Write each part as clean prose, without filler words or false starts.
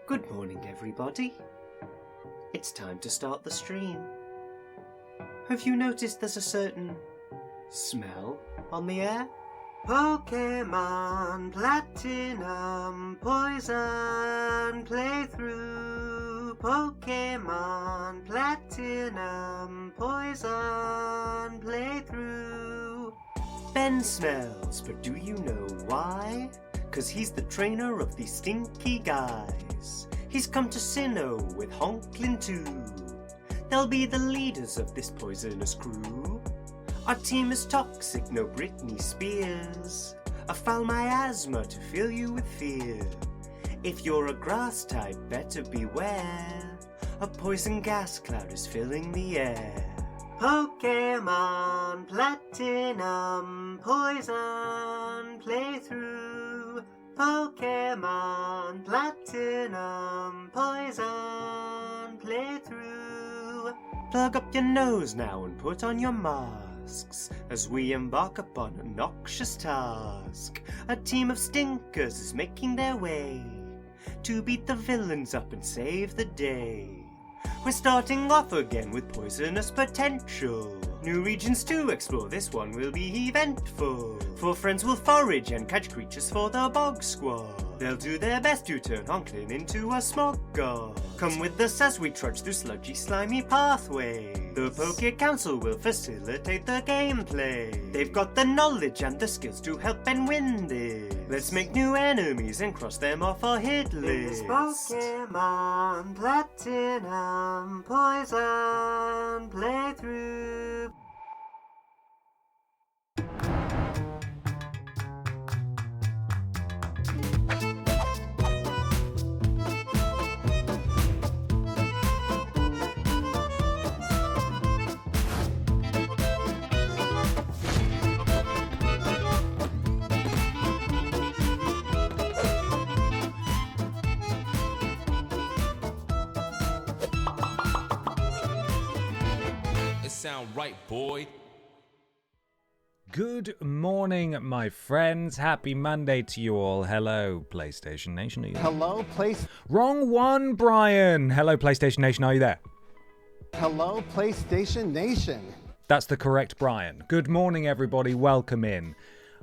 Good morning, everybody. It's time to start the stream. Have you noticed there's a certain smell on the air? Pokémon Platinum Poison Playthrough. Pokémon Platinum Poison Playthrough. Ben smells, but do you know why? 'Cause he's the trainer of these stinky guys. He's come to Sinnoh with Honklin too. They'll be the leaders of this poisonous crew. Our team is toxic, no Britney Spears. A foul miasma to fill you with fear. If you're a grass type, better beware. A poison gas cloud is filling the air. Pokémon Platinum Poison Playthrough. Pokémon Platinum Poison Playthrough. Plug up your nose now and put on your masks as we embark upon a noxious task. A team of stinkers is making their way to beat the villains up and save the day. We're starting off again with poisonous potential. New regions to explore, this one will be eventful. For friends will forage and catch creatures for the bog squad. They'll do their best to turn Honklin into a smog god. Come with us as we trudge through sludgy, slimy pathways. The Poké Council will facilitate the gameplay. They've got the knowledge and the skills to help Ben win this. Let's make new enemies and cross them off our hit list. Pokémon Platinum Poison Playthrough. Sound right, boy. Good morning, my friends. Happy Monday to you all. Hello, PlayStation Nation. Are you there? Hello, Wrong one, Brian. Hello, PlayStation Nation. Are you there? Hello, PlayStation Nation. That's the correct Brian. Good morning, everybody. Welcome in.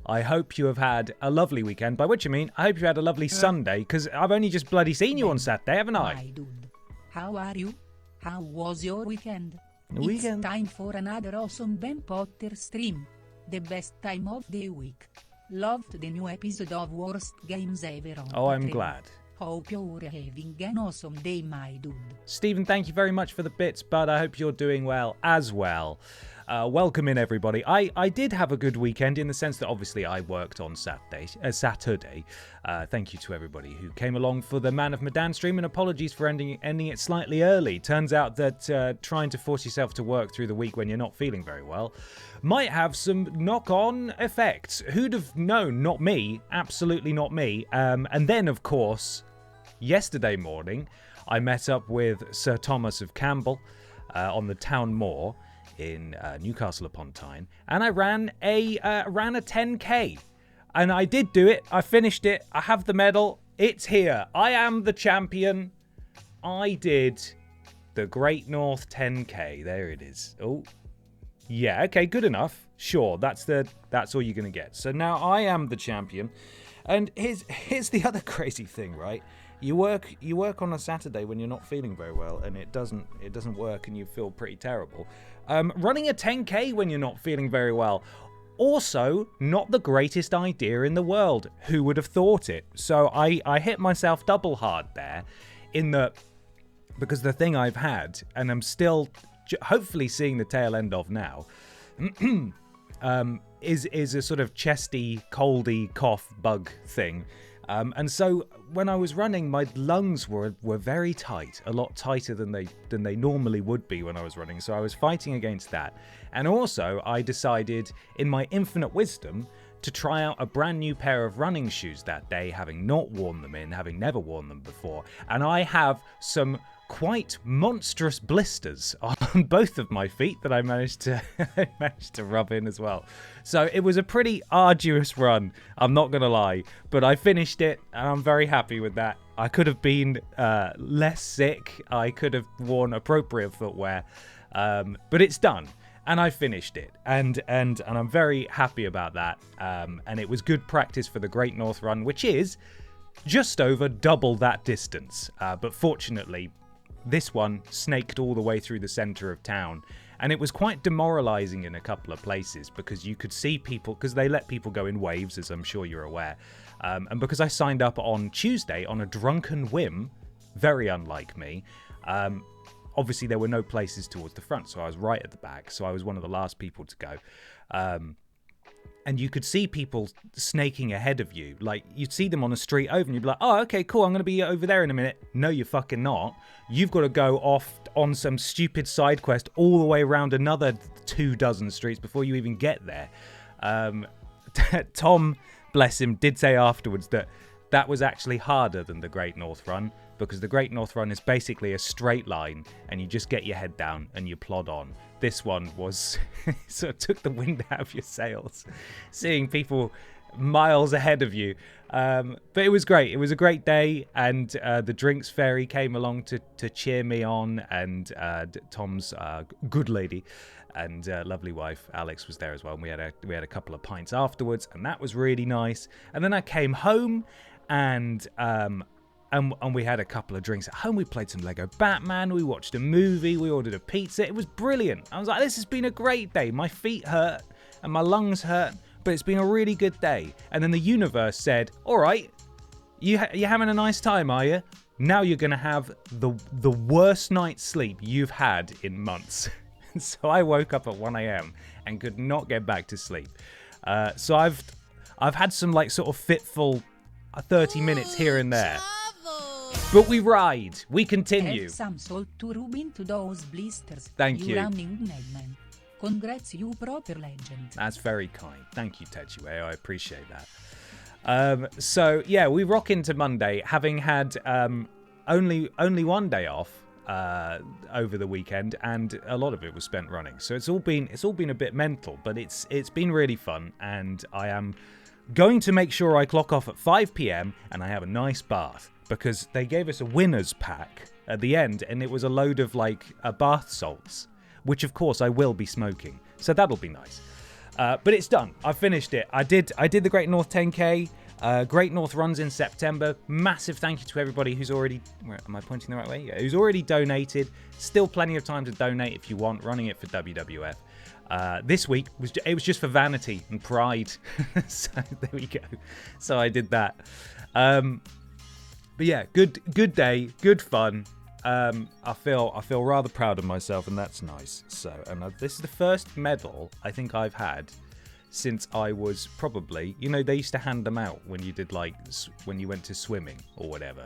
I hope you have had a lovely weekend, by which I mean, I hope you had a lovely Sunday, because I've only just bloody seen you on Saturday, haven't I? Hi, dude. How are you? How was your weekend? Weekend? It's time for another awesome Ben Potter stream. The best time of the week. Loved the new episode of Worst Games Ever on Oh, I'm Patreon. glad. Hope you're having an awesome day, my dude. Stephen, thank you very much for the bits, bud. I hope you're doing well as well. Welcome in, everybody. I did have a good weekend in the sense that obviously I worked on Saturday. Thank you to everybody who came along for the Man of Medan stream, and apologies for ending it slightly early. Turns out that trying to force yourself to work through the week when you're not feeling very well might have some knock-on effects. Who'd have known? Not me. Absolutely not me. And then, of course, yesterday morning, I met up with Sir Thomas of Campbell on the Town Moor in Newcastle upon Tyne, and I ran a 10k, and I did do it. I finished it. I have the medal. It's here. I am the champion. I did the Great North 10k. There it is. Oh, yeah. Okay, good enough. Sure, that's all you're gonna get. So now I am the champion, and here's the other crazy thing, right? You work on a Saturday when you're not feeling very well, and it doesn't work, and you feel pretty terrible. Running a 10k when you're not feeling very well, also not the greatest idea in the world. Who would have thought it? So I hit myself double hard there, in that, because the thing I've had, and I'm still hopefully seeing the tail end of now, is a sort of chesty, coldy cough bug thing. And so when I was running, my lungs were very tight, a lot tighter than they normally would be when I was running. So I was fighting against that. And also I decided, in my infinite wisdom, to try out a brand new pair of running shoes that day, having not worn them having never worn them before. And I have some quite monstrous blisters on both of my feet that I managed to rub in as well. So it was a pretty arduous run, I'm not gonna lie, but I finished it and I'm very happy with that. I could have been less sick, I could have worn appropriate footwear, but it's done. And I finished it, and I'm very happy about that. And it was good practice for the Great North Run, which is just over double that distance. But fortunately, this one snaked all the way through the centre of town, and it was quite demoralising in a couple of places because you could see people, because they let people go in waves, as I'm sure you're aware. And because I signed up on Tuesday on a drunken whim, very unlike me. Obviously, there were no places towards the front, so I was right at the back. So I was one of the last people to go. And you could see people snaking ahead of you. Like, you'd see them on the street over, and you'd be like, oh, okay, cool, I'm going to be over there in a minute. No, you're fucking not. You've got to go off on some stupid side quest all the way around another 24 streets before you even get there. Tom, bless him, did say afterwards that was actually harder than the Great North Run, because the Great North Run is basically a straight line and you just get your head down and you plod on. This one was sort of took the wind out of your sails, seeing people miles ahead of you. But it was great. It was a great day, and the drinks fairy came along to cheer me on, and Tom's good lady and lovely wife Alex was there as well. And we had a couple of pints afterwards, and that was really nice. And then I came home, and we had a couple of drinks at home. We played some Lego Batman. We watched a movie. We ordered a pizza. It was brilliant. I was like, this has been a great day. My feet hurt and my lungs hurt, but it's been a really good day. And then the universe said, all right, you're having a nice time, are you? Now you're going to have the worst night's sleep you've had in months. So I woke up at 1 a.m. and could not get back to sleep. So I've had some like sort of fitful 30 minutes here and there. But we ride. We continue. Add some salt to rub into those blisters. Thank you. Running madman. Congrats, you proper legend. That's very kind. Thank you, Tetsuo. I appreciate that. So yeah, we rock into Monday, having had only one day off over the weekend, and a lot of it was spent running. So it's all been a bit mental, but it's been really fun, and I am going to make sure I clock off at 5 p.m. and I have a nice bath, because they gave us a winner's pack at the end, and it was a load of like bath salts, which of course I will be smoking, so that'll be nice. But it's done. I finished it. I did the Great North 10K. Great North runs in September. Massive thank you to everybody who's already... Am I pointing the right way? Yeah, who's already donated. Still plenty of time to donate if you want. Running it for WWF. This week it was just for vanity and pride. So there we go. So I did that. But yeah, good day, good fun. I feel rather proud of myself, and that's nice. So, and this is the first medal I think I've had since I was probably, they used to hand them out when you did when you went to swimming or whatever.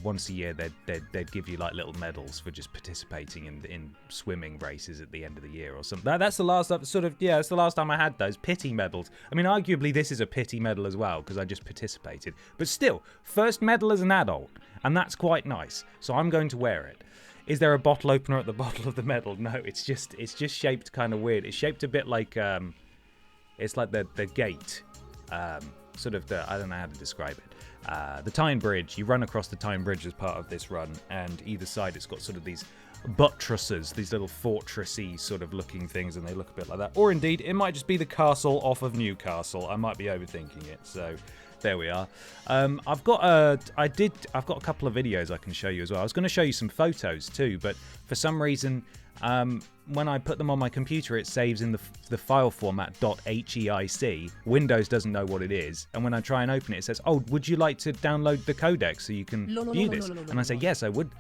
Once a year, they'd give you like little medals for just participating in swimming races at the end of the year or something. That's the last that's the last time I had those pity medals. I mean, arguably this is a pity medal as well because I just participated. But still, first medal as an adult, and that's quite nice. So I'm going to wear it. Is there a bottle opener at the bottom of the medal? No, it's just shaped kind of weird. It's shaped a bit like it's like the gate, sort of I don't know how to describe it. The Tyne Bridge, you run across the Tyne Bridge as part of this run, and either side it's got sort of these buttresses, these little fortressy sort of looking things, and they look a bit like that. Or indeed, it might just be the castle off of Newcastle. I might be overthinking it, so there we are. I've got a couple of videos I can show you as well. I was going to show you some photos too, but for some reason, when I put them on my computer, it saves in the file format .heic. Windows doesn't know what it is, and when I try and open it, it says, "Oh, would you like to download the codec so you can view this?" And I say, "Yes, I would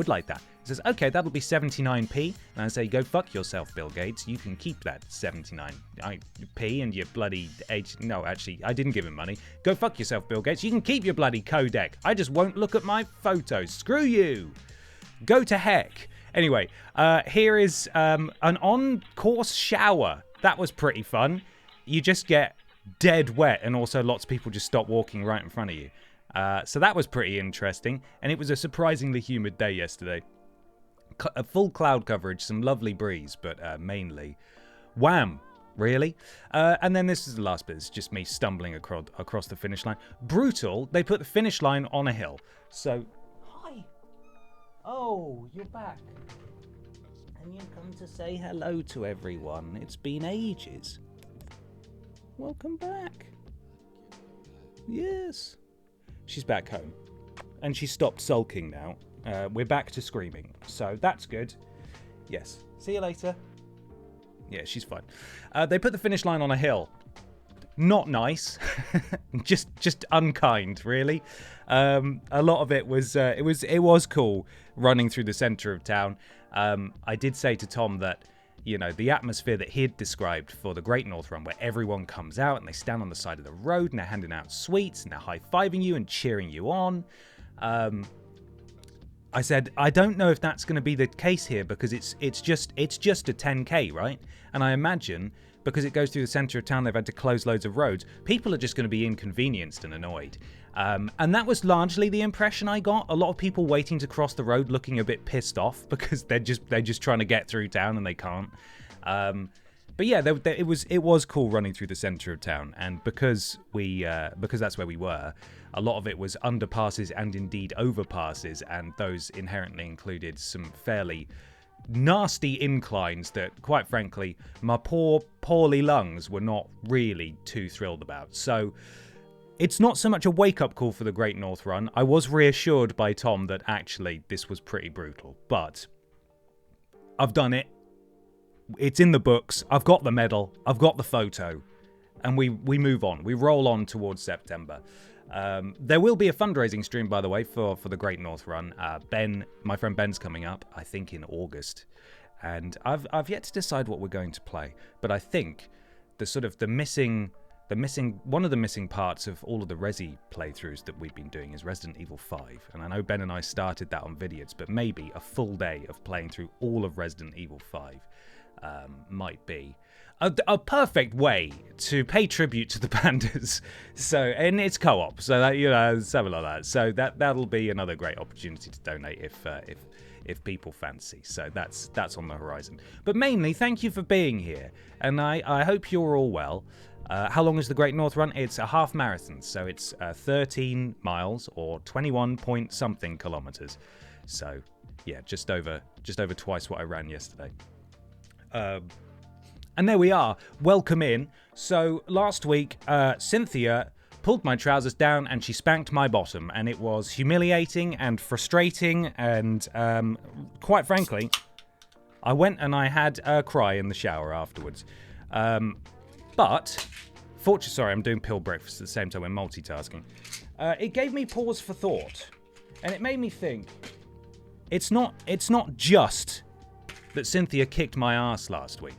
like that." It says, okay, that'll be 79p. And I say, go fuck yourself, Bill Gates. You can keep that 79p and your bloody age. No, actually, I didn't give him money. Go fuck yourself, Bill Gates. You can keep your bloody codec. I just won't look at my photos. Screw you. Go to heck. Anyway, here is an on-course shower. That was pretty fun. You just get dead wet, and also lots of people just stop walking right in front of you. So that was pretty interesting, and it was a surprisingly humid day yesterday. A full cloud coverage, some lovely breeze, but mainly wham, really. And then this is the last bit. It's just me stumbling across the finish line. Brutal. They put the finish line on a hill. So, hi. Oh, you're back. And you've come to say hello to everyone. It's been ages. Welcome back. Yes. She's back home. And she stopped sulking now. We're back to screaming. So that's good. Yes. See you later. Yeah, she's fine. They put the finish line on a hill. Not nice. just unkind, really. A lot of it was it was cool running through the center of town. I did say to Tom that, you know, the atmosphere that he'd described for the Great North Run, where everyone comes out and they stand on the side of the road and they're handing out sweets and they're high-fiving you and cheering you on. I said, I don't know if that's going to be the case here, because it's just a 10k, right? And I imagine, because it goes through the center of town, they've had to close loads of roads. People are just going to be inconvenienced and annoyed. And that was largely the impression I got. A lot of people waiting to cross the road, looking a bit pissed off because they're just trying to get through town and they can't. But yeah, it was cool running through the center of town, and because that's where we were, a lot of it was underpasses and indeed overpasses, and those inherently included some fairly nasty inclines that, quite frankly, my poorly lungs were not really too thrilled about. So it's not so much a wake-up call for the Great North Run. I was reassured by Tom that actually this was pretty brutal, but I've done it. It's in the books. I've got the medal. I've got the photo. And we move on. We roll on towards September. There will be a fundraising stream, by the way, for the Great North Run. My friend Ben's coming up, I think in August. And I've yet to decide what we're going to play. But I think one of the missing parts of all of the Resi playthroughs that we've been doing is Resident Evil 5. And I know Ben and I started that on Vidiots, but maybe a full day of playing through all of Resident Evil 5 might be a perfect way to pay tribute to the pandas. So, and it's co-op, so that, you know, something like that. So that'll be another great opportunity to donate if people fancy. So that's on the horizon. But mainly, thank you for being here, and I hope you're all well. How long is the Great North Run? It's a half marathon, so it's 13 miles or 21 point something kilometers. So yeah, just over twice what I ran yesterday. And there we are. Welcome in. So last week, Cynthia pulled my trousers down and she spanked my bottom, and it was humiliating and frustrating, and quite frankly, I went and I had a cry in the shower afterwards. But sorry, I'm doing pill breakfast at the same time. I'm multitasking. It gave me pause for thought, and it made me think. It's not just that Cynthia kicked my ass last week.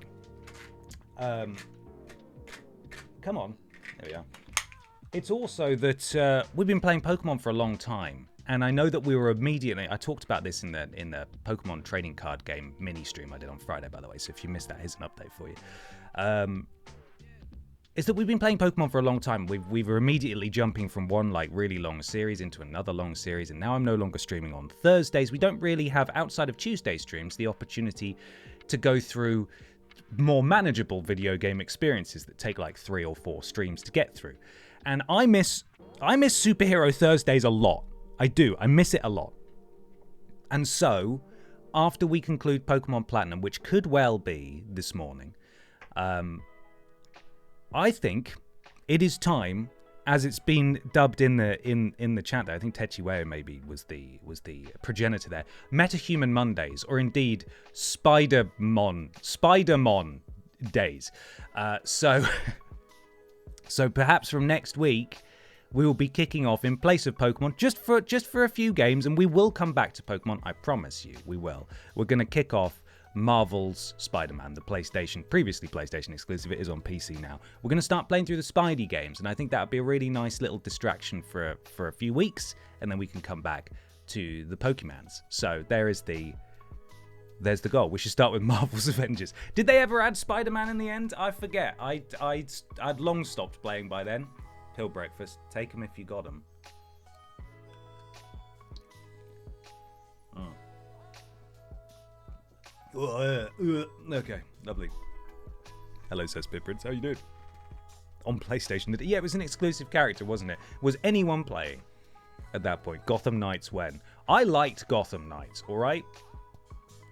Come on. There we are. It's also that we've been playing Pokemon for a long time, and I know that we were immediately... I talked about this in the Pokemon trading card game mini stream I did on Friday, by the way, so if you missed that, here's an update for you. Is that we've been playing Pokemon for a long time. We were immediately jumping from one really long series into another long series, and now I'm no longer streaming on Thursdays. We don't really have, outside of Tuesday streams, the opportunity to go through more manageable video game experiences that take 3 or 4 streams to get through. And I miss Superhero Thursdays a lot. I do. I miss it a lot. And so, after we conclude Pokemon Platinum, which could well be this morning, I think it is time, as it's been dubbed in the chat there. I think Techiweo maybe was the progenitor there. Metahuman Mondays, or indeed Spider-Mon days. So perhaps from next week we will be kicking off in place of Pokemon just for a few games, and we will come back to Pokemon. I promise you, we will. We're going to kick off Marvel's Spider-Man, the previously PlayStation exclusive. It is on PC now. We're going to start playing through the Spidey games, and I think that would be a really nice little distraction for a few weeks, and then we can come back to the Pokemons. So there's the goal. We should start with Marvel's Avengers. Did they ever add Spider-Man in the end? I forget. I'd long stopped playing by then. Pill breakfast. Take them if you got them. Okay, lovely. Hello, says Piprince. How you doing? On PlayStation. Yeah, it was an exclusive character, wasn't it? Was anyone playing at that point? Gotham Knights when? I liked Gotham Knights, alright?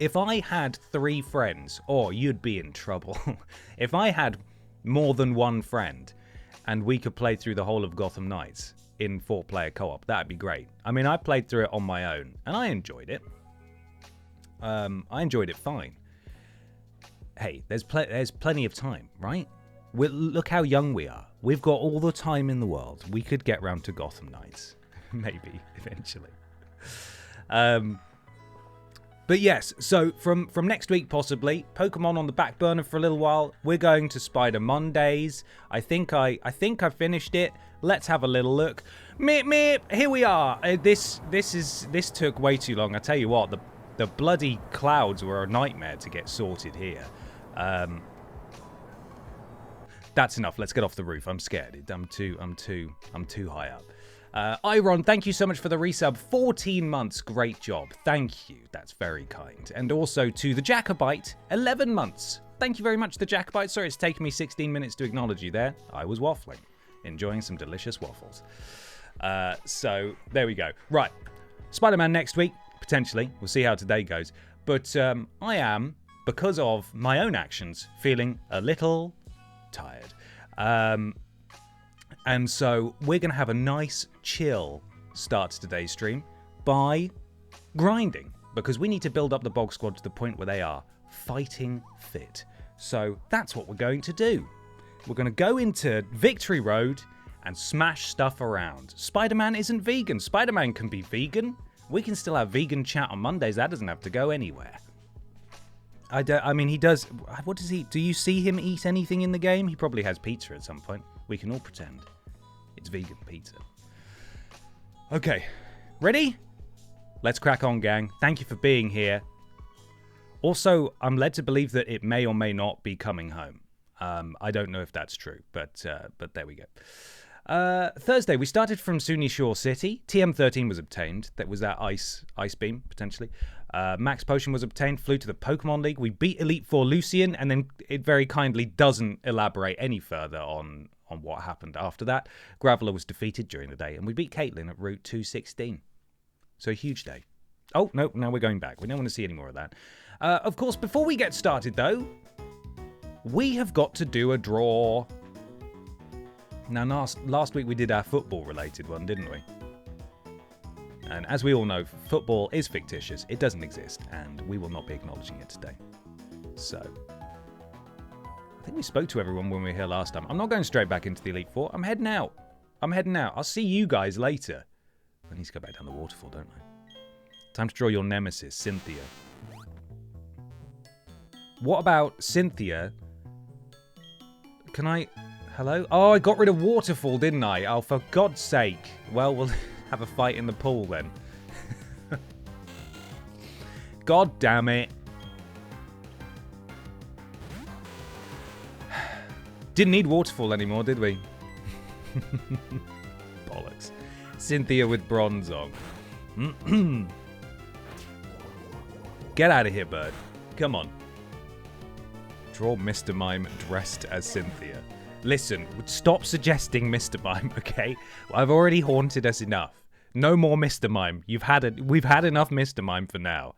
If I had 3 friends, you'd be in trouble. If I had more than one friend and we could play through the whole of Gotham Knights in 4-player co-op, that'd be great. I mean, I played through it on my own and I enjoyed it. I enjoyed it fine. Hey, there's plenty of time, right? Look how young we are. We've got all the time in the world. We could get round to Gotham Knights. Maybe, eventually. But yes, so from next week, possibly, Pokemon on the back burner for a little while. We're going to Spider Mondays. I think I finished it. Let's have a little look. Meep, meep, here we are. This took way too long. I tell you what, the bloody clouds were a nightmare to get sorted here. That's enough. Let's get off the roof. I'm scared. I'm too high up. Iron, thank you so much for the resub. 14 months. Great job. Thank you. That's very kind. And also to the Jacobite, 11 months. Thank you very much, the Jacobite. Sorry, it's taken me 16 minutes to acknowledge you there. I was waffling. Enjoying some delicious waffles. So, there we go. Right. Spider-Man next week. Potentially. We'll see how today goes. But I am, because of my own actions, feeling a little tired. And so we're going to have a nice, chill start to today's stream by grinding. Because we need to build up the Bog Squad to the point where they are fighting fit. So that's what we're going to do. We're going to go into Victory Road and smash stuff around. Spider-Man isn't vegan. Spider-Man can be vegan. We can still have vegan chat on Mondays. That doesn't have to go anywhere. I mean, he does. What does he? Do you see him eat anything in the game? He probably has pizza at some point. We can all pretend it's vegan pizza. Okay, ready? Let's crack on, gang. Thank you for being here. Also, I'm led to believe that it may or may not be coming home. I don't know if that's true, but there we go. Thursday, we started from Suni Shore City. TM13 was obtained. That was that ice beam, potentially. Max Potion was obtained. Flew to the Pokemon League. We beat Elite Four Lucian, and then it very kindly doesn't elaborate any further on what happened after that. Graveler was defeated during the day, and we beat Caitlyn at Route 216. So a huge day. Oh, no, now we're going back. We don't want to see any more of that. Of course, before we get started, though, we have got to do a draw. Now, last week we did our football-related one, didn't we? And as we all know, football is fictitious. It doesn't exist, and we will not be acknowledging it today. So, I think we spoke to everyone when we were here last time. I'm not going straight back into the Elite Four. I'm heading out. I'll see you guys later. I need to go back down the waterfall, don't I? Time to draw your nemesis, Cynthia. What about Cynthia? Can I... Hello? Oh, I got rid of Waterfall, didn't I? Oh, for God's sake. Well, we'll have a fight in the pool then. God damn it. Didn't need Waterfall anymore, did we? Bollocks. Cynthia with bronze on. Get out of here, bird. Come on. Draw Mr. Mime dressed as Cynthia. Listen, stop suggesting Mr. Mime, okay? I've already haunted us enough. No more Mr. Mime. We've had enough Mr. Mime for now.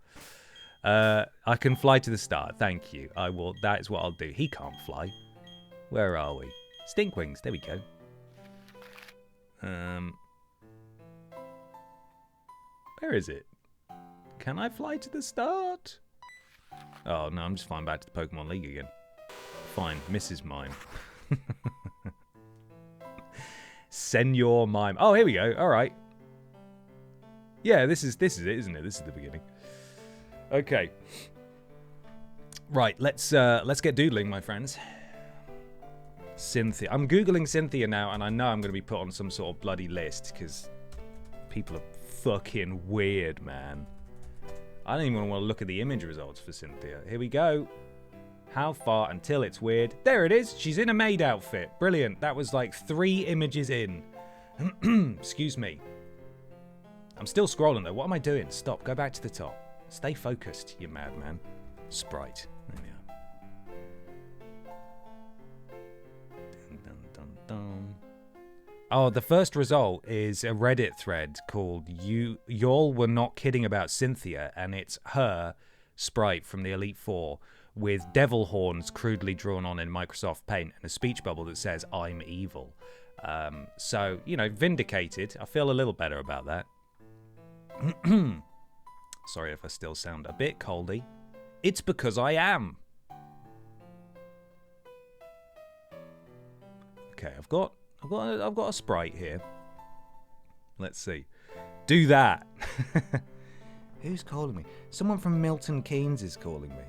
I can fly to the start. Thank you. I will. That is what I'll do. He can't fly. Where are we? Stink wings. There we go. Where is it? Can I fly to the start? Oh, no, I'm just flying back to the Pokemon League again. Fine. Mrs. Mime. Senor Mime. Oh, here we go. All right. Yeah, this is it, isn't it? This is the beginning. Okay. Right, let's get doodling, my friends. Cynthia. I'm Googling Cynthia now, and I know I'm going to be put on some sort of bloody list, because people are fucking weird, man. I don't even want to look at the image results for Cynthia. Here we go. How far until it's weird? There it is. She's in a maid outfit. Brilliant. That was like 3 images in. Excuse me. I'm still scrolling, though. What am I doing? Stop. Go back to the top. Stay focused, you madman. Sprite. There we are. Oh, the first result is a Reddit thread called Y'all Were Not Kidding About Cynthia, and it's her sprite from the Elite Four with devil horns crudely drawn on in Microsoft Paint and a speech bubble that says, I'm evil. So, you know, vindicated. I feel a little better about that. Sorry if I still sound a bit coldy. It's because I am. Okay, I've got a sprite here. Let's see. Do that. Who's calling me? Someone from Milton Keynes is calling me.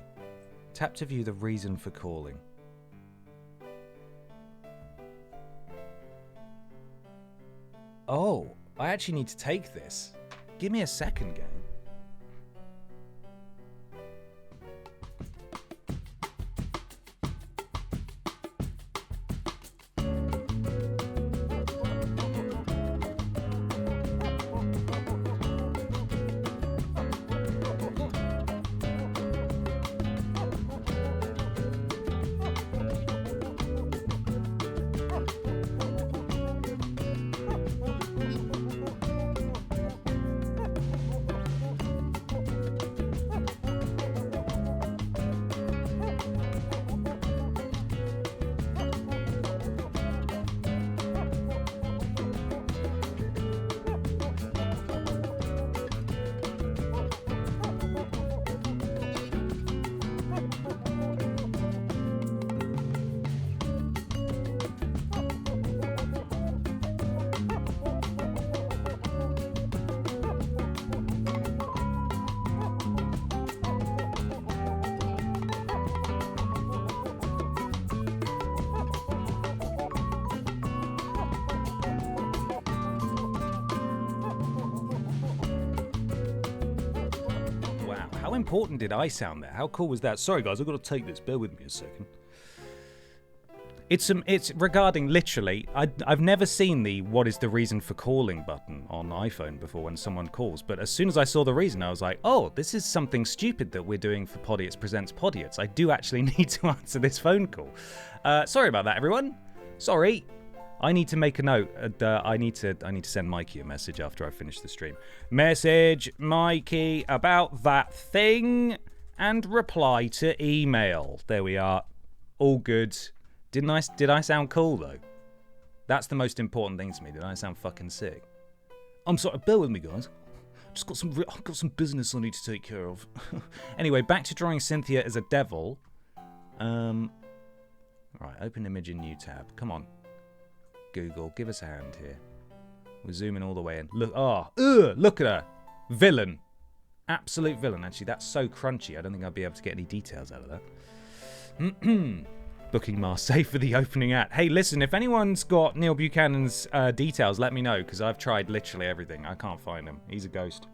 Tap to view the reason for calling. Oh, I actually need to take this. Give me a second, gang. How important did I sound there? How cool was that? Sorry guys, I've got to take this. Bear with me a second. It's regarding literally. I've never seen the "What is the reason for calling" button on iPhone before when someone calls. But as soon as I saw the reason, I was like, oh, this is something stupid that we're doing for Podiots Presents Podiots. I do actually need to answer this phone call. Sorry about that, everyone. Sorry. I need to make a note. I need to send Mikey a message after I finish the stream. Message Mikey about that thing and reply to email. There we are. All good. Did I sound cool though? That's the most important thing to me. Did I sound fucking sick? I'm sorry. Bear with me, guys. I've got some business I need to take care of. Anyway, back to drawing Cynthia as a devil. Right. Open image in new tab. Come on. Google, give us a hand here. We're zooming all the way in. Look, look at her. Villain. Absolute villain. Actually, that's so crunchy. I don't think I'll be able to get any details out of that. Booking Marseille for the opening act. Hey, listen, if anyone's got Neil Buchanan's details, let me know, because I've tried literally everything. I can't find him. He's a ghost.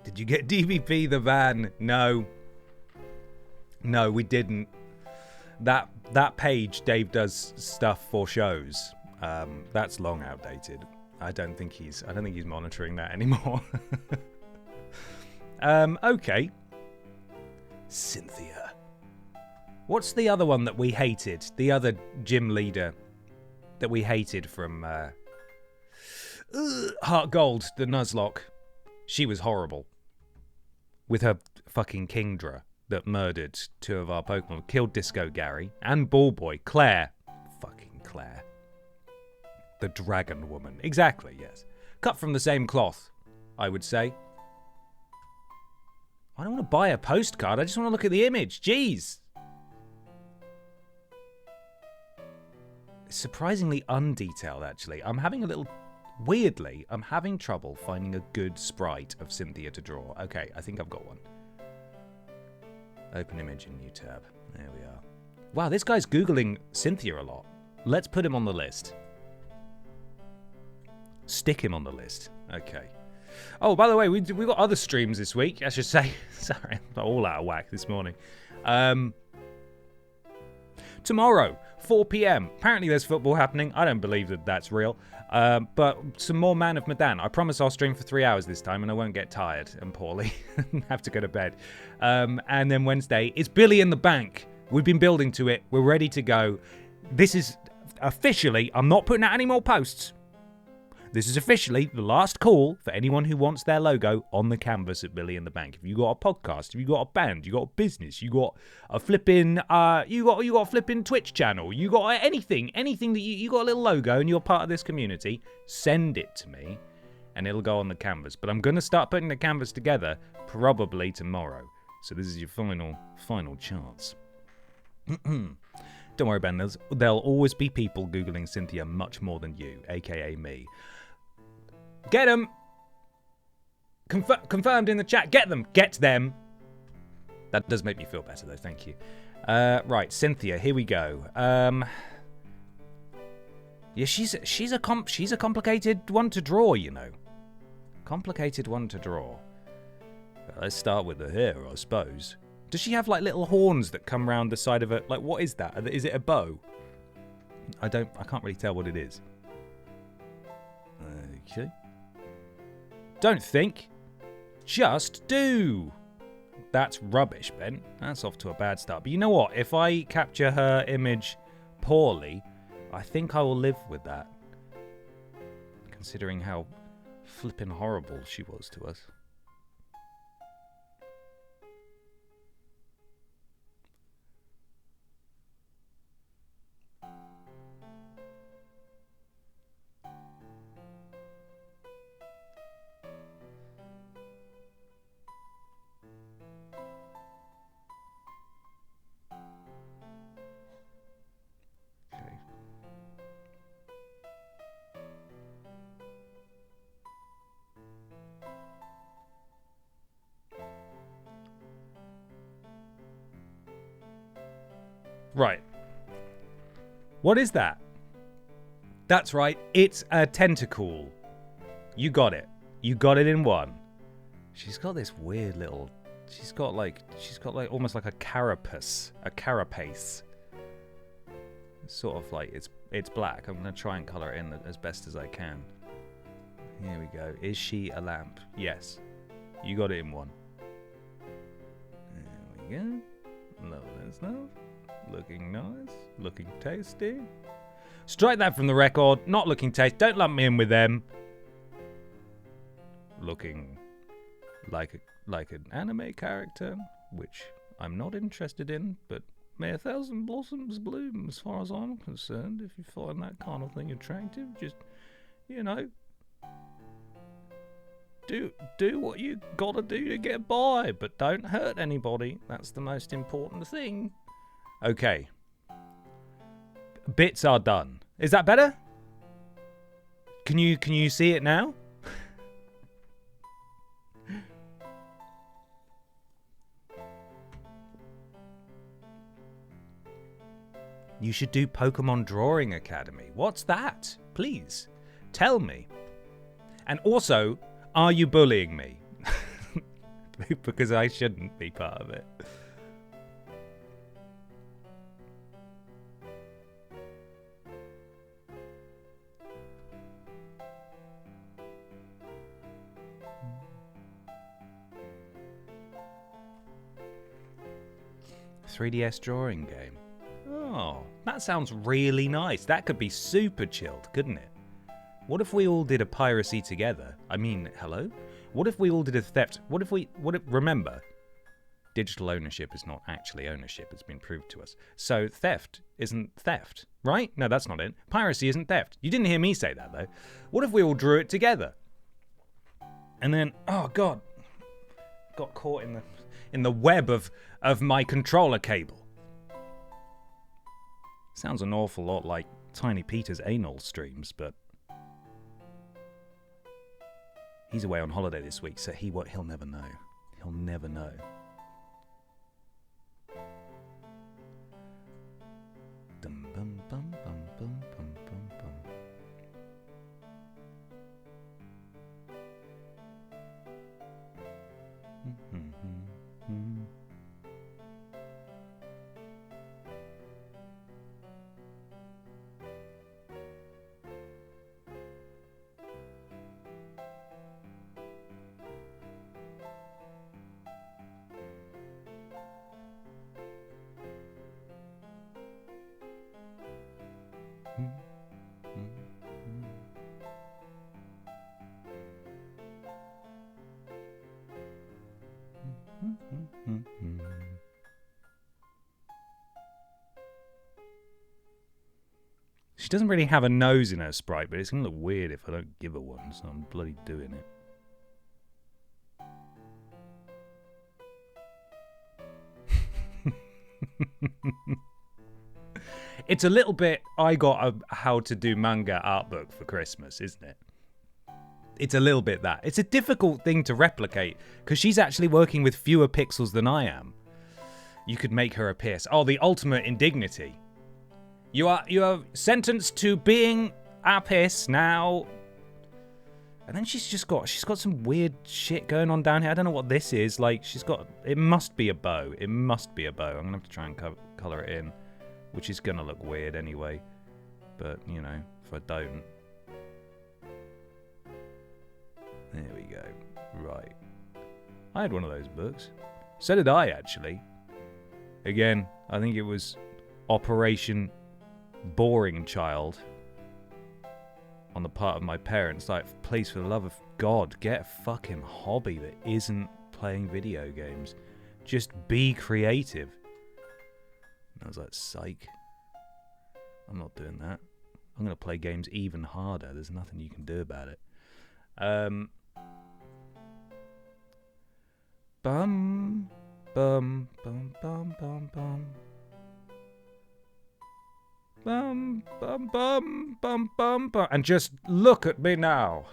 Did you get DBP the van? No. No, we didn't. That page Dave does stuff for shows. That's long outdated. I don't think he's monitoring that anymore. Okay. Cynthia. What's the other one that we hated? The other gym leader that we hated from Heart Gold, the Nuzlocke. She was horrible. With her fucking Kingdra that murdered 2 of our Pokemon. Killed Disco Gary and Ball Boy. Claire. Fucking Claire. The Dragon Woman. Exactly, yes. Cut from the same cloth, I would say. I don't want to buy a postcard. I just want to look at the image. Jeez. surprisingly undetailed, actually. I'm having trouble finding a good sprite of Cynthia to draw. Okay, I think I've got one. Open image in new tab. There we are. Wow, this guy's Googling Cynthia a lot. Let's put him on the list. Stick him on the list. Okay. Oh, by the way, we got other streams this week, I should say. Sorry, I'm all out of whack this morning. Tomorrow, 4 p.m. Apparently there's football happening. I don't believe that that's real. But some more Man of Medan. I promise I'll stream for 3 hours this time and I won't get tired and poorly and have to go to bed. And then Wednesday, it's Billy in the Bank. We've been building to it. We're ready to go. This is officially, I'm not putting out any more posts. This is officially the last call for anyone who wants their logo on the canvas at Billy in the Bank. If you got a podcast, if you got a band, you got a business, you got a flipping, you got a flipping Twitch channel, you got anything that you got a little logo and you're part of this community, send it to me, and it'll go on the canvas. But I'm gonna start putting the canvas together probably tomorrow. So this is your final chance. Don't worry, Ben. There'll always be people Googling Cynthia much more than you, aka me. Get them! Confirmed in the chat. Get them! Get them! That does make me feel better, though. Thank you. Right, Cynthia. Here we go. Yeah, she's a complicated one to draw, you know. Complicated one to draw. Let's start with the hair, I suppose. Does she have like little horns that come round the side of it? Like, what is that? Is it a bow? I can't really tell what it is. Okay. Don't think. Just do. That's rubbish, Ben. That's off to a bad start. But you know what? If I capture her image poorly, I think I will live with that. Considering how flippin' horrible she was to us. Right. What is that? That's right. It's a tentacle. You got it. You got it in one. She's got this weird little... She's got like almost like a carapace. A carapace. Sort of like it's black. I'm going to try and colour it in as best as I can. Here we go. Is she a lamp? Yes. You got it in one. There we go. Lovely stuff. Looking nice. Looking tasty. Strike that from the record. Not looking tasty. Don't lump me in with them. Looking like an anime character, which I'm not interested in, but may a thousand blossoms bloom as far as I'm concerned. If you find that kind of thing attractive, just, you know, do what you gotta do to get by, but don't hurt anybody. That's the most important thing. Okay. Bits are done. Is that better? Can you see it now? You should do Pokemon Drawing Academy. What's that? Please, tell me. And also, are you bullying me? Because I shouldn't be part of it. .3DS drawing game. Oh, that sounds really nice. That could be super chilled, couldn't it? What if we all did a piracy together? I mean, hello? What if we all did a theft? Remember, digital ownership is not actually ownership. It's been proved to us. So theft isn't theft, right? No, that's not it. Piracy isn't theft. You didn't hear me say that, though. What if we all drew it together? And then, oh God, got caught in the web of my controller cable. Sounds an awful lot like Tiny Peter's anal streams, but he's away on holiday this week, so he'll never know. He'll never know. Dum bum bum bum bum bum bum bum. She doesn't really have a nose in her sprite, but it's going to look weird if I don't give her one, so I'm bloody doing it. It's a little bit, I got a how to do manga art book for Christmas, isn't it? It's a little bit that. It's a difficult thing to replicate, because she's actually working with fewer pixels than I am. You could make her a pierce. Oh, the ultimate indignity. You are sentenced to being a piss now. And then she's got some weird shit going on down here. I don't know what this is. Like, it must be a bow. It must be a bow. I'm going to have to try and colour it in, which is going to look weird anyway. But, you know, if I don't. There we go. Right. I had one of those books. So did I, actually. Again, I think it was Operation Boring Child on the part of my parents. Like, please, for the love of God, get a fucking hobby that isn't playing video games. Just be creative. And I was like, psych. I'm not doing that. I'm going to play games even harder. There's nothing you can do about it. Bum, bum, bum, bum, bum, bum. Bum, bum, bum, bum, bum, bum. And just look at me now.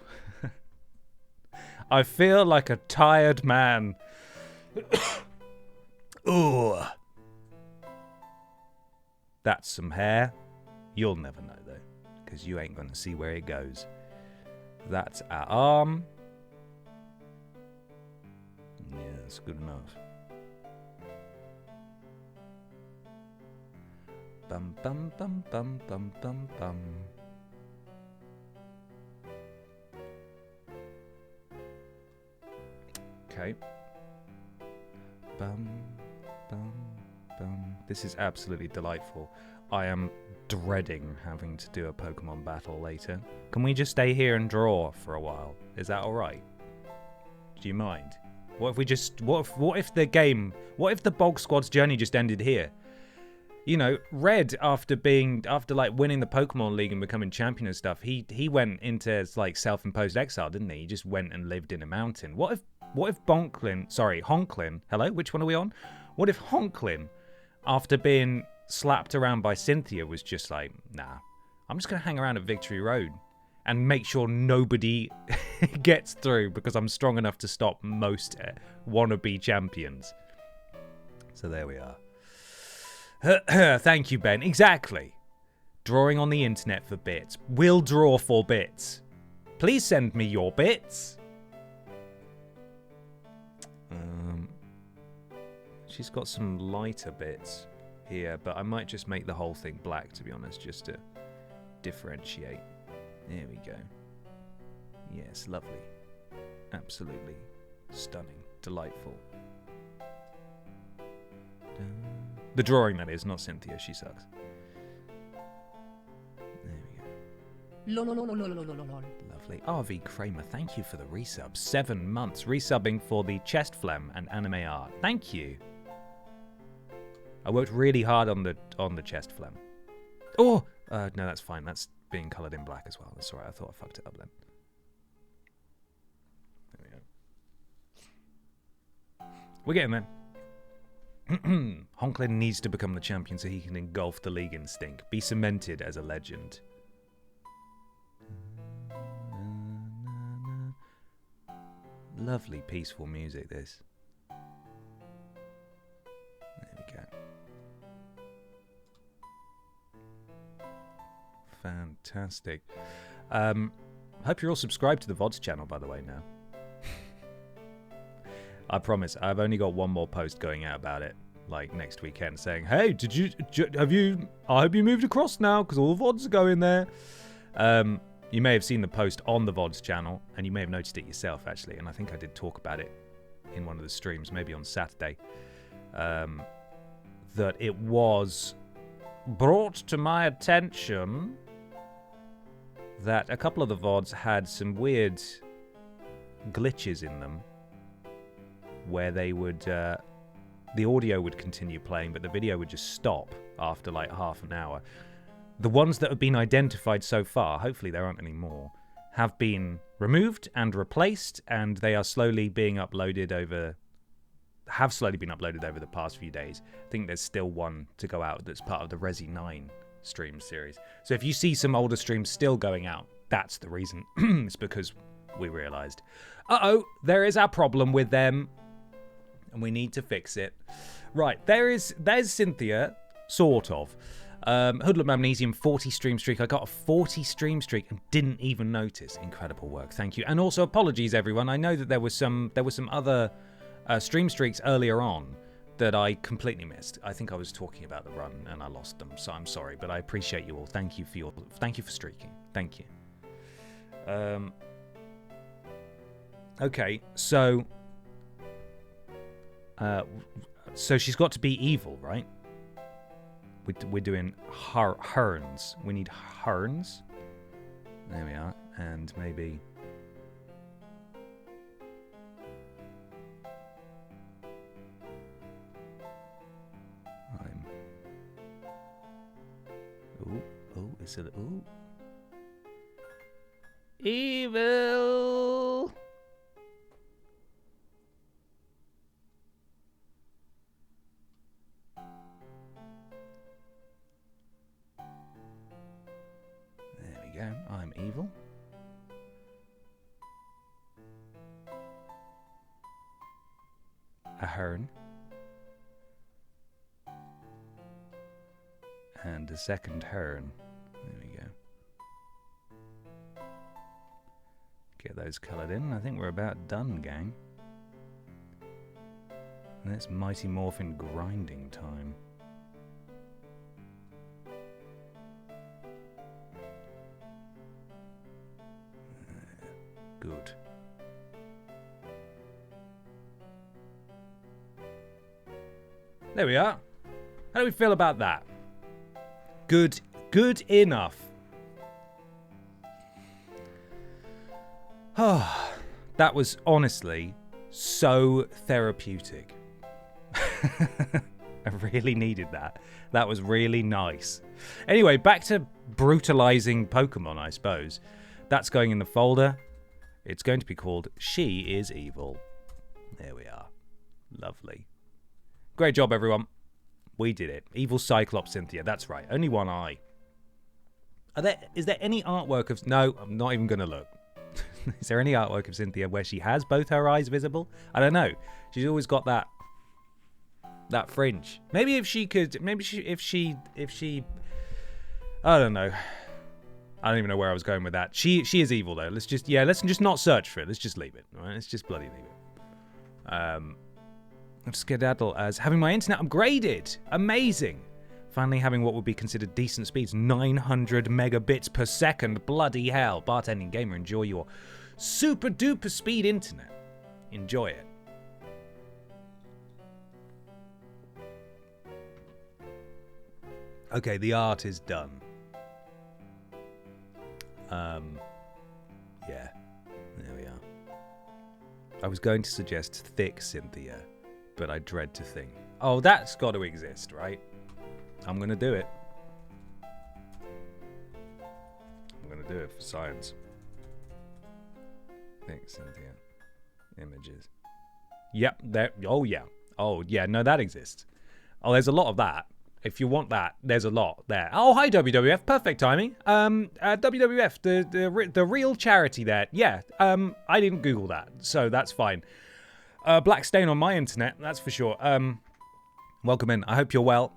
I feel like a tired man. Ooh. That's some hair. You'll never know, though, because you ain't going to see where it goes. That's our arm. Yeah, that's good enough. Bum bum bum bum bum bum bum. Okay. Bum bum bum. This is absolutely delightful. I am dreading having to do a Pokemon battle later. Can we just stay here and draw for a while? Is that all right? Do you mind? What if we just? What if the Bog Squad's journey just ended here? You know, Red, after like winning the Pokemon League and becoming champion and stuff, he went into like self-imposed exile, didn't he? He just went and lived in a mountain. What if Honklin, hello, which one are we on? What if Honklin, after being slapped around by Cynthia, was just like, nah, I'm just gonna hang around at Victory Road and make sure nobody gets through because I'm strong enough to stop most wannabe champions. So there we are. Thank you, Ben. Exactly. Drawing on the internet for bits. We'll draw for bits. Please send me your bits. She's got some lighter bits here, but I might just make the whole thing black, to be honest, just to differentiate. There we go. Yes, lovely. Absolutely stunning. Delightful. The drawing, that is, not Cynthia. She sucks. There we go. Lovely. RV Kramer, thank you for the resub. 7 months. Resubbing for the chest phlegm and anime art. Thank you. I worked really hard on the chest phlegm. Oh! No, that's fine. That's being coloured in black as well. That's alright. I thought I fucked it up then. There we go. We're getting there. Honklin needs to become the champion so he can engulf the league in stink. Be cemented as a legend. Lovely, peaceful music, this. There we go. Fantastic. Hope you're all subscribed to the VODs channel, by the way, now. I promise, I've only got one more post going out about it, like next weekend, saying, hey, I hope you moved across now, because all the VODs are going there. You may have seen the post on the VODs channel, and you may have noticed it yourself, actually, and I think I did talk about it in one of the streams, maybe on Saturday, that it was brought to my attention that a couple of the VODs had some weird glitches in them, where they would, the audio would continue playing, but the video would just stop after like half an hour. The ones that have been identified so far, hopefully there aren't any more, have been removed and replaced, and they are slowly being uploaded over the past few days. I think there's still one to go out that's part of the Resi 9 stream series. So if you see some older streams still going out, that's the reason. It's because we realized, there is a problem with them, and we need to fix it. Right, there's Cynthia, sort of. Hoodlum Amnesium 40 stream streak. I got a 40 stream streak and didn't even notice. Incredible work, thank you. And also apologies, everyone. I know that there was some other stream streaks earlier on that I completely missed. I think I was talking about the run and I lost them, so I'm sorry. But I appreciate you all. Thank you for streaking. Thank you. Okay, so she's got to be evil, right? We're doing herns. We need herns. There we are. And maybe... Oh, is it... Ooh. Evil! I'm evil. A hern. And a second hern. There we go. Get those coloured in. I think we're about done, gang. And it's Mighty Morphin grinding time. Good. There we are. How do we feel about that? Good enough. Oh, that was honestly so therapeutic. I really needed that. That was really nice. Anyway, back to brutalizing Pokemon, I suppose. That's going in the folder. It's going to be called She is Evil. There we are. Lovely. Great job, everyone. We did it. Evil Cyclops Cynthia. That's right. Only one eye. Is there any artwork of... No, I'm not even going to look. Is there any artwork of Cynthia where she has both her eyes visible? I don't know. She's always got that fringe. Maybe if she could... if she... I don't know. I don't even know where I was going with that. She is evil, though. Let's just not search for it. Let's just leave it. All right? Let's just bloody leave it. Skedaddle as having my internet upgraded. Amazing. Finally having what would be considered decent speeds. 900 megabits per second. Bloody hell. Bartending Gamer, enjoy your super duper speed internet. Enjoy it. Okay, the art is done. Yeah, there we are. I was going to suggest thick Cynthia, but I dread to think. Oh, that's got to exist, right? I'm going to do it. I'm going to do it for science. Thick Cynthia. Images. Yep, there. Oh, yeah. Oh, yeah, no, that exists. Oh, there's a lot of that. If you want that, there's a lot there. Oh, hi, WWF. Perfect timing. WWF, the real charity there. Yeah, I didn't Google that, so that's fine. Black stain on my internet, that's for sure. Welcome in. I hope you're well.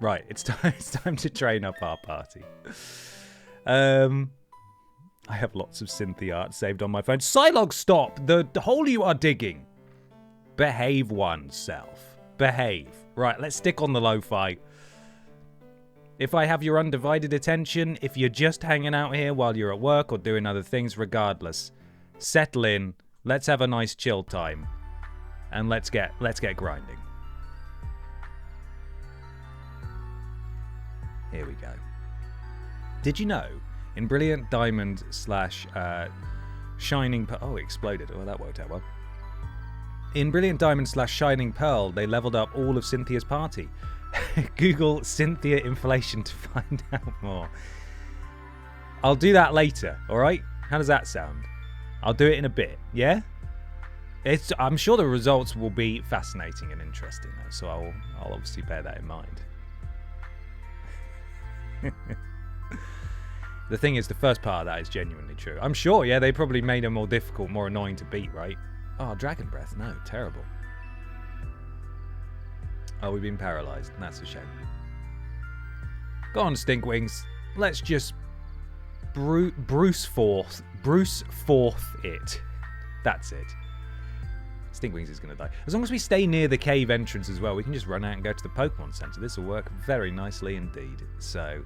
Right, it's time to train up our party. I have lots of Cynthia art saved on my phone. Psylog, stop! The hole you are digging. Behave oneself. Behave. Right, let's stick on the lo-fi. If I have your undivided attention, if you're just hanging out here while you're at work or doing other things, regardless, settle in. Let's have a nice chill time, and let's get grinding. Here we go. Did you know in Brilliant Diamond / Shining Pearl... Oh, it exploded. Oh, that worked out well. In Brilliant Diamond / Shining Pearl, they leveled up all of Cynthia's party. Google Cynthia inflation to find out more. I'll do that later, alright? How does that sound? I'll do it in a bit, yeah? I'm sure the results will be fascinating and interesting, though, so I'll obviously bear that in mind. The thing is, the first part of that is genuinely true. I'm sure, yeah, they probably made her more difficult, more annoying to beat, right? Oh, Dragon Breath, no, terrible. Oh, we've been paralysed, and that's a shame. Go on, Stinkwings. Let's just Bruce forth it. That's it. Stinkwings is going to die. As long as we stay near the cave entrance as well, we can just run out and go to the Pokemon Center. This will work very nicely indeed. So,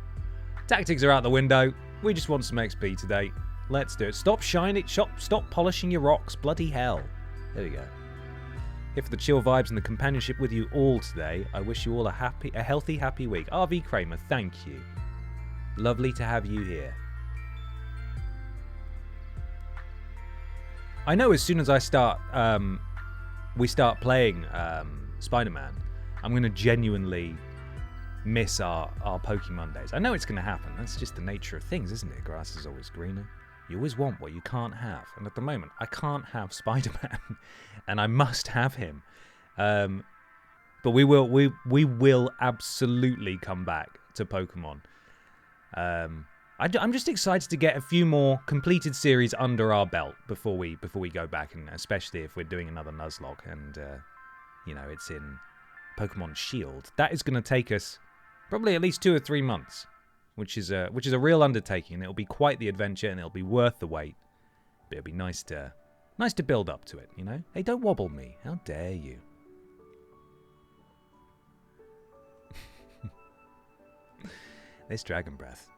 tactics are out the window. We just want some XP today. Let's do it. Stop shining. Stop polishing your rocks. Bloody hell. There we go. Here for the chill vibes and the companionship with you all today. I wish you all a healthy, happy week. RV Kramer, thank you. Lovely to have you here. I know as soon as I start, we start playing Spider-Man, I'm going to genuinely miss our Pokemon days. I know it's going to happen. That's just the nature of things, isn't it? Grass is always greener. You always want what you can't have. And at the moment, I can't have Spider-Man, and I must have him. But we will absolutely come back to Pokemon. I'm just excited to get a few more completed series under our belt before we go back, and especially if we're doing another Nuzlocke and it's in Pokemon Shield. That is going to take us probably at least 2 or 3 months, which is a real undertaking. It'll be quite the adventure, and it'll be worth the wait. But it'll be nice to build up to it, you know. Hey, don't wobble me! How dare you? This Dragon Breath.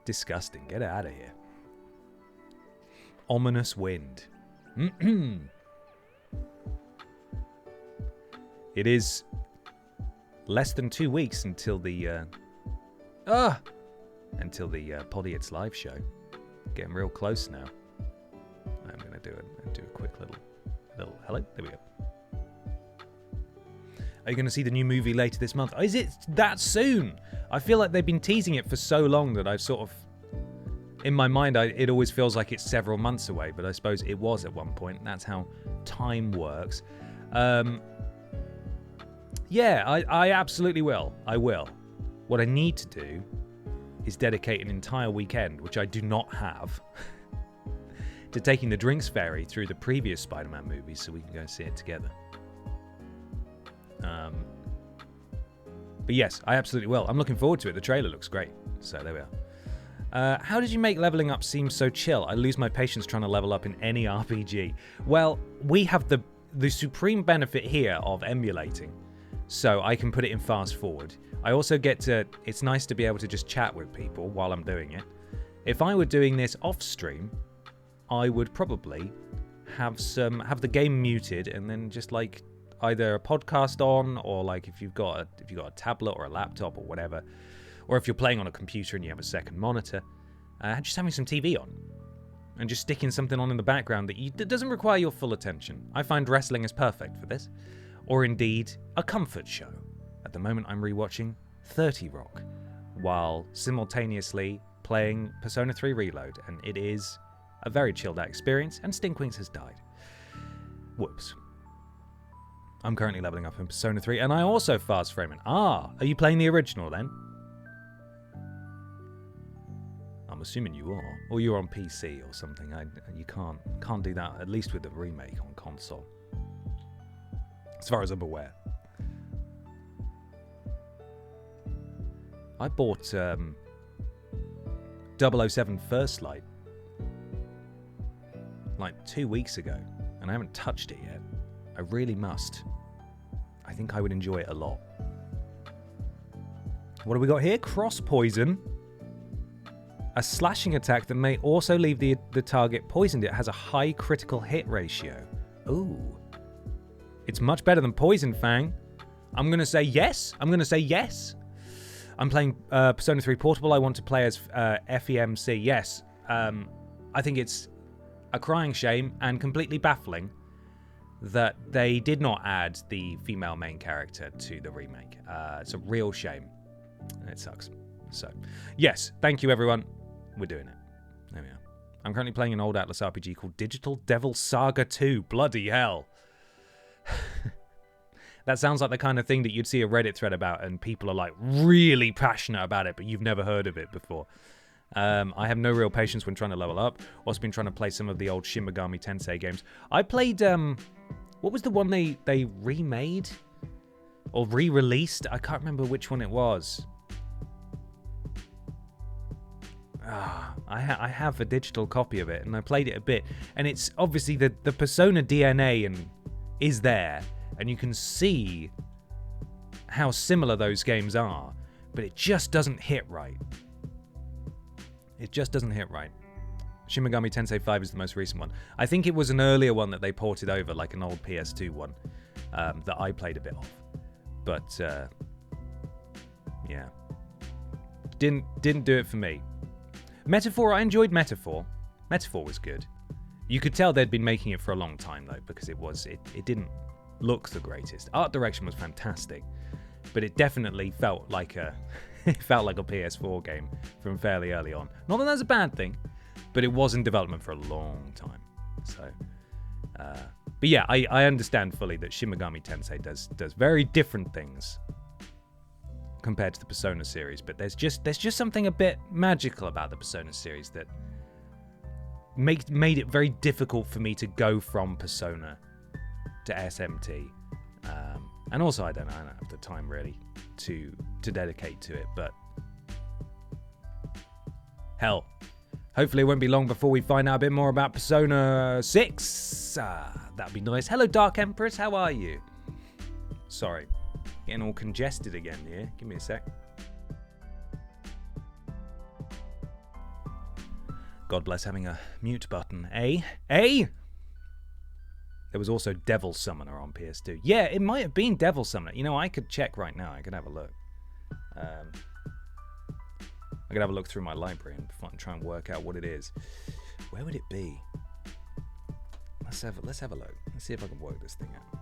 Disgusting. Get it out of here. Ominous wind. It is less than 2 weeks until the Podiots live show. Getting real close now. I'm gonna do a quick little hello. There we go. Are you going to see the new movie later this month? Is it that soon? I feel like they've been teasing it for so long that I've sort of... In my mind, it always feels like it's several months away, but I suppose it was at one point. That's how time works. Yeah, I absolutely will. I will. What I need to do is dedicate an entire weekend, which I do not have, to taking the Drinks Ferry through the previous Spider-Man movies so we can go see it together. But yes, I absolutely will. I'm looking forward to it. The trailer looks great. So there we are. How did you make leveling up seem so chill? I lose my patience trying to level up in any RPG. Well, we have the supreme benefit here of emulating. So I can put it in fast forward. I also get to... It's nice to be able to just chat with people while I'm doing it. If I were doing this off stream, I would probably have the game muted and then just like... either a podcast on, or like if you've got a tablet or a laptop or whatever, or if you're playing on a computer and you have a second monitor, just having some TV on and just sticking something on in the background that doesn't require your full attention. I find wrestling is perfect for this, or indeed a comfort show. At the moment, I'm rewatching 30 Rock while simultaneously playing Persona 3 Reload, and it is a very chilled out experience. And Stinkwings has died. Whoops. I'm currently leveling up in Persona 3, and I also fast frame it. Ah, are you playing the original then? I'm assuming you are, or you're on PC or something. You can't do that, at least with the remake on console, as far as I'm aware. I bought 007 First Light like 2 weeks ago, and I haven't touched it yet. I really must. I think I would enjoy it a lot. What have we got here? Cross Poison. A slashing attack that may also leave the target poisoned. It has a high critical hit ratio. Ooh. It's much better than Poison Fang. I'm going to say yes. I'm playing Persona 3 Portable. I want to play as FEMC. Yes. I think it's a crying shame and completely baffling that they did not add the female main character to the remake. It's a real shame. And it sucks. So, yes. Thank you, everyone. We're doing it. There we are. I'm currently playing an old Atlas RPG called Digital Devil Saga 2. Bloody hell. That sounds like the kind of thing that you'd see a Reddit thread about and people are like really passionate about it, but you've never heard of it before. I have no real patience when trying to level up. Also been trying to play some of the old Shin Megami Tensei games. I played, what was the one they remade? Or re-released? I can't remember which one it was. I have a digital copy of it, and I played it a bit. And it's obviously the Persona DNA is there, and you can see how similar those games are, but it just doesn't hit right. It just doesn't hit right. Shin Megami Tensei 5 is the most recent one. I think it was an earlier one that they ported over, like an old PS2 one, that I played a bit of. But, yeah. Didn't do it for me. Metaphor, I enjoyed Metaphor. Metaphor was good. You could tell they'd been making it for a long time, though, because it didn't look the greatest. Art direction was fantastic, but it definitely felt like a PS4 game from fairly early on. Not that that's a bad thing, but it was in development for a long time. So, but yeah, I understand fully that Shin Megami Tensei does very different things compared to the Persona series, but there's just something a bit magical about the Persona series that made it very difficult for me to go from Persona to SMT. And also, I don't have the time really to dedicate to it, but hell, hopefully it won't be long before we find out a bit more about Persona 6. That'd be nice. Hello, Dark Empress, how are you? Sorry, getting all congested again here. Give me a sec. God bless having a mute button, eh? Eh? There was also Devil Summoner on PS2. Yeah, it might have been Devil Summoner. You know, I could check right now. I could have a look. I could have a look through my library and try and work out what it is. Where would it be? Let's have a look. Let's see if I can work this thing out.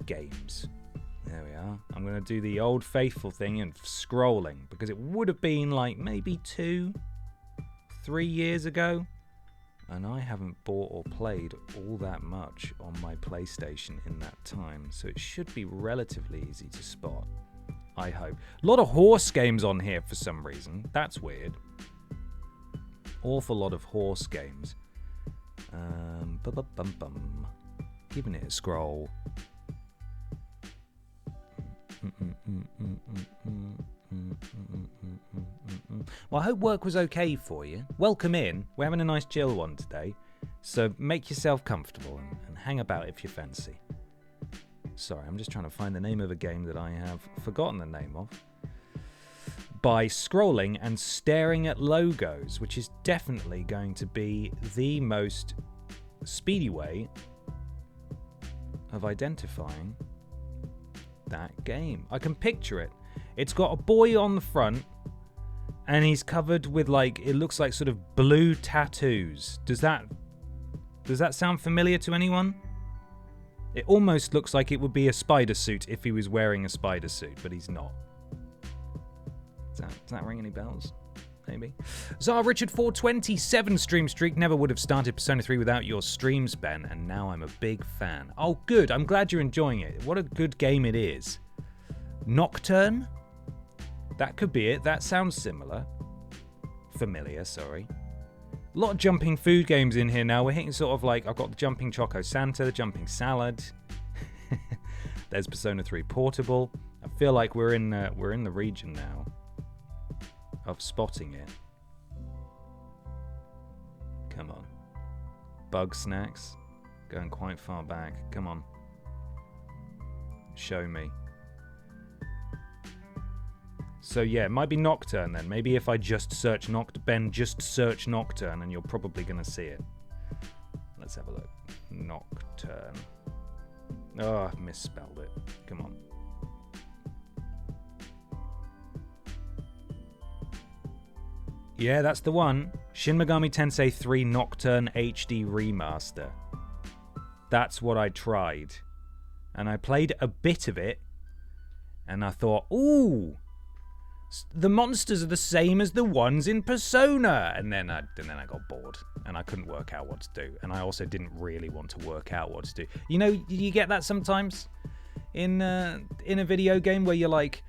Games. There we are. I'm going to do the old faithful thing and scrolling, because it would have been like maybe 2-3 years ago, and I haven't bought or played all that much on my PlayStation in that time, so it should be relatively easy to spot, I hope. A lot of horse games on here for some reason. That's weird. Awful lot of horse games. Giving it a scroll. Well, I hope work was okay for you. Welcome in. We're having a nice chill one today, so make yourself comfortable and hang about if you fancy. Sorry, I'm just trying to find the name of a game that I have forgotten the name of by scrolling and staring at logos, which is definitely going to be the most speedy way of identifying that game. I can picture it. It's got a boy on the front and he's covered with, like, it looks like sort of blue tattoos. Does that sound familiar to anyone? It almost looks like it would be a spider suit if he was wearing a spider suit, but he's not. Does that ring any bells? maybe. Zara Richard 427 stream streak. Never would have started Persona 3 without your streams, Ben, and now I'm a big fan. Oh, good. I'm glad you're enjoying it. What a good game it is. Nocturne? That could be it. That sounds similar. Familiar, sorry. A lot of jumping food games in here now. We're hitting sort of like, I've got the Jumping Choco Santa, the Jumping Salad. There's Persona 3 Portable. I feel like we're in the region now of spotting it. Come on. Bug Snacks. Going quite far back. Come on. Show me. So yeah, it might be Nocturne then. Maybe if I just search Ben, just search Nocturne and you're probably going to see it. Let's have a look. Nocturne. Oh, I've misspelled it. Come on. Yeah, that's the one. Shin Megami Tensei 3 Nocturne HD Remaster. That's what I tried. And I played a bit of it. And I thought, ooh, the monsters are the same as the ones in Persona. And then I got bored. And I couldn't work out what to do. And I also didn't really want to work out what to do. You know, you get that sometimes in a video game where you're like,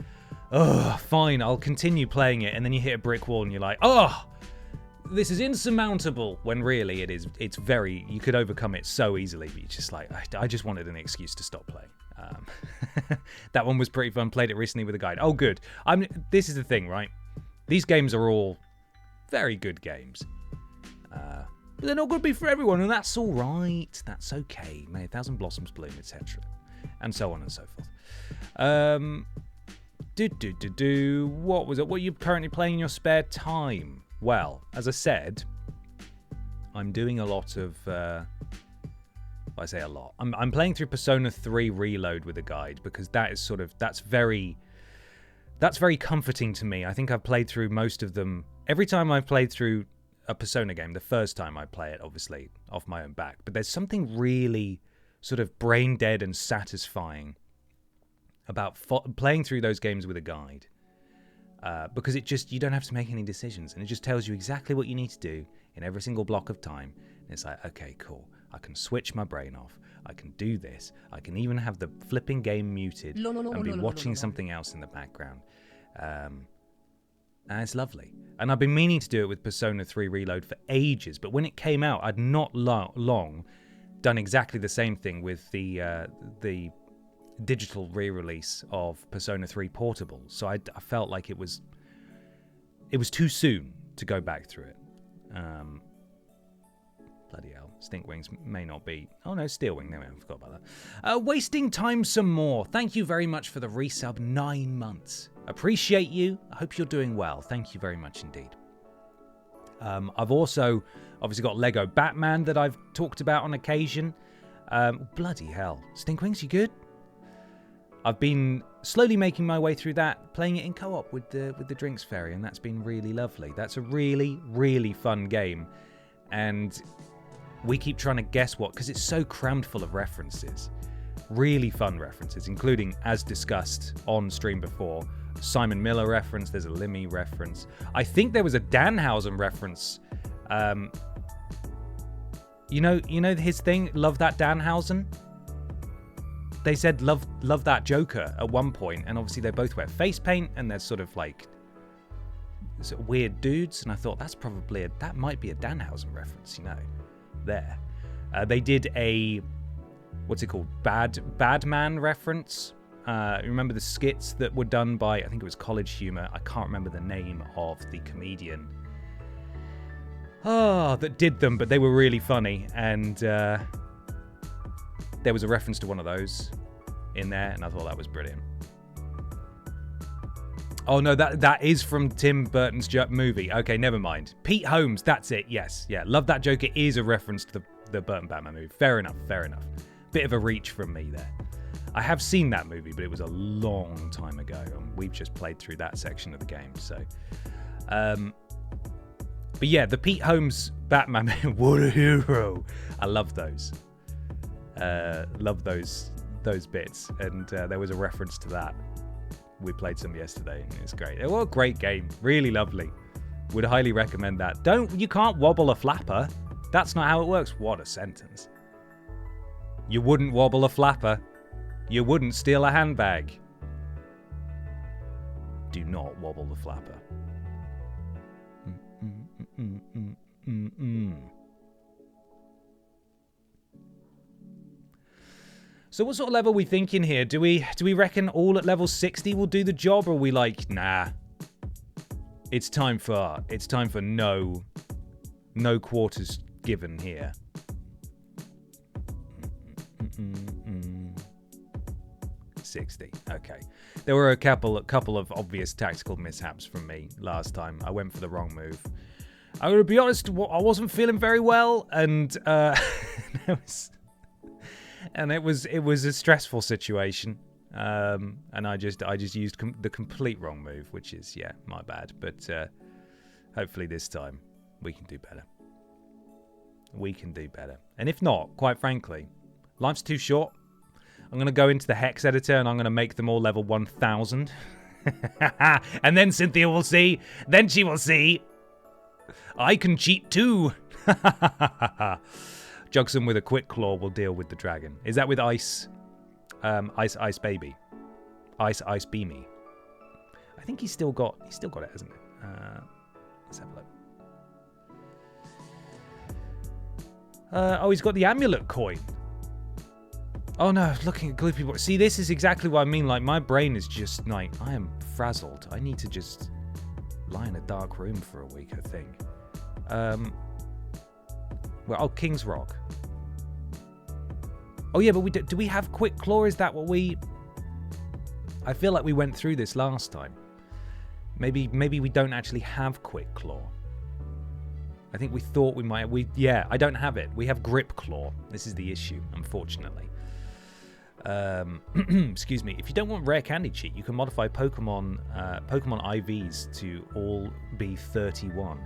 oh, fine, I'll continue playing it. And then you hit a brick wall and you're like, oh, this is insurmountable. When really it's very, you could overcome it so easily. But you're just like, I just wanted an excuse to stop playing. That one was pretty fun. Played it recently with a guide. Oh, good. This is the thing, right? These games are all very good games. But they're not going to be for everyone. And that's all right. That's okay. May a thousand blossoms bloom, etc. And so on and so forth. What was it? What are you currently playing in your spare time? Well, as I said, I'm doing a lot of... I say a lot. I'm playing through Persona 3 Reload with a guide because that is sort of... That's very comforting to me. I think I've played through most of them. Every time I've played through a Persona game, the first time I play it, obviously, off my own back. But there's something really sort of brain dead and satisfying about playing through those games with a guide, because you don't have to make any decisions, and it just tells you exactly what you need to do in every single block of time. And it's like, okay, cool, I can switch my brain off, I can do this, I can even have the flipping game muted and be watching something else in the background, and it's lovely. And I've been meaning to do it with Persona 3 Reload for ages, but when it came out, I'd not long done exactly the same thing with the digital re-release of Persona 3 Portable, so I felt like it was too soon to go back through it. Bloody hell, Stinkwings may not be... Oh no, Steelwing, no, I forgot about that. Wasting time some more. Thank you very much for the resub, 9 months. Appreciate you. I hope you're doing well. Thank you very much indeed. I've also obviously got Lego Batman that I've talked about on occasion. Bloody hell, Stinkwings, you good? I've been slowly making my way through that, playing it in co-op with the Drinks Fairy, and that's been really lovely. That's a really, really fun game, and we keep trying to guess what, because it's so crammed full of references. Really fun references, including, as discussed on stream before, Simon Miller reference, there's a Limmy reference. I think there was a Danhausen reference. You know his thing, Love That Danhausen? They said love that Joker at one point, and obviously they both wear face paint, and they're sort of like sort of weird dudes, and I thought that might be a Danhausen reference, there. They did a, what's it called, Badman reference. Remember the skits that were done by, I think it was College Humor, I can't remember the name of the comedian that did them, but they were really funny, and there was a reference to one of those in there, and I thought that was brilliant. Oh no, that is from Tim Burton's movie. Okay, never mind. Pete Holmes, that's it. Yes, yeah. Love That Joker is a reference to the Burton Batman movie. Fair enough. Bit of a reach from me there. I have seen that movie, but it was a long time ago, and we've just played through that section of the game. So, but yeah, the Pete Holmes Batman, what a hero! I love those. Love those bits, and there was a reference to that. We played some yesterday, and it's great. What a great game. Really lovely. Would highly recommend that. You can't wobble a flapper. That's not how it works. What a sentence. You wouldn't wobble a flapper. You wouldn't steal a handbag. Do not wobble the flapper. So what sort of level are we thinking here? Do we reckon all at level 60 will do the job, or are we like, nah? It's time for no quarters given here. 60. Okay. There were a couple of obvious tactical mishaps from me last time. I went for the wrong move. I'm going to be honest, I wasn't feeling very well, and it was a stressful situation. And I just used the complete wrong move, which is, yeah, my bad. But hopefully this time we can do better. We can do better. And if not, quite frankly, life's too short. I'm going to go into the hex editor and I'm going to make them all level 1000. And then Cynthia will see. Then she will see. I can cheat too. Jugson with a quick claw will deal with the dragon. Is that with ice? Ice baby. Ice beamy. I think he's still got it, hasn't it? Let's have a look. He's got the amulet coin. Oh no, looking at Gloopy Boy. See, this is exactly what I mean. Like, my brain is just like, I am frazzled. I need to just lie in a dark room for a week, I think. King's Rock. Oh yeah, but do we have Quick Claw? Is that what we... I feel like we went through this last time. Maybe we don't actually have Quick Claw. I think we thought we might... Yeah, I don't have it. We have Grip Claw. This is the issue, unfortunately. Excuse me. If you don't want Rare Candy Cheat, you can modify Pokemon IVs to all be 31.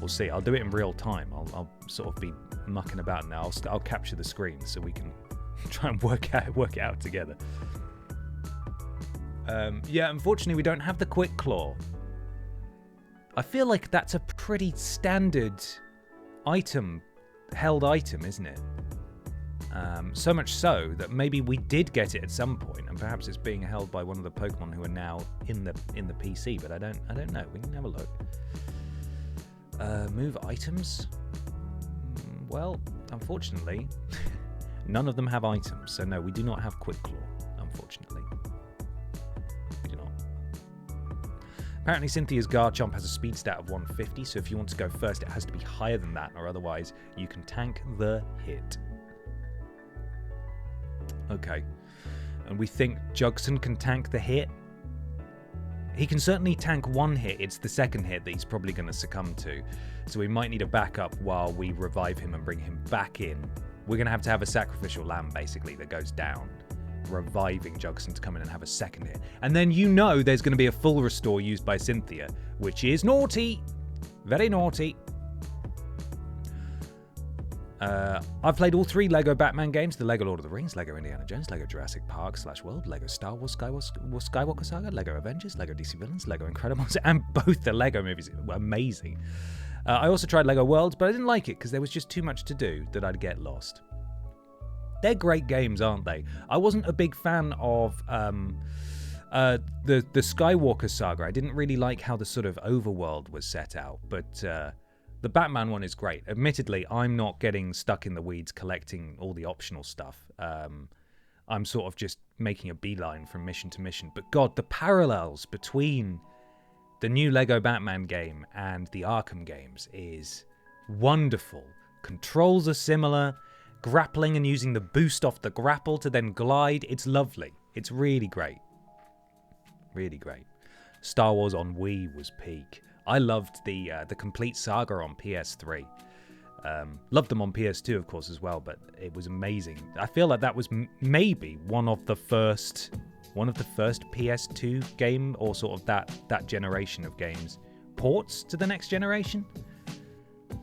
We'll see. I'll do it in real time. I'll sort of be mucking about now. I'll capture the screen so we can try and work it out together. Yeah, unfortunately, we don't have the Quick Claw. I feel like that's a pretty standard held item, isn't it? So much so that maybe we did get it at some point, and perhaps it's being held by one of the Pokemon who are now in the PC. But I don't know. We can have a look. Move items. Well, unfortunately, none of them have items. So no, we do not have Quick Claw. Unfortunately, we do not. Apparently, Cynthia's Garchomp has a speed stat of 150. So if you want to go first, it has to be higher than that, or otherwise you can tank the hit. Okay, and we think Jugson can tank the hit. He can certainly tank one hit. It's the second hit that he's probably going to succumb to. So we might need a backup while we revive him and bring him back in. We're going to have a sacrificial lamb, basically, that goes down, reviving Jugson to come in and have a second hit. And then there's going to be a full restore used by Cynthia, which is naughty. Very naughty. I've played all 3 Lego Batman games, the Lego Lord of the Rings, Lego Indiana Jones, Lego Jurassic Park / World, Lego Star Wars Skywalker Saga, Lego Avengers, Lego DC Villains, Lego Incredibles, and both the Lego movies were amazing. I also tried Lego Worlds, but I didn't like it because there was just too much to do that I'd get lost. They're great games, aren't they? I wasn't a big fan of the Skywalker Saga. I didn't really like how the sort of overworld was set out, but the Batman one is great. Admittedly, I'm not getting stuck in the weeds collecting all the optional stuff. I'm sort of just making a beeline from mission to mission. But God, the parallels between the new Lego Batman game and the Arkham games is wonderful. Controls are similar. Grappling and using the boost off the grapple to then glide. It's lovely. It's really great. Really great. Star Wars on Wii was peak. I loved the complete saga on PS3. Loved them on PS2, of course, as well, but it was amazing. I feel like that was maybe one of the first PS2 game, or sort of that generation of games ports to the next generation.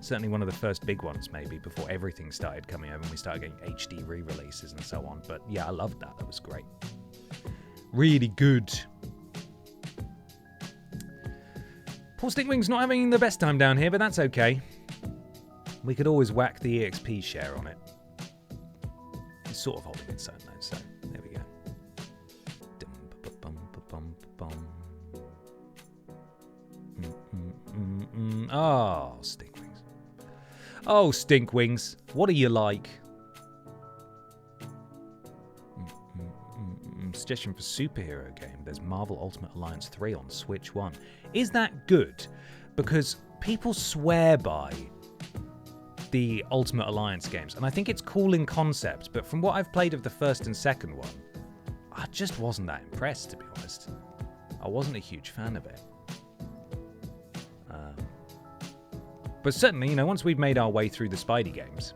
Certainly one of the first big ones, maybe, before everything started coming over and we started getting HD re-releases and so on. But yeah, I loved that. That was great. Really good. Poor Stinkwing's not having the best time down here, but that's okay. We could always whack the EXP share on it. It's sort of holding its own though, so there we go. Oh, Stinkwings. Oh, Stinkwings. What are you like? Suggestion for superhero game. There's Marvel Ultimate Alliance 3 on Switch 1. Is that good? Because people swear by the Ultimate Alliance games, and I think it's cool in concept, but from what I've played of the first and second one, I just wasn't that impressed, to be honest. I wasn't a huge fan of it. But certainly, you know, once we've made our way through the Spidey games,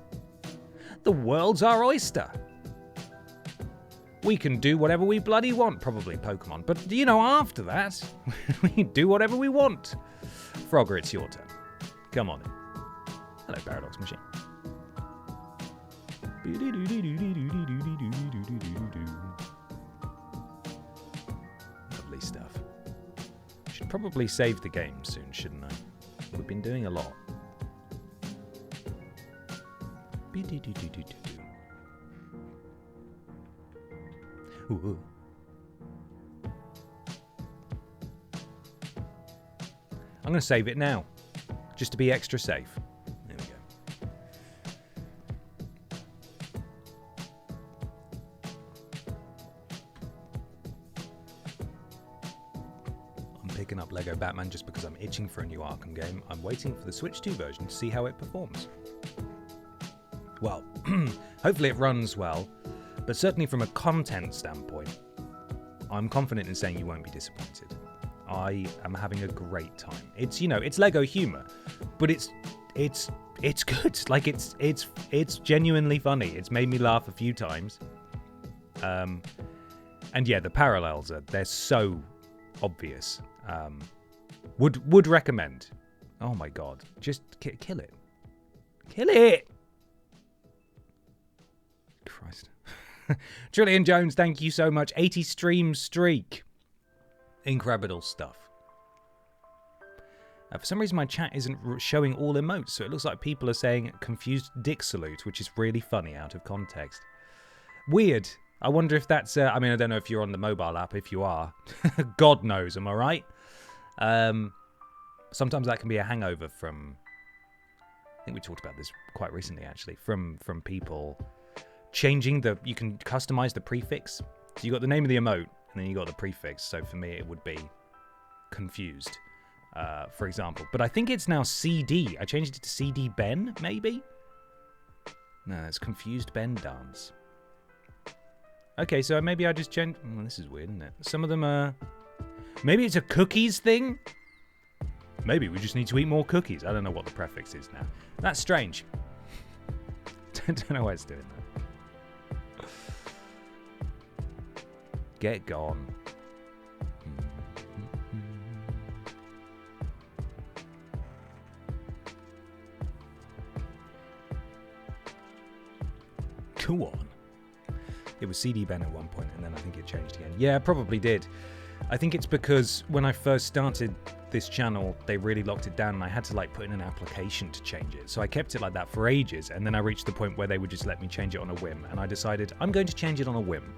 the world's our oyster. We can do whatever we bloody want, probably Pokemon. But, you know, after that, we can do whatever we want. Frogger, it's your turn. Come on in. Hello, Paradox Machine. Lovely stuff. Should probably save the game soon, shouldn't I? We've been doing a lot. Ooh. I'm going to save it now, just to be extra safe. There we go. I'm picking up Lego Batman just because I'm itching for a new Arkham game. I'm waiting for the Switch 2 version to see how it performs. Well, hopefully it runs well, but certainly from a content standpoint, I'm confident in saying you won't be disappointed. I am having a great time. It's, you know, it's Lego humor, but it's good. Like it's genuinely funny. It's made me laugh a few times. And yeah, the parallels they're so obvious. Would recommend. Oh my god, just kill it. Kill it. Christ. Trillion Jones, thank you so much. 80 stream streak. Incredible stuff. For some reason, my chat isn't showing all emotes, so it looks like people are saying confused dick salute, which is really funny out of context. Weird. I wonder if that's... I mean, I don't know if you're on the mobile app. If you are, God knows, am I right? Sometimes that can be a hangover from... I think we talked about this quite recently, actually. From people changing the... You can customize the prefix. So you got the name of the emote, and then you got the prefix. So for me, it would be confused, for example. But I think it's now CD. I changed it to CD Ben, maybe? No, it's Confused Ben Dance. Okay, so maybe I just changed... Well, this is weird, isn't it? Some of them are... Maybe it's a cookies thing? Maybe we just need to eat more cookies. I don't know what the prefix is now. That's strange. Don't know why it's doing that. Get gone. Go on. It was CD Ben at one point, and then I think it changed again. Yeah, it probably did. I think it's because when I first started this channel, they really locked it down, and I had to like put in an application to change it. So I kept it like that for ages, and then I reached the point where they would just let me change it on a whim, and I decided I'm going to change it on a whim.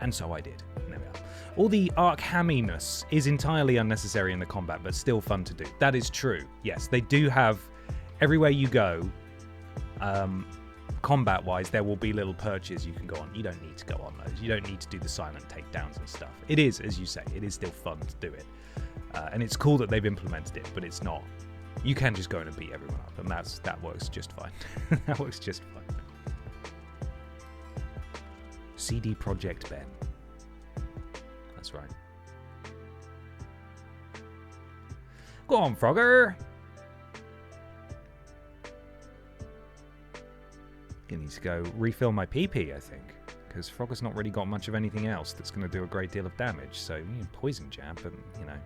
And so I did. There we are. All the arc hamminess is entirely unnecessary in the combat, but still fun to do. That is true. Yes, they do have, everywhere you go, combat-wise, there will be little perches you can go on. You don't need to go on those. You don't need to do the silent takedowns and stuff. It is, as you say, it is still fun to do it. And it's cool that they've implemented it, but it's not. You can just go in and beat everyone up, and that works just fine. That works just fine. CD Projekt Ben. That's right. Go on, Frogger. I need to go refill my PP, I think, because Frogger's not really got much of anything else that's going to do a great deal of damage. So, poison jab, but, you know,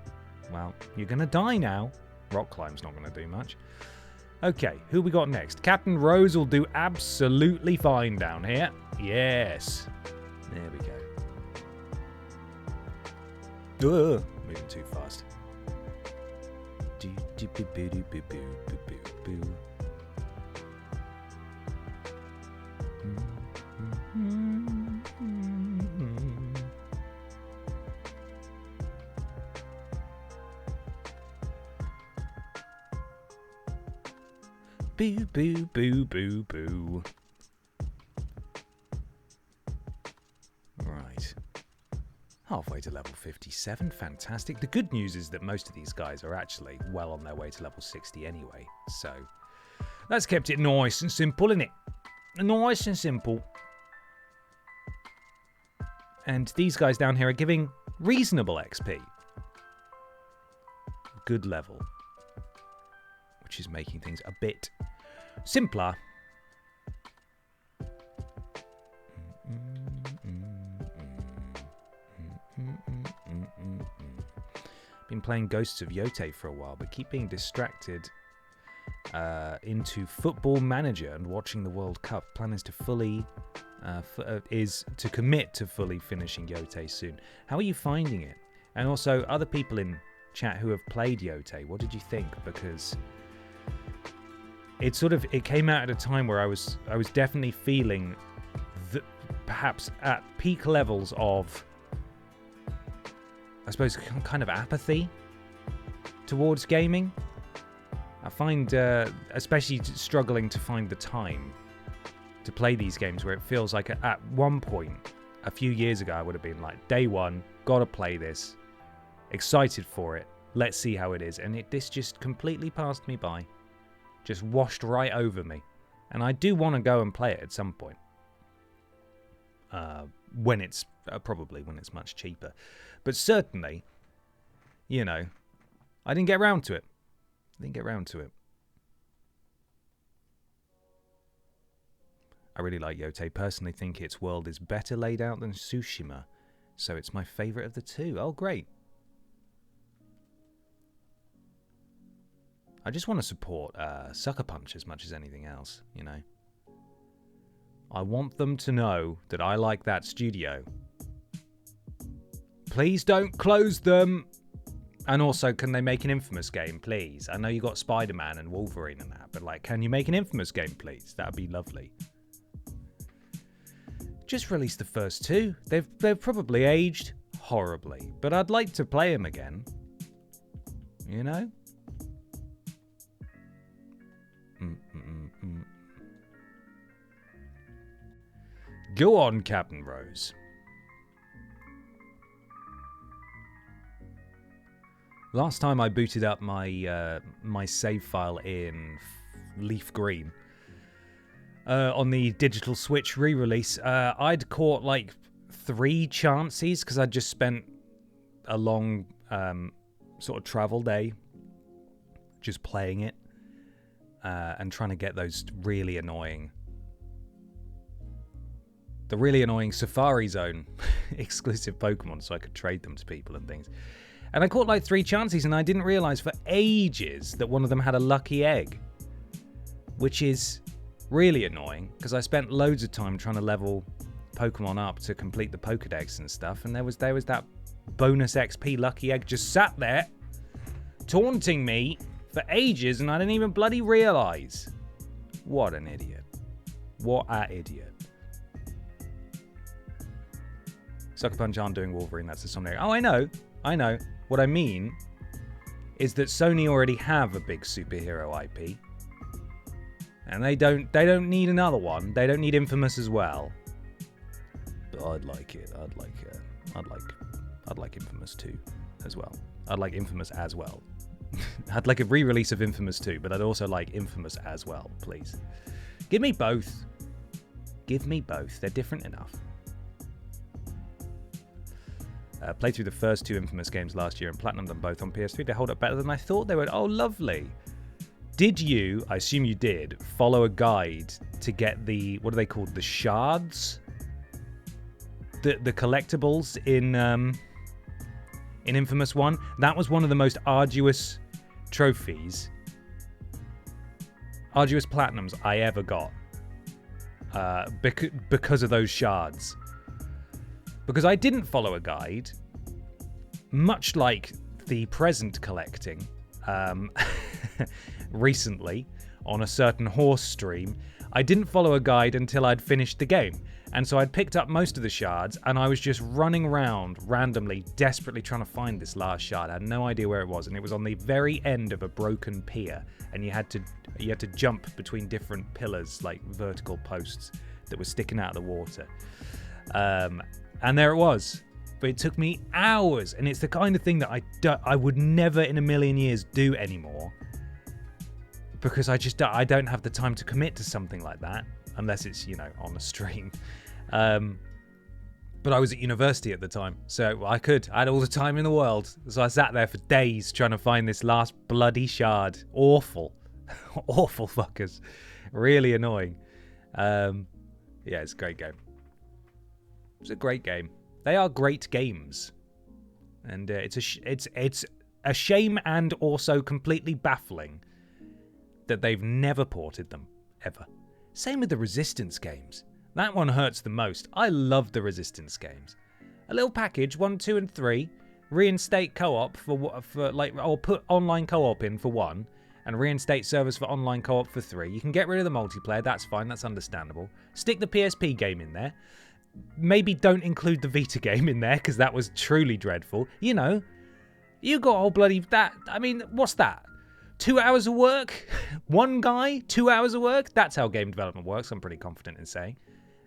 well, you're going to die now. Rock climb's not going to do much. Okay, who we got next? Captain Rose will do absolutely fine down here. Yes. There we go. Ugh, moving too fast. Boo, boo, boo, boo, boo. Right. Halfway to level 57. Fantastic. The good news is that most of these guys are actually well on their way to level 60 anyway. So that's kept it nice and simple, innit? Nice and simple. And these guys down here are giving reasonable XP. Good level. Which is making things a bit simpler. Been playing Ghosts of Yote for a while, but keep being distracted into Football Manager and watching the World Cup. Plan is to commit to fully finishing Yote soon. How are you finding it? And also, other people in chat who have played Yote, what did you think? Because it came out at a time where I was definitely feeling that perhaps at peak levels of, I suppose, kind of apathy towards gaming. I find, especially struggling to find the time to play these games, where it feels like at one point, a few years ago, I would have been like, day one, gotta play this, excited for it, let's see how it is. And this just completely passed me by. Just washed right over me. And I do want to go and play it at some point. When it's, probably when it's much cheaper. But certainly, you know, I didn't get around to it. I really like Yote. Personally think its world is better laid out than Tsushima. So it's my favourite of the two. Oh, great. I just want to support Sucker Punch as much as anything else, you know. I want them to know that I like that studio. Please don't close them. And also, can they make an Infamous game, please? I know you got Spider-Man and Wolverine and that, but like, can you make an Infamous game, please? That'd be lovely. Just released the first two. They've probably aged horribly, but I'd like to play them again. You know? Go on, Captain Rose. Last time I booted up my my save file in Leaf Green on the digital Switch re-release, I'd caught like 3 chances because I'd just spent a long sort of travel day just playing it and trying to get those really annoying Safari Zone exclusive Pokemon so I could trade them to people and things. And I caught like 3 chances and I didn't realise for ages that one of them had a lucky egg. Which is really annoying because I spent loads of time trying to level Pokemon up to complete the Pokedex and stuff. And there was that bonus XP lucky egg just sat there taunting me for ages and I didn't even bloody realise. What an idiot. What an idiot. Sucker Punch aren't doing Wolverine, that's Insomniac. Oh, I know. What I mean is that Sony already have a big superhero IP. And they don't need another one. They don't need Infamous as well. But I'd like it. I'd like Infamous 2 as well. I'd like Infamous as well. I'd like a re-release of Infamous 2, but I'd also like Infamous as well, please. Give me both. They're different enough. Played through the first 2 Infamous games last year and platinumed them both on PS3. They hold up better than I thought they would. Oh, lovely. Did you, I assume you did, follow a guide to get the, what are they called, the shards? The collectibles in Infamous 1? That was one of the most arduous trophies, arduous platinums I ever got. Because of those shards. Because I didn't follow a guide, much like the present collecting, recently on a certain horse stream. I didn't follow a guide until I'd finished the game. And so I'd picked up most of the shards, and I was just running around randomly, desperately trying to find this last shard. I had no idea where it was, and it was on the very end of a broken pier, and you had to jump between different pillars, like vertical posts that were sticking out of the water. And there it was. But it took me hours, and it's the kind of thing that I would never in a million years do anymore, because I don't have the time to commit to something like that. Unless it's, on a stream. But I was at university at the time, so I had all the time in the world. So I sat there for days trying to find this last bloody shard. Awful. Awful fuckers. Really annoying. Yeah, it's a great game. It's a great game. They are great games. And it's a shame and also completely baffling that they've never ported them, ever. Same with the Resistance games. That one hurts the most. I love the Resistance games. A little package, 1, 2, and 3. Reinstate co-op or put online co-op in for 1, and reinstate servers for online co-op for 3. You can get rid of the multiplayer. That's fine. That's understandable. Stick the PSP game in there. Maybe don't include the Vita game in there, because that was truly dreadful. You got all bloody that. I mean, what's that? 2 hours of work? One guy? 2 hours of work? That's how game development works, I'm pretty confident in saying.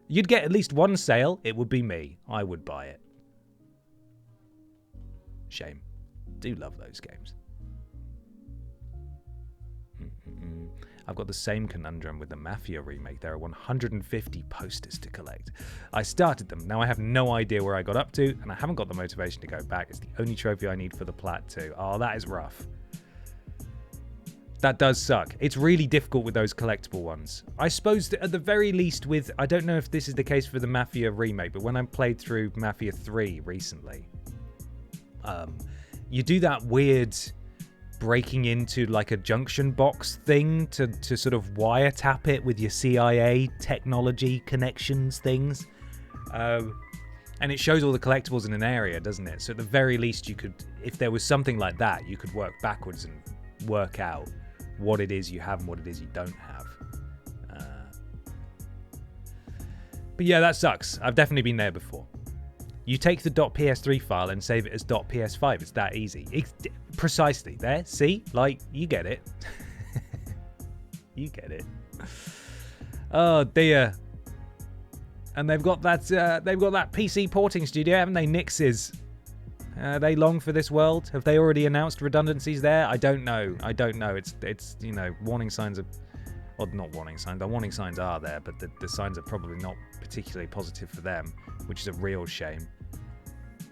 You'd get at least one sale, it would be me. I would buy it. Shame. Do love those games. I've got the same conundrum with the Mafia remake. There are 150 posters to collect. I started them. Now I have no idea where I got up to, and I haven't got the motivation to go back. It's the only trophy I need for the Plat too. Oh, that is rough. That does suck. It's really difficult with those collectible ones. I suppose that at the very least with... I don't know if this is the case for the Mafia remake, but when I played through Mafia 3 recently, you do that weird breaking into like a junction box thing to sort of wiretap it with your CIA technology connections things. And it shows all the collectibles in an area, doesn't it? So at the very least you could... If there was something like that, you could work backwards and work out what it is you have and what it is you don't have. But yeah, that sucks. I've definitely been there before. You take the .ps3 file and save it as .ps5. It's that easy. Precisely. There. See? Like, you get it. You get it. Oh dear. And they've got that PC porting studio, haven't they? Nix's. They long for this world? Have they already announced redundancies there? I don't know. It's warning signs are... Well, not warning signs. The warning signs are there, but the signs are probably not particularly positive for them, which is a real shame.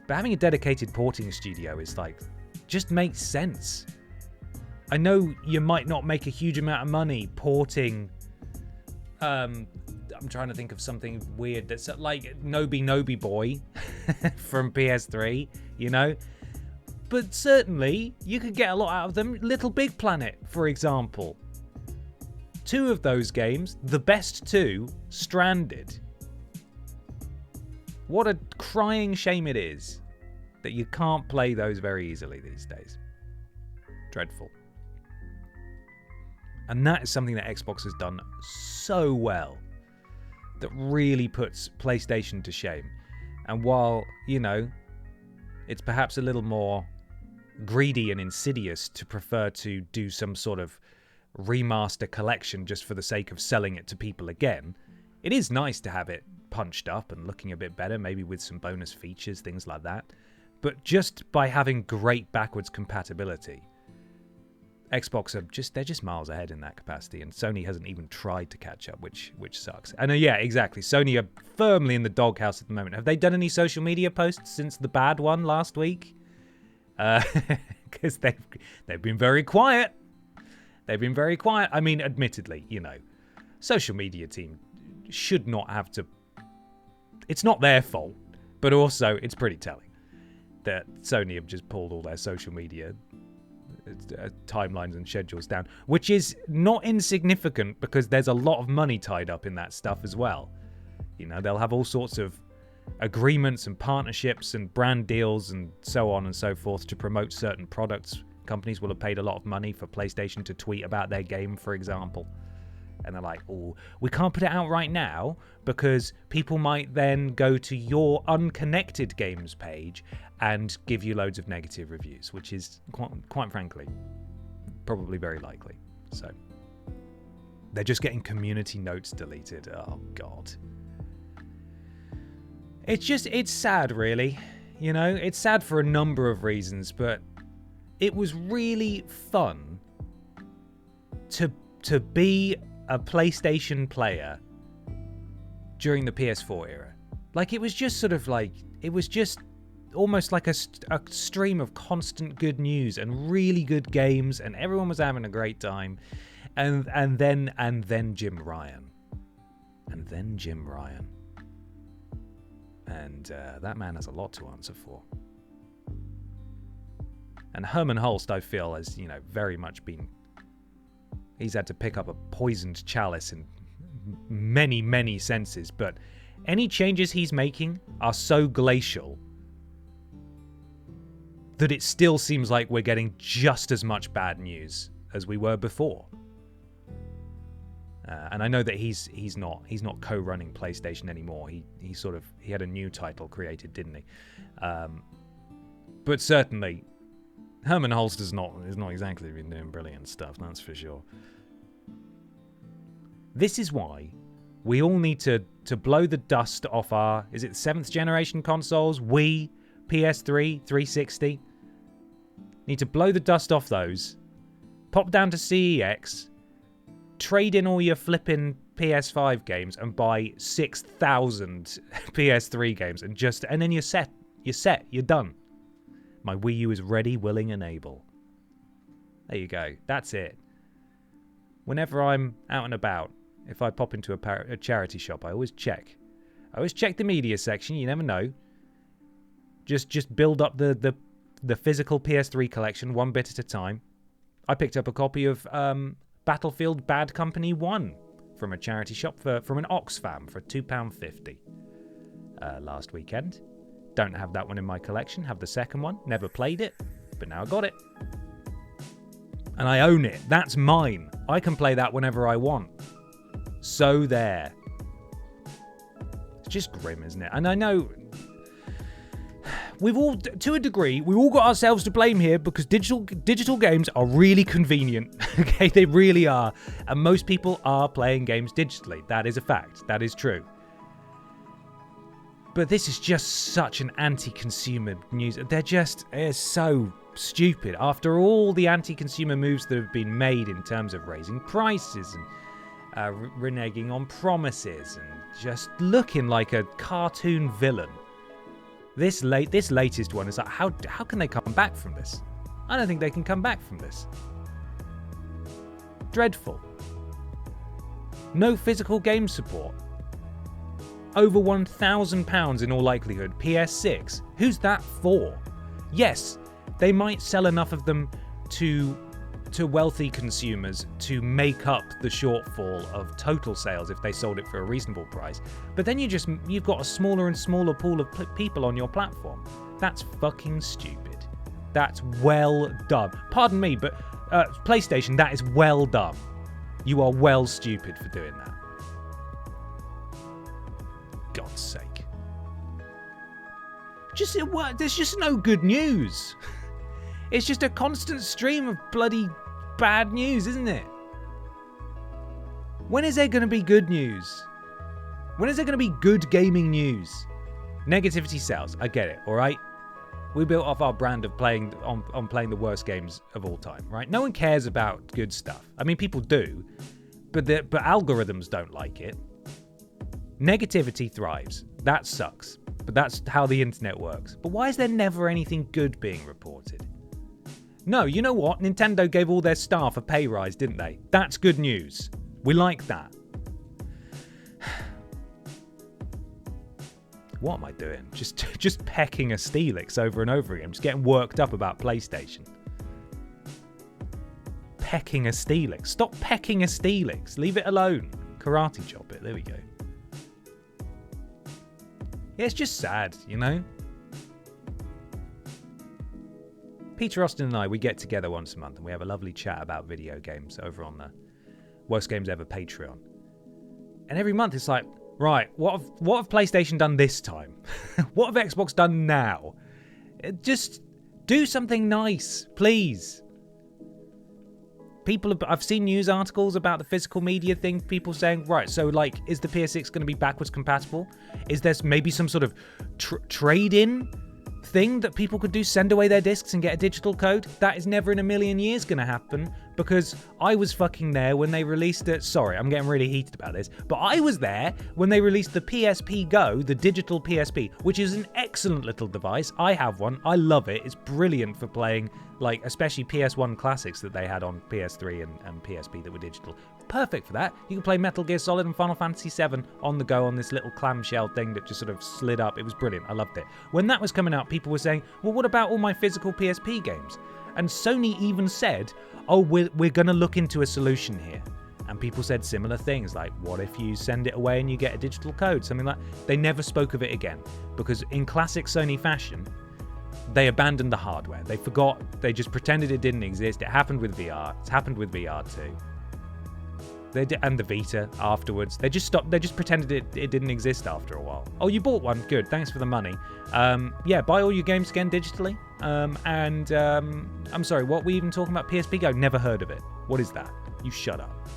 But having a dedicated porting studio is just makes sense. I know you might not make a huge amount of money porting... I'm trying to think of something weird that's like Nobi Boy from PS3, But certainly, you could get a lot out of them. Little Big Planet, for example. 2 of those games, the best 2, stranded. What a crying shame it is that you can't play those very easily these days. Dreadful. And that is something that Xbox has done so well. That really puts PlayStation to shame. And while, it's perhaps a little more greedy and insidious to prefer to do some sort of remaster collection just for the sake of selling it to people again, it is nice to have it punched up and looking a bit better, maybe with some bonus features, things like that. But just by having great backwards compatibility, Xbox they're just miles ahead in that capacity, and Sony hasn't even tried to catch up, which sucks. And yeah, exactly. Sony are firmly in the doghouse at the moment. Have they done any social media posts since the bad one last week? Because they've been very quiet. They've been very quiet. I mean, admittedly, social media team should not have to... It's not their fault, but also it's pretty telling that Sony have just pulled all their social media timelines and schedules down, which is not insignificant because there's a lot of money tied up in that stuff as well. They'll have all sorts of agreements and partnerships and brand deals and so on and so forth to promote certain products companies will have paid a lot of money for PlayStation to tweet about their game, for example. And they're like, oh, we can't put it out right now because people might then go to your unconnected games page and give you loads of negative reviews, which is, quite frankly, probably very likely. So they're just getting community notes deleted. Oh, God. It's sad, really. You know, it's sad for a number of reasons, but it was really fun to be a PlayStation player during the PS4 era. Like, it was just sort of like, it was just almost like a stream of constant good news and really good games, and everyone was having a great time. And then Jim Ryan. And then Jim Ryan. And that man has a lot to answer for. And Herman Hulst, I feel, has, you know, very much been... He's had to pick up a poisoned chalice in many, many senses, but any changes he's making are so glacial that it still seems like we're getting just as much bad news as we were before. And I know that he's not co-running PlayStation anymore. He had a new title created, didn't he? But certainly, Herman Hulst has not exactly been doing brilliant stuff. That's for sure. This is why we all need to blow the dust off our, is it 7th generation consoles, Wii, PS3, 360? Need to blow the dust off those. Pop down to CEX. Trade in all your flipping PS5 games and buy 6,000 PS3 games and then you're set. You're done. My Wii U is ready, willing, and able. There you go. That's it. Whenever I'm out and about, if I pop into a charity shop, I always check. I always check the media section. You never know. Just build up the physical PS3 collection one bit at a time. I picked up a copy of Battlefield Bad Company 1 from a charity shop from an Oxfam for £2.50 last weekend. Don't have that one in my collection. Have the second one. Never played it, but now I got it. And I own it. That's mine. I can play that whenever I want. So there. It's just grim, isn't it? And I know we've all, to a degree, we've all got ourselves to blame here because digital games are really convenient. Okay, they really are. And most people are playing games digitally. That is a fact. That is true. But this is just such an anti-consumer news. It's so stupid. After all the anti-consumer moves that have been made in terms of raising prices and reneging on promises and just looking like a cartoon villain. This latest one is like, how can they come back from this? I don't think they can come back from this. Dreadful. No physical game support. Over £1,000 in all likelihood. PS6. Who's that for? Yes, they might sell enough of them to wealthy consumers to make up the shortfall of total sales if they sold it for a reasonable price. But then you've got a smaller and smaller pool of people on your platform. That's fucking stupid. That's well done. Pardon me, but PlayStation, that is well done. You are well stupid for doing that. God's sake. There's just no good news. It's just a constant stream of bloody bad news, isn't it? When is there going to be good news? When is there going to be good gaming news? Negativity sells. I get it, all right? We built off our brand of playing on playing the worst games of all time, right? No one cares about good stuff. I mean, people do, but algorithms don't like it. Negativity thrives. That sucks. But that's how the internet works. But why is there never anything good being reported? No, you know what? Nintendo gave all their staff a pay rise, didn't they? That's good news. We like that. What am I doing? Just pecking a Steelix over and over again. Just getting worked up about PlayStation. Pecking a Steelix. Stop pecking a Steelix. Leave it alone. Karate chop it. There we go. Yeah, it's just sad, you know? Peter Austin and I, we get together once a month and we have a lovely chat about video games over on the Worst Games Ever Patreon. And every month it's like, right, what have PlayStation done this time? What have Xbox done now? Just do something nice, please. I've seen news articles about the physical media thing, people saying, right, so like, is the PS6 going to be backwards compatible? Is there maybe some sort of trade-in thing that people could do, send away their discs and get a digital code? That is never in a million years going to happen, because I was fucking there when they released it. Sorry, I'm getting really heated about this, but I was there when they released the PSP Go, the digital PSP, which is an excellent little device. I have one. I love it. It's brilliant for playing, like, especially PS1 classics that they had on PS3 and PSP that were digital. Perfect for that. You can play Metal Gear Solid and Final Fantasy VII on the go on this little clamshell thing that just sort of slid up. It was brilliant. I loved it. When that was coming out, people were saying, well, what about all my physical PSP games? And Sony even said, oh, we're going to look into a solution here. And people said similar things, like, what if you send it away and you get a digital code? Something like that. They never spoke of it again, because in classic Sony fashion, they abandoned the hardware. They forgot. They just pretended it didn't exist. It happened with VR. It's happened with VR too. And the Vita afterwards. They just stopped. They just pretended it didn't exist after a while. Oh, you bought one? Good. Thanks for the money. Yeah, buy all your games again digitally. I'm sorry, what were we even talking about? PSP Go? Never heard of it. What is that? You shut up.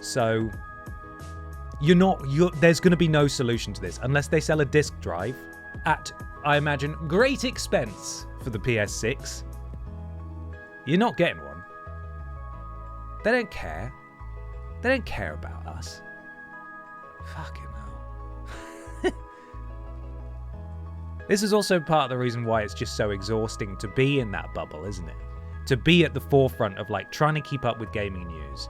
So, there's going to be no solution to this unless they sell a disk drive at, I imagine, great expense for the PS6. You're not getting one. They don't care. They don't care about us. Fucking hell. This is also part of the reason why it's just so exhausting to be in that bubble, isn't it? To be at the forefront of, like, trying to keep up with gaming news.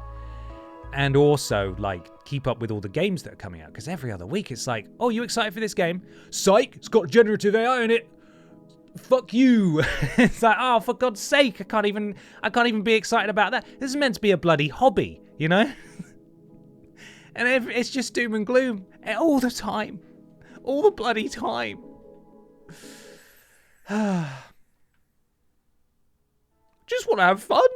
And also, like, keep up with all the games that are coming out. Because every other week it's like, oh, you excited for this game? Psych! It's got generative AI in it! Fuck you. It's like, oh, for God's sake, I can't even be excited about that. This is meant to be a bloody hobby, you know? And it's just doom and gloom all the time. All the bloody time. Just want to have fun.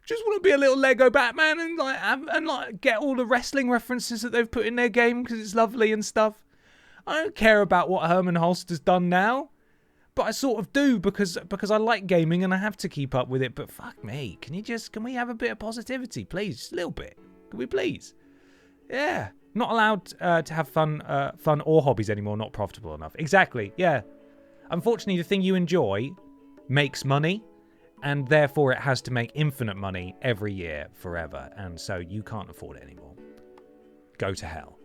Just want to be a little Lego Batman and get all the wrestling references that they've put in their game because it's lovely and stuff. I don't care about what Herman Holster's done now. But I sort of do because I like gaming and I have to keep up with it. But fuck me, can we have a bit of positivity, please? Just a little bit. Can we please? Yeah. Not allowed to have fun or hobbies anymore, not profitable enough. Exactly, yeah. Unfortunately, the thing you enjoy makes money, and therefore it has to make infinite money every year forever. And so you can't afford it anymore. Go to hell.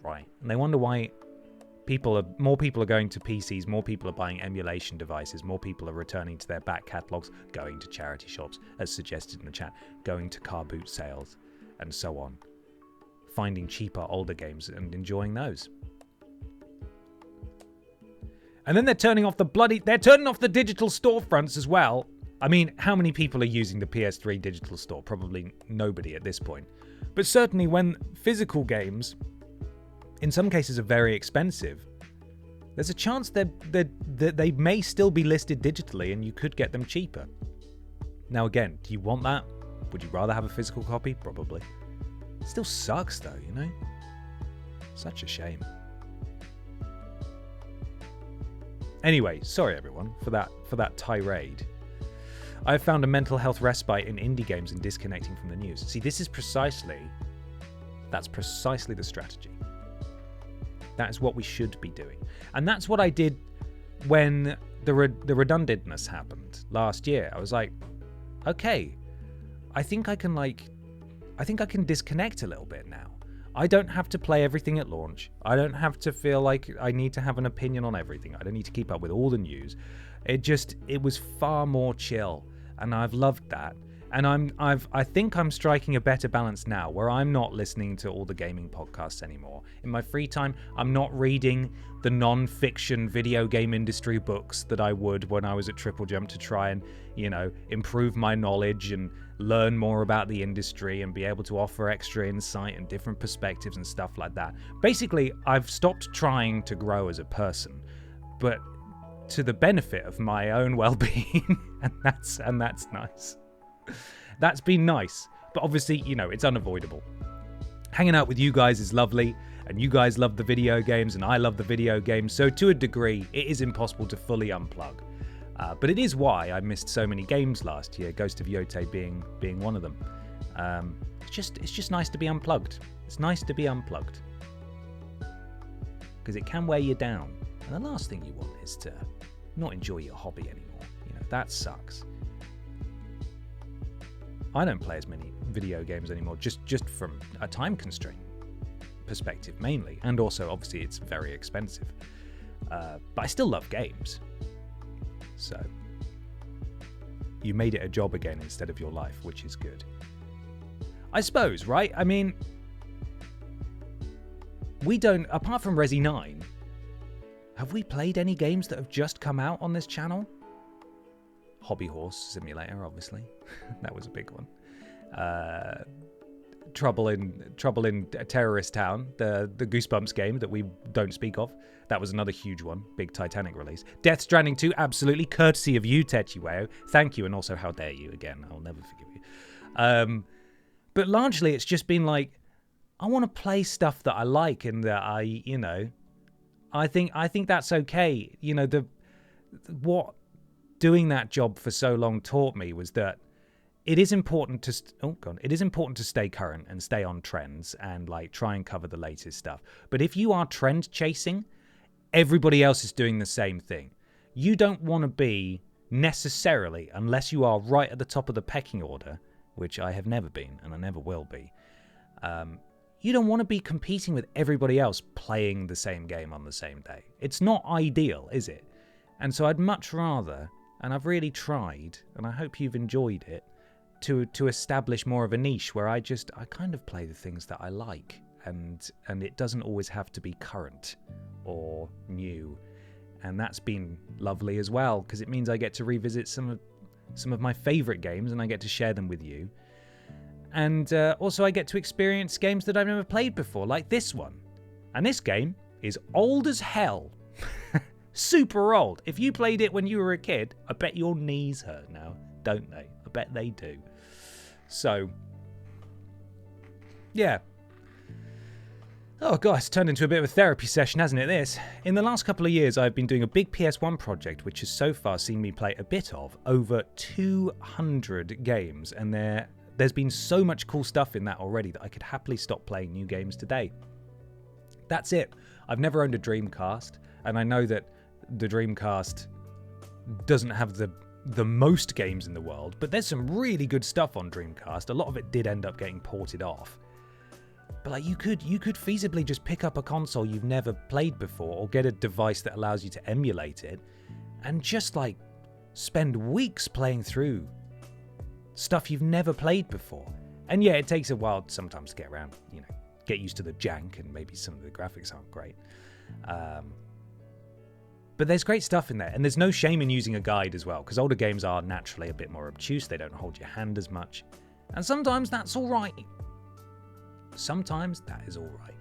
Right. And they wonder why more people are going to PCs, more people are buying emulation devices, more people are returning to their back catalogs, going to charity shops, as suggested in the chat, going to car boot sales, and so on. Finding cheaper, older games and enjoying those. And then they're turning off the digital storefronts as well. I mean, how many people are using the PS3 digital store? Probably nobody at this point. But certainly when physical games, in some cases, are very expensive, there's a chance that they may still be listed digitally and you could get them cheaper. Now again, do you want that? Would you rather have a physical copy? Probably. It still sucks though, you know? Such a shame. Anyway, sorry everyone for that tirade. I've found a mental health respite in indie games and disconnecting from the news. See, that's precisely the strategy. That is what we should be doing. And that's what I did when the redundantness happened last year. I was like, okay, I think I can disconnect a little bit now. I don't have to play everything at launch. I don't have to feel like I need to have an opinion on everything. I don't need to keep up with all the news. It was far more chill, and I've loved that. And I think I'm striking a better balance now, where I'm not listening to all the gaming podcasts anymore. In my free time, I'm not reading the non-fiction video game industry books that I would when I was at TripleJump to try and, improve my knowledge and learn more about the industry and be able to offer extra insight and different perspectives and stuff like that. Basically, I've stopped trying to grow as a person, but to the benefit of my own well-being, and that's nice. That's been nice, but obviously, it's unavoidable. Hanging out with you guys is lovely, and you guys love the video games, and I love the video games, so to a degree, it is impossible to fully unplug. But it is why I missed so many games last year, Ghost of Yote being one of them. It's just nice to be unplugged. It's nice to be unplugged. Because it can weigh you down. And the last thing you want is to not enjoy your hobby anymore. That sucks. I don't play as many video games anymore, just from a time constraint perspective mainly. And also, obviously, it's very expensive. But I still love games. So, you made it a job again instead of your life, which is good. I suppose, right? I mean, we don't, apart from Resi 9, have we played any games that have just come out on this channel? Hobby Horse Simulator, obviously. That was a big one. Trouble in Terrorist Town, the Goosebumps game that we don't speak of. That was another huge one, big Titanic release. Death Stranding 2, absolutely, courtesy of you, Techiweo. Thank you, and also how dare you again. I'll never forgive you. But largely, it's just been like, I want to play stuff that I like and that I think that's okay. What doing that job for so long taught me was that it is important to stay current and stay on trends and try and cover the latest stuff. But if you are trend chasing, everybody else is doing the same thing. You don't want to be necessarily, unless you are right at the top of the pecking order, which I have never been and I never will be. You don't want to be competing with everybody else playing the same game on the same day. It's not ideal, is it? And so I'd much rather, and I've really tried, and I hope you've enjoyed it, to establish more of a niche where I kind of play the things that I like, and it doesn't always have to be current or new. And that's been lovely as well, because it means I get to revisit some of my favourite games, and I get to share them with you. And also I get to experience games that I've never played before, like this one. And this game is old as hell. Super old. If you played it when you were a kid, I bet your knees hurt now, don't they? I bet they do. So, yeah. Oh god, it's turned into a bit of a therapy session, hasn't it, this? In the last couple of years, I've been doing a big PS1 project, which has so far seen me play a bit of over 200 games, and there's been so much cool stuff in that already that I could happily stop playing new games today. That's it. I've never owned a Dreamcast, and I know that the Dreamcast doesn't have the most games in the world, but there's some really good stuff on Dreamcast. A lot of it did end up getting ported off. But you could feasibly just pick up a console you've never played before, or get a device that allows you to emulate it, and just spend weeks playing through stuff you've never played before. And yeah, it takes a while sometimes to get around, get used to the jank, and maybe some of the graphics aren't great. But there's great stuff in there, and there's no shame in using a guide as well, because older games are naturally a bit more obtuse, they don't hold your hand as much, and sometimes that's alright. Sometimes that is alright.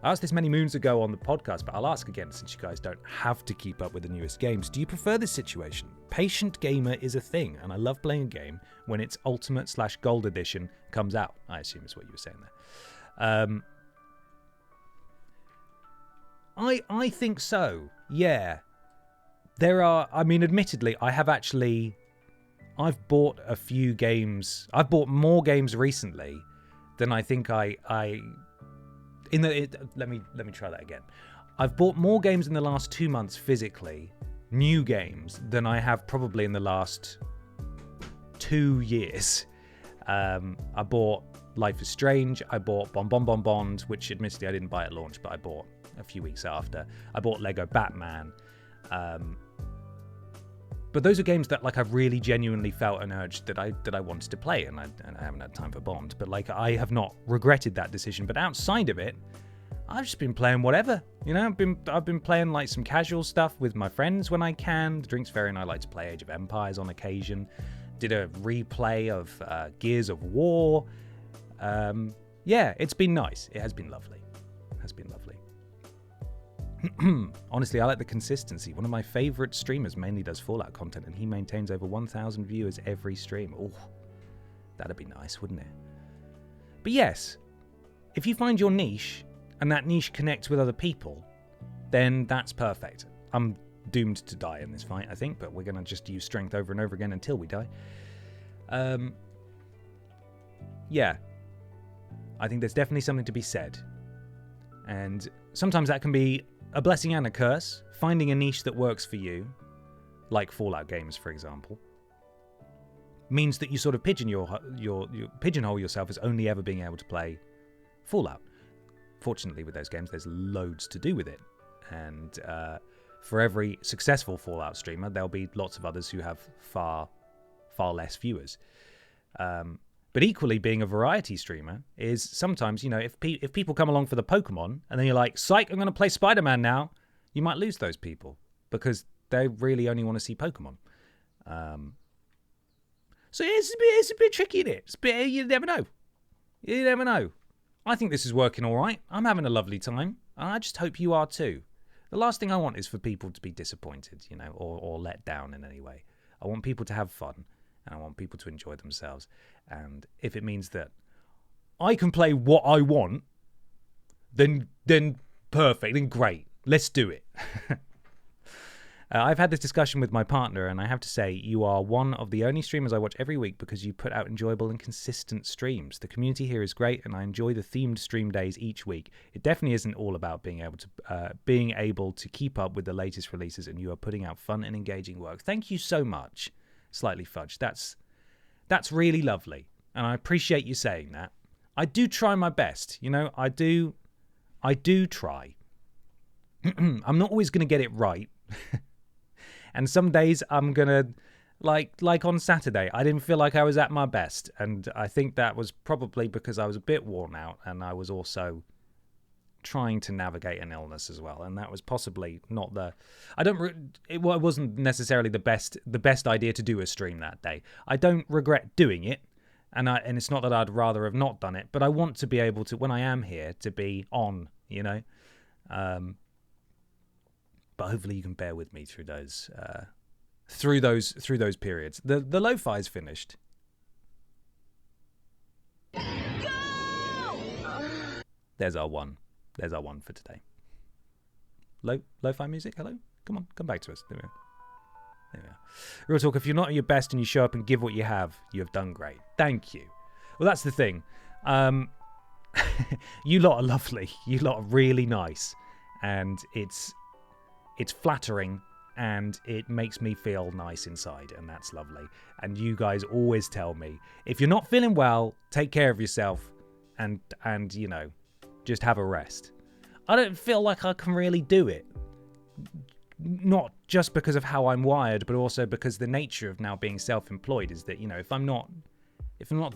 I asked this many moons ago on the podcast, but I'll ask again since you guys don't have to keep up with the newest games. Do you prefer this situation? Patient gamer is a thing, and I love playing a game when its Ultimate/Gold Edition comes out. I assume is what you were saying there. I think so, yeah. There are, admittedly, I've bought a few games. I've bought more games recently than I think let me try that again. I've bought more games in the last 2 months physically, new games, than I have probably in the last 2 years. I bought Life is Strange. I bought Bon Bon Bon Bond, which admittedly I didn't buy at launch, but I bought a few weeks after. I bought Lego Batman. But those are games that I've really genuinely felt an urge that I wanted to play, and I haven't had time for Bond. But I have not regretted that decision. But outside of it, I've just been playing whatever. I've been playing some casual stuff with my friends when I can. The Drinks Fairy and I like to play Age of Empires on occasion. Did a replay of Gears of War. Yeah, it's been nice. It has been lovely. Honestly, I like the consistency. One of my favorite streamers mainly does Fallout content, and he maintains over 1,000 viewers every stream. Oh, that'd be nice, wouldn't it? But yes, if you find your niche and that niche connects with other people, then that's perfect. I'm doomed to die in this fight, I think, but we're going to just use strength over and over again until we die. Yeah, I think there's definitely something to be said. And sometimes that can be a blessing and a curse. Finding a niche that works for you, like Fallout games, for example, means that you sort of pigeonhole yourself as only ever being able to play Fallout. Fortunately, with those games, there's loads to do with it. And for every successful Fallout streamer, there'll be lots of others who have far less viewers. But equally, being a variety streamer is sometimes, you know, if people come along for the Pokémon and then you're like, psych, I'm going to play Spider-Man now, you might lose those people because they really only want to see Pokémon. So it's a bit tricky, isn't it? You never know. You never know. I think this is working all right. I'm having a lovely time. And I just hope you are too. The last thing I want is for people to be disappointed, you know, or let down in any way. I want people to have fun. And I want people to enjoy themselves. And if it means that I can play what I want, then perfect, then great. Let's do it. I've had this discussion with my partner, and I have to say, you are one of the only streamers I watch every week because you put out enjoyable and consistent streams. The community here is great, and I enjoy the themed stream days each week. It definitely isn't all about being able to keep up with the latest releases, and you are putting out fun and engaging work. Thank you so much. Slightly fudged. That's really lovely, and I appreciate you saying that. I do try my best, you know. I do try. I'm not always going to get it right, and some days I'm gonna like on Saturday. I didn't feel like I was at my best, and I think that was probably because I was a bit worn out, and I was also trying to navigate an illness as well, and that was possibly not it wasn't necessarily the best idea to do a stream that day. I don't regret doing it, and it's not that I'd rather have not done it, but I want to be able to, when I am here, to be on, you know. But hopefully you can bear with me through those periods. The lo-fi's finished. Go! There's our one for today. Lo-fi music, hello? Come on, come back to us. There we are. Real talk, if you're not at your best and you show up and give what you have done great. Thank you. Well, that's the thing. You lot are lovely. You lot are really nice. And it's flattering, and it makes me feel nice inside, and that's lovely. And you guys always tell me, if you're not feeling well, take care of yourself, and you know, just have a rest. I don't feel like I can really do it. Not just because of how I'm wired, but also because the nature of now being self-employed is that, you know, if I'm not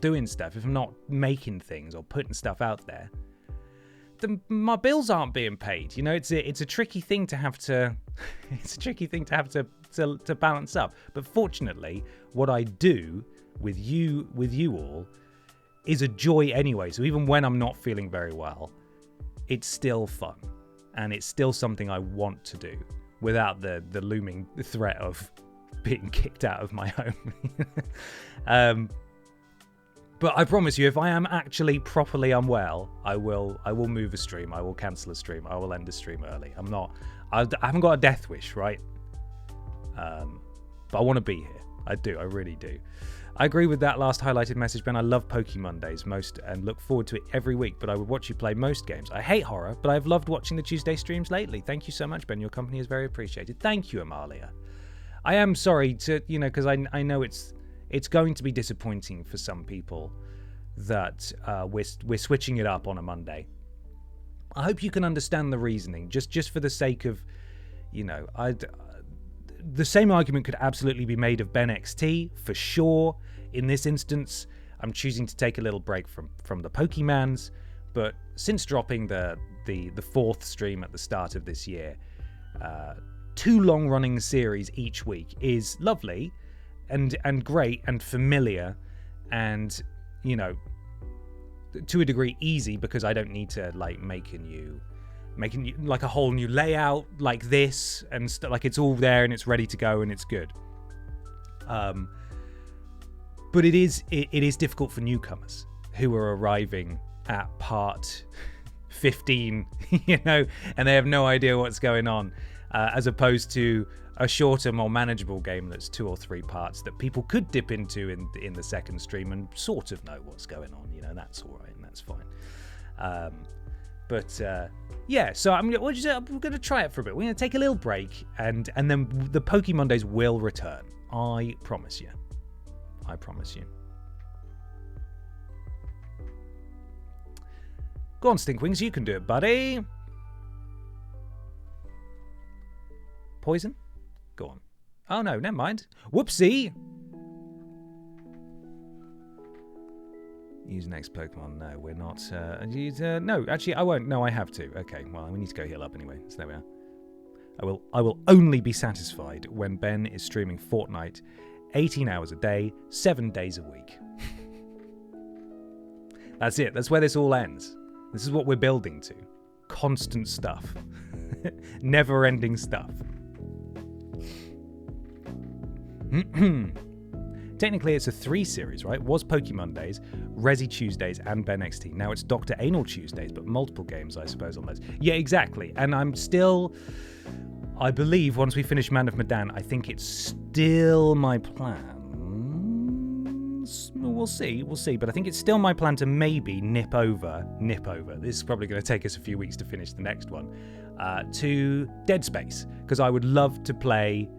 doing stuff, if I'm not making things or putting stuff out there, then my bills aren't being paid. You know, it's a tricky thing to have to to balance up. But fortunately, what I do with you all is a joy anyway. So even when I'm not feeling very well, it's still fun, and it's still something I want to do without the looming threat of being kicked out of my home. But I promise you, if I am actually properly unwell, I will move a stream. I will cancel a stream. I will end a stream early. I haven't got a death wish, right? But I want to be here. I do. I really do. I agree with that last highlighted message, Ben. I love Pokémon Days most and look forward to it every week, but I would watch you play most games. I hate horror, but I've loved watching the Tuesday streams lately. Thank you so much, Ben. Your company is very appreciated. Thank you, Amalia. I am sorry to, you know, because I know it's going to be disappointing for some people that we're switching it up on a Monday. I hope you can understand the reasoning, just for the sake of, you know, the same argument could absolutely be made of Ben XT, for sure. In this instance, I'm choosing to take a little break from the Pokemans, but since dropping the fourth stream at the start of this year, 2 long-running series each week is lovely and great and familiar and, you know, to a degree easy, because I don't need to like make a new making like a whole new layout like this, and like it's all there and it's ready to go and it's good. But it is difficult for newcomers who are arriving at part 15, you know, and they have no idea what's going on, as opposed to a shorter, more manageable game that's 2 or 3 parts that people could dip into in the second stream and sort of know what's going on. You know, that's all right and that's fine. Yeah, so we're going to try it for a bit. We're going to take a little break, and then the Pokemon days will return. I promise you. I promise you. Go on, Stinkwings, you can do it, buddy. Poison? Go on. Oh, no, never mind. Whoopsie! Use next Pokemon. No, we're not. No, actually, I won't. No, I have to. Okay, well, we need to go heal up anyway. So there we are. I will only be satisfied when Ben is streaming Fortnite 18 hours a day, 7 days a week. That's it. That's where this all ends. This is what we're building to. Constant stuff. Never-ending stuff. Technically, it's a 3 series, right? It was Pokemon Days, Resi Tuesdays, and Ben XT. Now it's Dr. Anal Tuesdays, but multiple games, I suppose, on those. Yeah, exactly. And I'm still... I believe once we finish Man of Medan, I think it's still my plan. We'll see, but I think it's still my plan to maybe nip over. This is probably going to take us a few weeks to finish the next one, to Dead Space, because I would love to play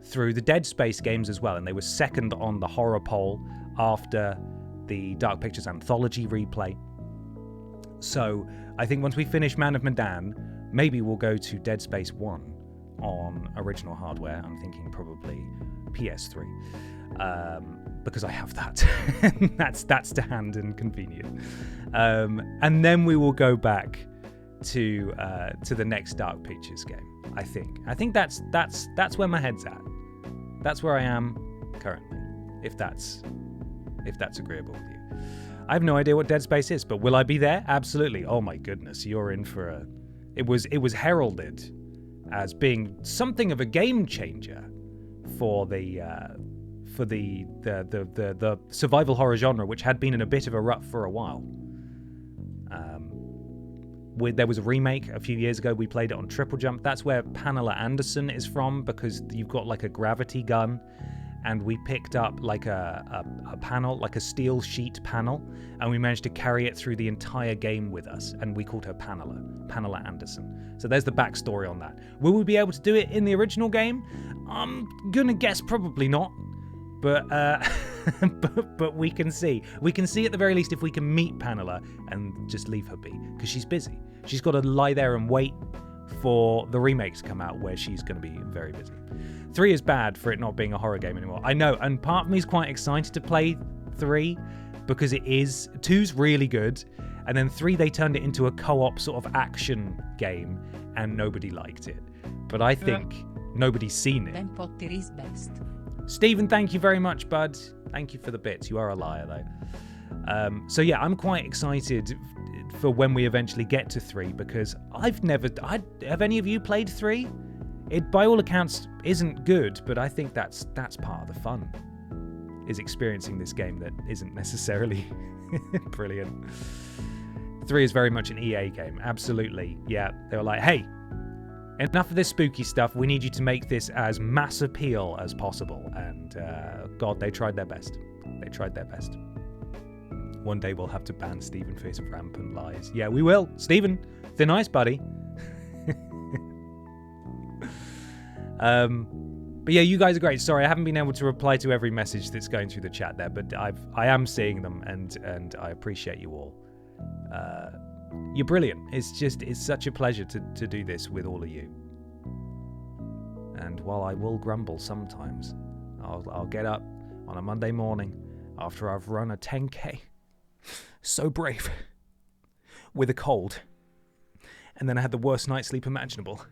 through the Dead Space games as well, and they were second on the horror poll after the Dark Pictures Anthology replay. So I think once we finish Man of Medan, maybe we'll go to Dead Space 1 on original hardware. I'm thinking probably PS3, because I have that. that's to hand and convenient. And then we will go back to the next Dark Pictures game. I think that's where my head's at. That's where I am currently. If that's agreeable with you. I have no idea what Dead Space is, but will I be there? Absolutely. Oh my goodness, you're in for a. It was heralded as being something of a game changer for the survival horror genre, which had been in a bit of a rut for a while. There was a remake a few years ago. We played it on TripleJump. That's where Pamela Anderson is from, because you've got like a gravity gun, and we picked up like a panel, like a steel sheet panel, and we managed to carry it through the entire game with us, and we called her Pamela Anderson. So there's the backstory on that. Will we be able to do it in the original game? I'm gonna guess probably not, but but we can see. We can see at the very least if we can meet Pamela and just leave her be, because she's busy. She's got to lie there and wait for the remake to come out, where she's going to be very busy. 3 is bad for it not being a horror game anymore. I know, and part of me is quite excited to play 3, because it is. 2's really good, and then 3 they turned it into a co-op sort of action game, and nobody liked it. But I think nobody's seen it. Ben Potter is best. Stephen, thank you very much, bud. Thank you for the bits. You are a liar, though. So yeah, I'm quite excited for when we eventually get to 3, because have any of you played 3? It, by all accounts, isn't good, but I think that's part of the fun, is experiencing this game that isn't necessarily brilliant. 3 is very much an EA game, absolutely. Yeah, they were like, hey, enough of this spooky stuff. We need you to make this as mass appeal as possible. And God, they tried their best. They tried their best. One day we'll have to ban Stephen for his rampant lies. Yeah, we will. Stephen, thin ice, buddy. But yeah, you guys are great. Sorry, I haven't been able to reply to every message that's going through the chat there, but I am seeing them, and I appreciate you all. You're brilliant. It's such a pleasure to do this with all of you. And while I will grumble sometimes, I'll get up on a Monday morning after I've run a 10k, so brave, with a cold, and then I had the worst night's sleep imaginable.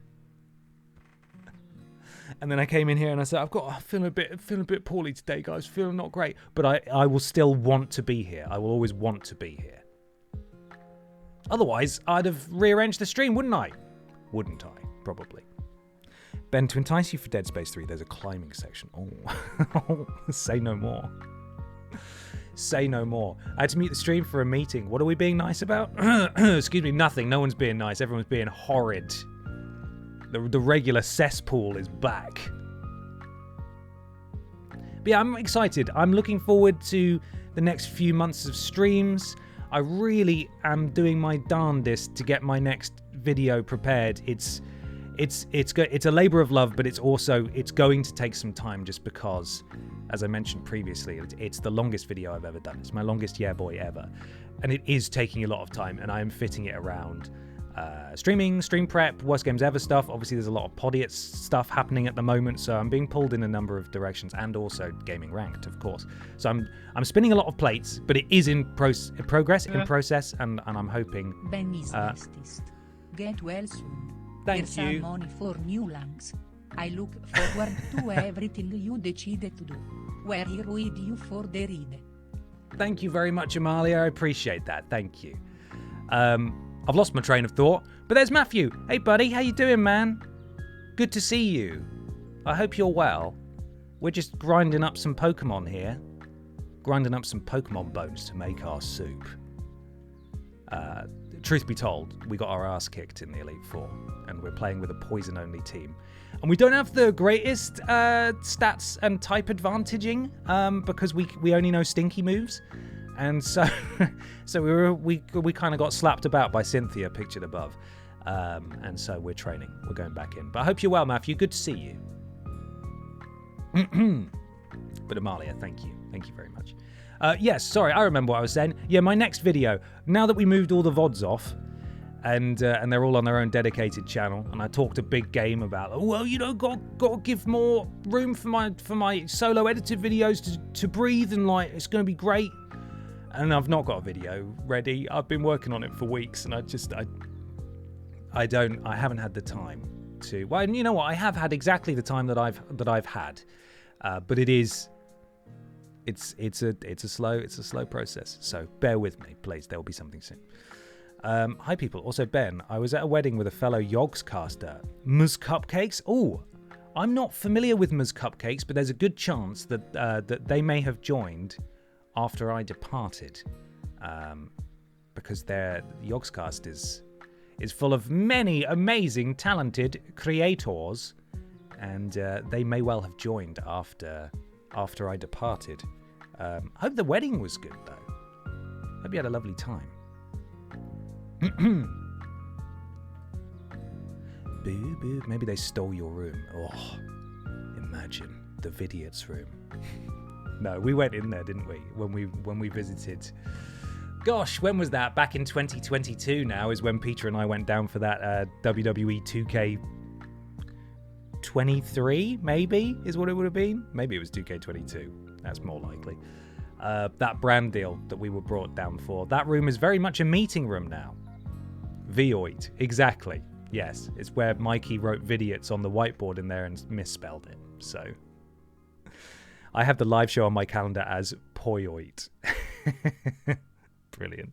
And then I came in here and I said, I'm feeling a bit poorly today, guys. Feeling not great. But I will still want to be here. I will always want to be here. Otherwise, I'd have rearranged the stream, wouldn't I? Wouldn't I? Probably. Ben, to entice you for Dead Space 3, there's a climbing section. Oh, say no more. Say no more. I had to mute the stream for a meeting. What are we being nice about? Excuse me, nothing. No one's being nice. Everyone's being horrid. The regular cesspool is back. But yeah, I'm excited. I'm looking forward to the next few months of streams. I really am doing my darndest to get my next video prepared. It's a labor of love, but it's going to take some time just because, as I mentioned previously, it's the longest video I've ever done. It's my longest Yeah Boy ever, and it is taking a lot of time, and I am fitting it around streaming, stream prep, worst games ever stuff. Obviously, there's a lot of Podiats stuff happening at the moment, so I'm being pulled in a number of directions, and also gaming ranked, of course. So I'm spinning a lot of plates, but it is in process, and I'm hoping. Ben is bestest. Get well soon. Thank Here's you. some money for new lungs. I look forward to everything you decide to do. We're here with you for the ride. Thank you very much, Amalia. I appreciate that. Thank you. I've lost my train of thought, but there's Matthew. Hey, buddy. How you doing, man? Good to see you. I hope you're well. We're just grinding up some Pokemon here. Grinding up some Pokemon bones to make our soup. Truth be told, we got our ass kicked in the Elite Four, and we're playing with a poison-only team. And we don't have the greatest stats and type advantaging because we only know stinky moves. And so we kind of got slapped about by Cynthia, pictured above. And so we're training. We're going back in. But I hope you're well, Matthew. Good to see you. But Amalia, thank you. Thank you very much. Yes, sorry, I remember what I was saying. Yeah, my next video, now that we moved all the VODs off, and they're all on their own dedicated channel, and I talked a big game about, well, you know, got to give more room for my solo edited videos to breathe, and like, it's going to be great. And I've not got a video ready. I've been working on it for weeks, and I haven't had the time to. Well, you know what? I have had exactly the time that I've had, but it's a slow process. So bear with me, please. There will be something soon. Hi, people. Also, Ben, I was at a wedding with a fellow Yogscaster. Muzz Cupcakes. Oh, I'm not familiar with Muzz Cupcakes, but there's a good chance that they may have joined after I departed, because their Yogscast is full of many amazing, talented creators, and they may well have joined after I departed. I hope the wedding was good, though. Hope you had a lovely time. Boo boo. Maybe they stole your room. Oh, imagine the Vidiots room. No, we went in there, didn't we? When we visited. Gosh, when was that? Back in 2022 now is when Peter and I went down for that WWE 2K23, maybe, is what it would have been. Maybe it was 2K22. That's more likely. That brand deal that we were brought down for. That room is very much a meeting room now. VOD, exactly. Yes, it's where Mikey wrote Vidiots on the whiteboard in there and misspelled it. So I have the live show on my calendar as Poyoit. Brilliant.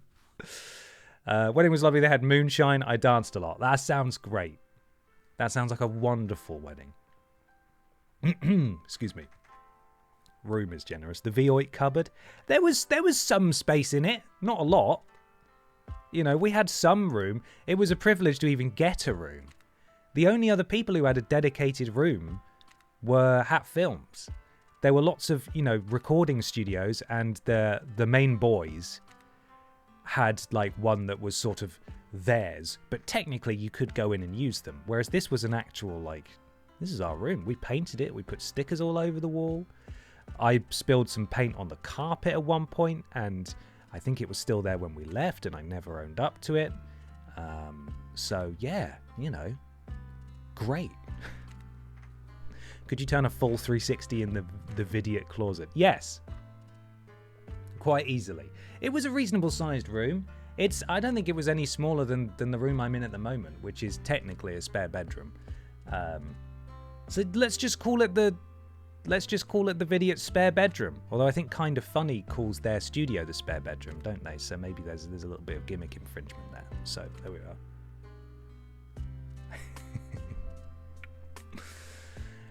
Wedding was lovely. They had moonshine. I danced a lot. That sounds great. That sounds like a wonderful wedding. Excuse me. Room is generous. The Void cupboard. There was some space in it. Not a lot. You know, we had some room. It was a privilege to even get a room. The only other people who had a dedicated room were Hat Films. There were lots of, you know, recording studios, and the main boys had like one that was sort of theirs, but technically you could go in and use them. Whereas this was an actual, like, this is our room. We painted it. We put stickers all over the wall. I spilled some paint on the carpet at one point, and I think it was still there when we left, and I never owned up to it. So yeah, you know, great. Could you turn a full 360 in the Vidiot closet? Yes. Quite easily. It was a reasonable sized room. I don't think it was any smaller than the room I'm in at the moment, which is technically a spare bedroom. So let's just call it the Vidiot spare bedroom. Although I think Kind of Funny calls their studio the spare bedroom, don't they? So maybe there's a little bit of gimmick infringement there. So there we are.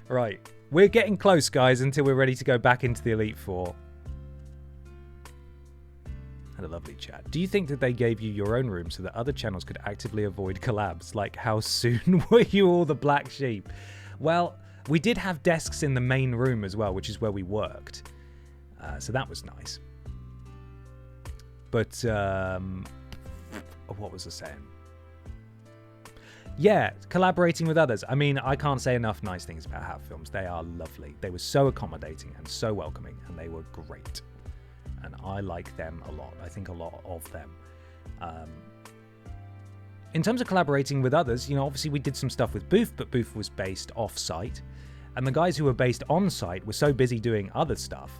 Right, we're getting close, guys, until we're ready to go back into the Elite Four. Had a lovely chat. Do you think that they gave you your own room so that other channels could actively avoid collabs? Like, how soon were you all the black sheep? Well, we did have desks in the main room as well, which is where we worked. So that was nice. But, what was I saying? Yeah, collaborating with others. I mean, I can't say enough nice things about Hat Films. They are lovely. They were so accommodating and so welcoming, and they were great. And I like them a lot. I think a lot of them. In terms of collaborating with others, you know, obviously we did some stuff with Booth, but Booth was based off-site. And the guys who were based on-site were so busy doing other stuff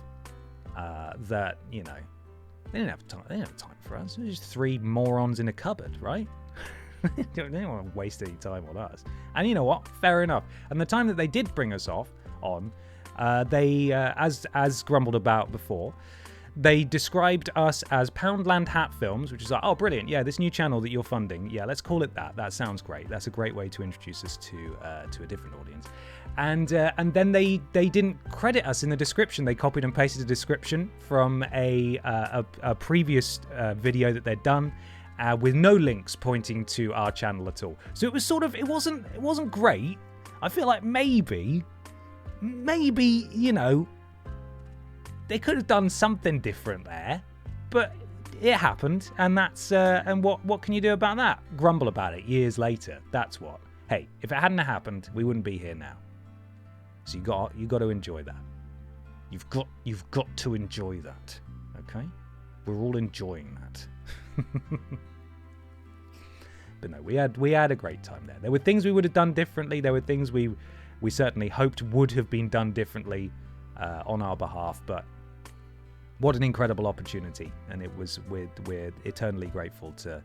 that, you know, they didn't have time. They didn't have time for us. It was just three morons in a cupboard, right? They didn't want to waste any time on us. And you know what? Fair enough. And the time that they did bring us on, they, as grumbled about before, they described us as Poundland Hat Films, which is like, oh, brilliant. Yeah, this new channel that you're funding. Yeah, let's call it that. That sounds great. That's a great way to introduce us to a different audience. And then they didn't credit us in the description. They copied and pasted a description from a previous video that they'd done. With no links pointing to our channel at all. So it was sort of, it wasn't great. I feel like maybe, you know, they could have done something different there, but it happened, and that's, and what can you do about that? Grumble about it years later. That's what. Hey, if it hadn't happened, we wouldn't be here now. So you got to enjoy that. You've got to enjoy that. Okay? We're all enjoying that. But no, we had a great time there. There were things we would have done differently. There were things we certainly hoped would have been done differently on our behalf. But what an incredible opportunity, and it was we're eternally grateful to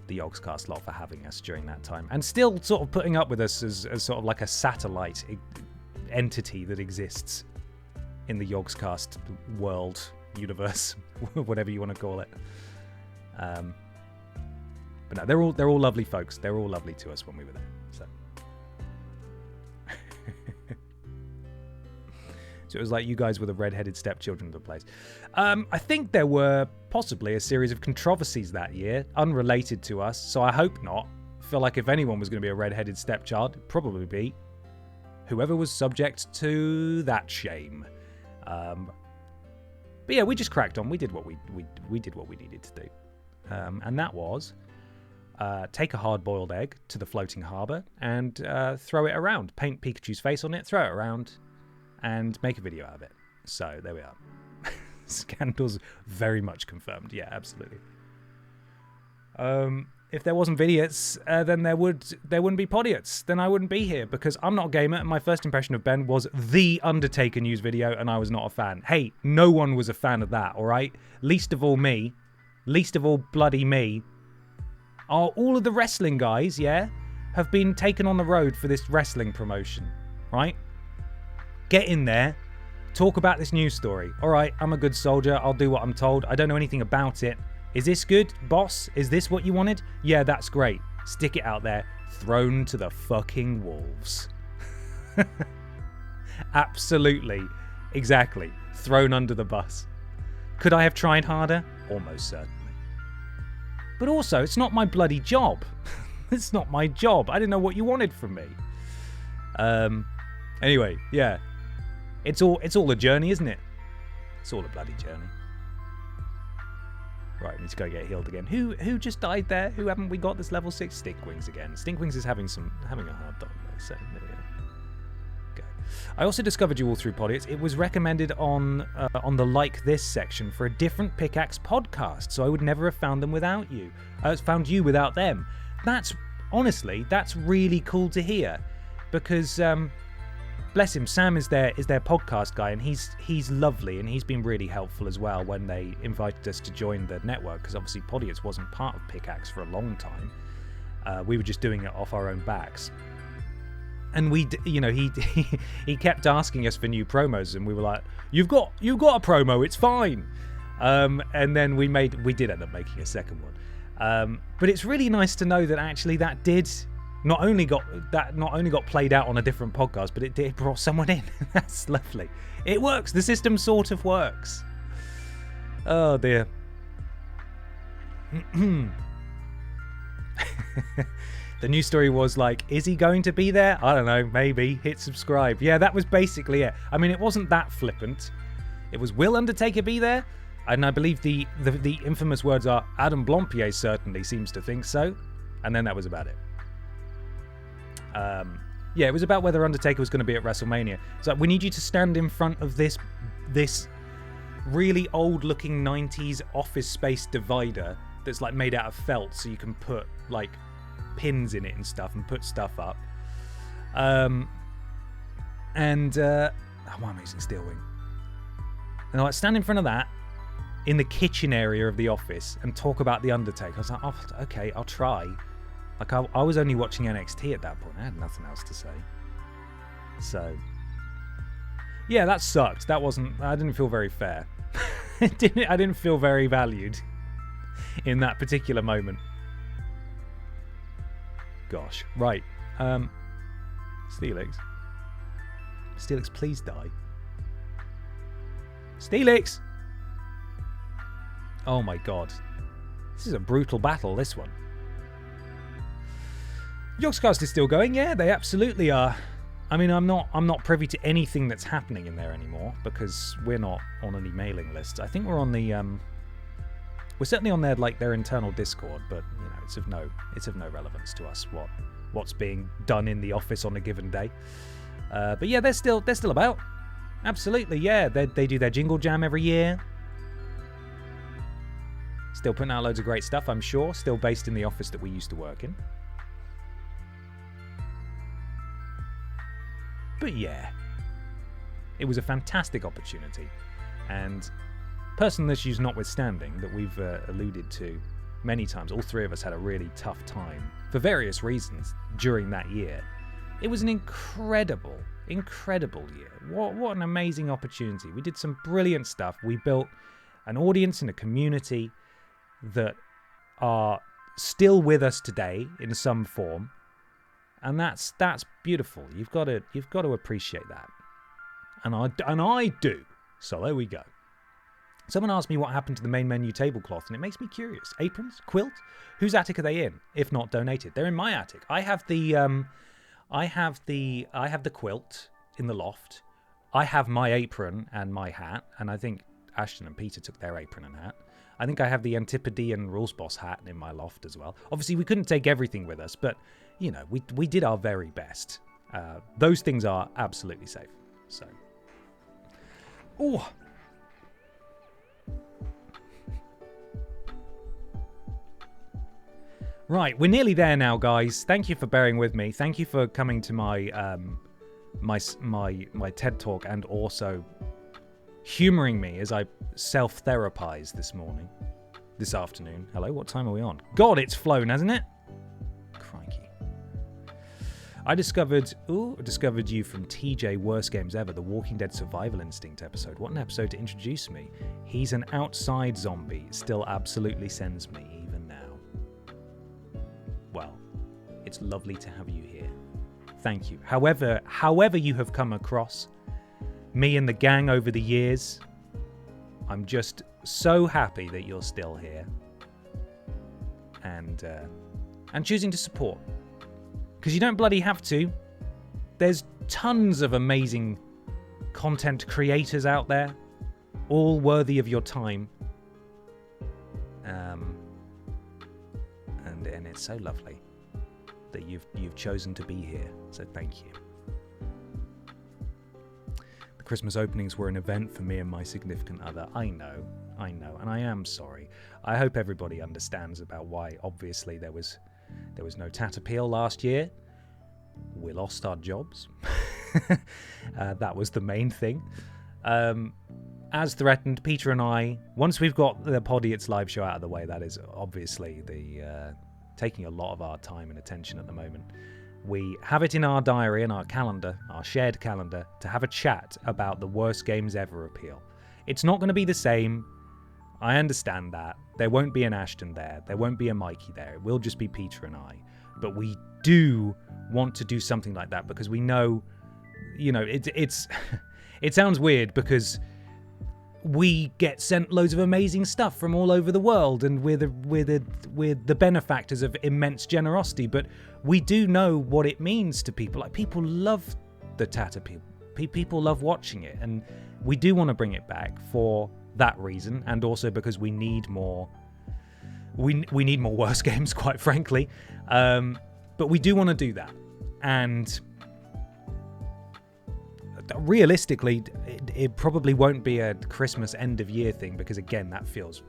the Yogscast lot for having us during that time, and still sort of putting up with us as sort of like a satellite entity that exists in the Yogscast world, universe, whatever you want to call it. But no, they're all lovely folks. They're all lovely to us when we were there. So, so it was like you guys were the red-headed stepchildren of the place. I think there were possibly a series of controversies that year, unrelated to us. So I hope not. I feel like if anyone was going to be a red-headed stepchild, it'd probably be whoever was subject to that shame. But yeah, we just cracked on. We did what we did what we needed to do. And that was take a hard-boiled egg to the floating harbour and throw it around. Paint Pikachu's face on it, throw it around, and make a video out of it. So there we are. Scandals very much confirmed. Yeah, absolutely. If there wasn't Vidiots, then there wouldn't be Podiots. Then I wouldn't be here because I'm not a gamer, and my first impression of Ben was the Undertaker news video, and I was not a fan. Hey, no one was a fan of that, all right? Least of all me. Least of all bloody me. All of the wrestling guys, yeah, have been taken on the road for this wrestling promotion, right? Get in there. Talk about this news story. All right, I'm a good soldier. I'll do what I'm told. I don't know anything about it. Is this good, boss? Is this what you wanted? Yeah, that's great. Stick it out there. Thrown to the fucking wolves. Absolutely. Exactly. Thrown under the bus. Could I have tried harder? Almost certainly. But also, it's not my bloody job. It's not my job. I didn't know what you wanted from me. Anyway, yeah. It's all a journey, isn't it? It's all a bloody journey. Right, we need to go get healed again. Who just died there? Who haven't we got this level 6? Stinkwings again. Stinkwings is having a hard time there, so there we go. I also discovered you all through Podiots. It was recommended on the Like This section for a different Pickaxe podcast, so I would never have found them without you. Found you without them. That's really cool to hear, because bless him, Sam is their podcast guy, and he's lovely, and he's been really helpful as well when they invited us to join the network, because obviously Podiots wasn't part of Pickaxe for a long time. We were just doing it off our own backs. And he kept asking us for new promos, and we were like, "You've got a promo, it's fine." And then we did end up making a second one. But it's really nice to know that actually that did not only got played out on a different podcast, but it brought someone in. That's lovely. It works. The system sort of works. Oh dear. The news story was like, is he going to be there? I don't know, maybe. Hit subscribe. Yeah, that was basically it. I mean, it wasn't that flippant. It was, will Undertaker be there? And I believe the infamous words are, Adam Blompier certainly seems to think so. And then that was about it. Yeah, it was about whether Undertaker was going to be at WrestleMania. It's like, we need you to stand in front of this really old-looking 90s office space divider that's like made out of felt, so you can put like pins in it and stuff and put stuff up. Why am I using Steel Wing? And like, stand in front of that in the kitchen area of the office and talk about the Undertaker. I was like, oh, okay, I'll try. Like, I was only watching NXT at that point. I had nothing else to say. So, yeah, that sucked. I didn't feel very fair. I didn't feel very valued in that particular moment. Gosh. Right. Steelix. Steelix, please die. Steelix! Oh my god. This is a brutal battle, this one. Yogscast is still going, yeah, they absolutely are. I mean, I'm not privy to anything that's happening in there anymore because we're not on any mailing lists. I think we're on the we're certainly on their internal Discord, but you know, it's of no relevance to us what's being done in the office on a given day. But yeah, they're still about. Absolutely, yeah. They do their Jingle Jam every year. Still putting out loads of great stuff, I'm sure. Still based in the office that we used to work in. But yeah, it was a fantastic opportunity, and personal issues notwithstanding that we've alluded to many times, all three of us had a really tough time for various reasons during that year. It was an incredible year. What an amazing opportunity. We did some brilliant stuff. We built an audience and a community that are still with us today in some form. And that's beautiful. You've got to appreciate that, and I do. So there we go. Someone asked me what happened to the main menu tablecloth, and it makes me curious. Aprons, quilt, whose attic are they in? If not donated, they're in my attic. I have the quilt in the loft. I have my apron and my hat, and I think Ashton and Peter took their apron and hat. I think I have the Antipodean Rules Boss hat in my loft as well. Obviously, we couldn't take everything with us, but you know, we did our very best. Those things are absolutely safe. So, oh, right, we're nearly there now, guys. Thank you for bearing with me. Thank you for coming to my my TED Talk and also humouring me as I self-therapize this afternoon. Hello, what time are we on? God, it's flown, hasn't it? Crikey. I discovered you from TJ Worst Games Ever, the Walking Dead Survival Instinct episode. What an episode to introduce me. He's an outside zombie, still absolutely sends me even now. Well, it's lovely to have you here. Thank you. However you have come across me and the gang over the years, I'm just so happy that you're still here and choosing to support. Because you don't bloody have to. There's tons of amazing content creators out there, all worthy of your time. And it's so lovely that you've chosen to be here. So thank you. The Christmas openings were an event for me and my significant other. I know, and I am sorry. I hope everybody understands about why. Obviously, there was no tat appeal last year. We lost our jobs. That was the main thing. As threatened, Peter and I, once we've got the Podiots live show out of the way, that is obviously taking a lot of our time and attention at the moment. We have it in our diary, in our calendar, our shared calendar, to have a chat about the Worst Games Ever appeal. It's not going to be the same. I understand that. There won't be an Ashton there. There won't be a Mikey there. It will just be Peter and I. But we do want to do something like that because we know, it's it sounds weird because we get sent loads of amazing stuff from all over the world, and we're the benefactors of immense generosity. But we do know what it means to people. Like, people love the Tatter People. People love watching it, and we do want to bring it back for that reason, and also because we need more. We need more worse games, quite frankly. But we do want to do that, and realistically, it probably won't be a Christmas end of year thing because, again, that feels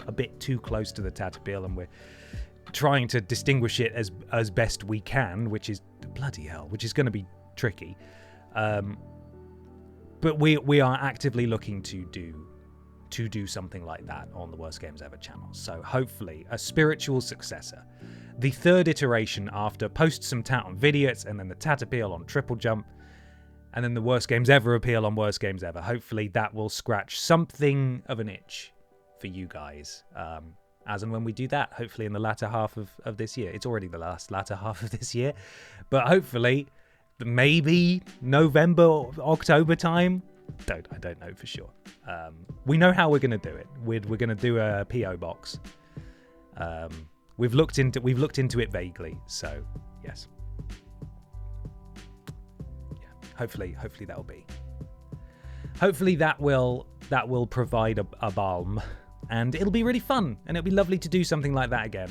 a bit too close to the Tatterbill, and we're trying to distinguish it as best we can, which is bloody hell, which is going to be tricky. But we are actively looking to do something like that on the Worst Games Ever channel. So hopefully a spiritual successor, the third iteration after Post Some Tat on Vidiots, and then the Tat Appeal on TripleJump, and then the Worst Games Ever appeal on Worst Games Ever. Hopefully that will scratch something of an itch for you guys. As and when we do that, hopefully in the latter half of this year. It's already the latter half of this year, but hopefully maybe November or October time. I don't know for sure. We know how we're going to do it. We're going to do a PO box. We've looked into it vaguely. So yes. Yeah. Hopefully that'll be. Hopefully that will provide a balm, and it'll be really fun, and it'll be lovely to do something like that again.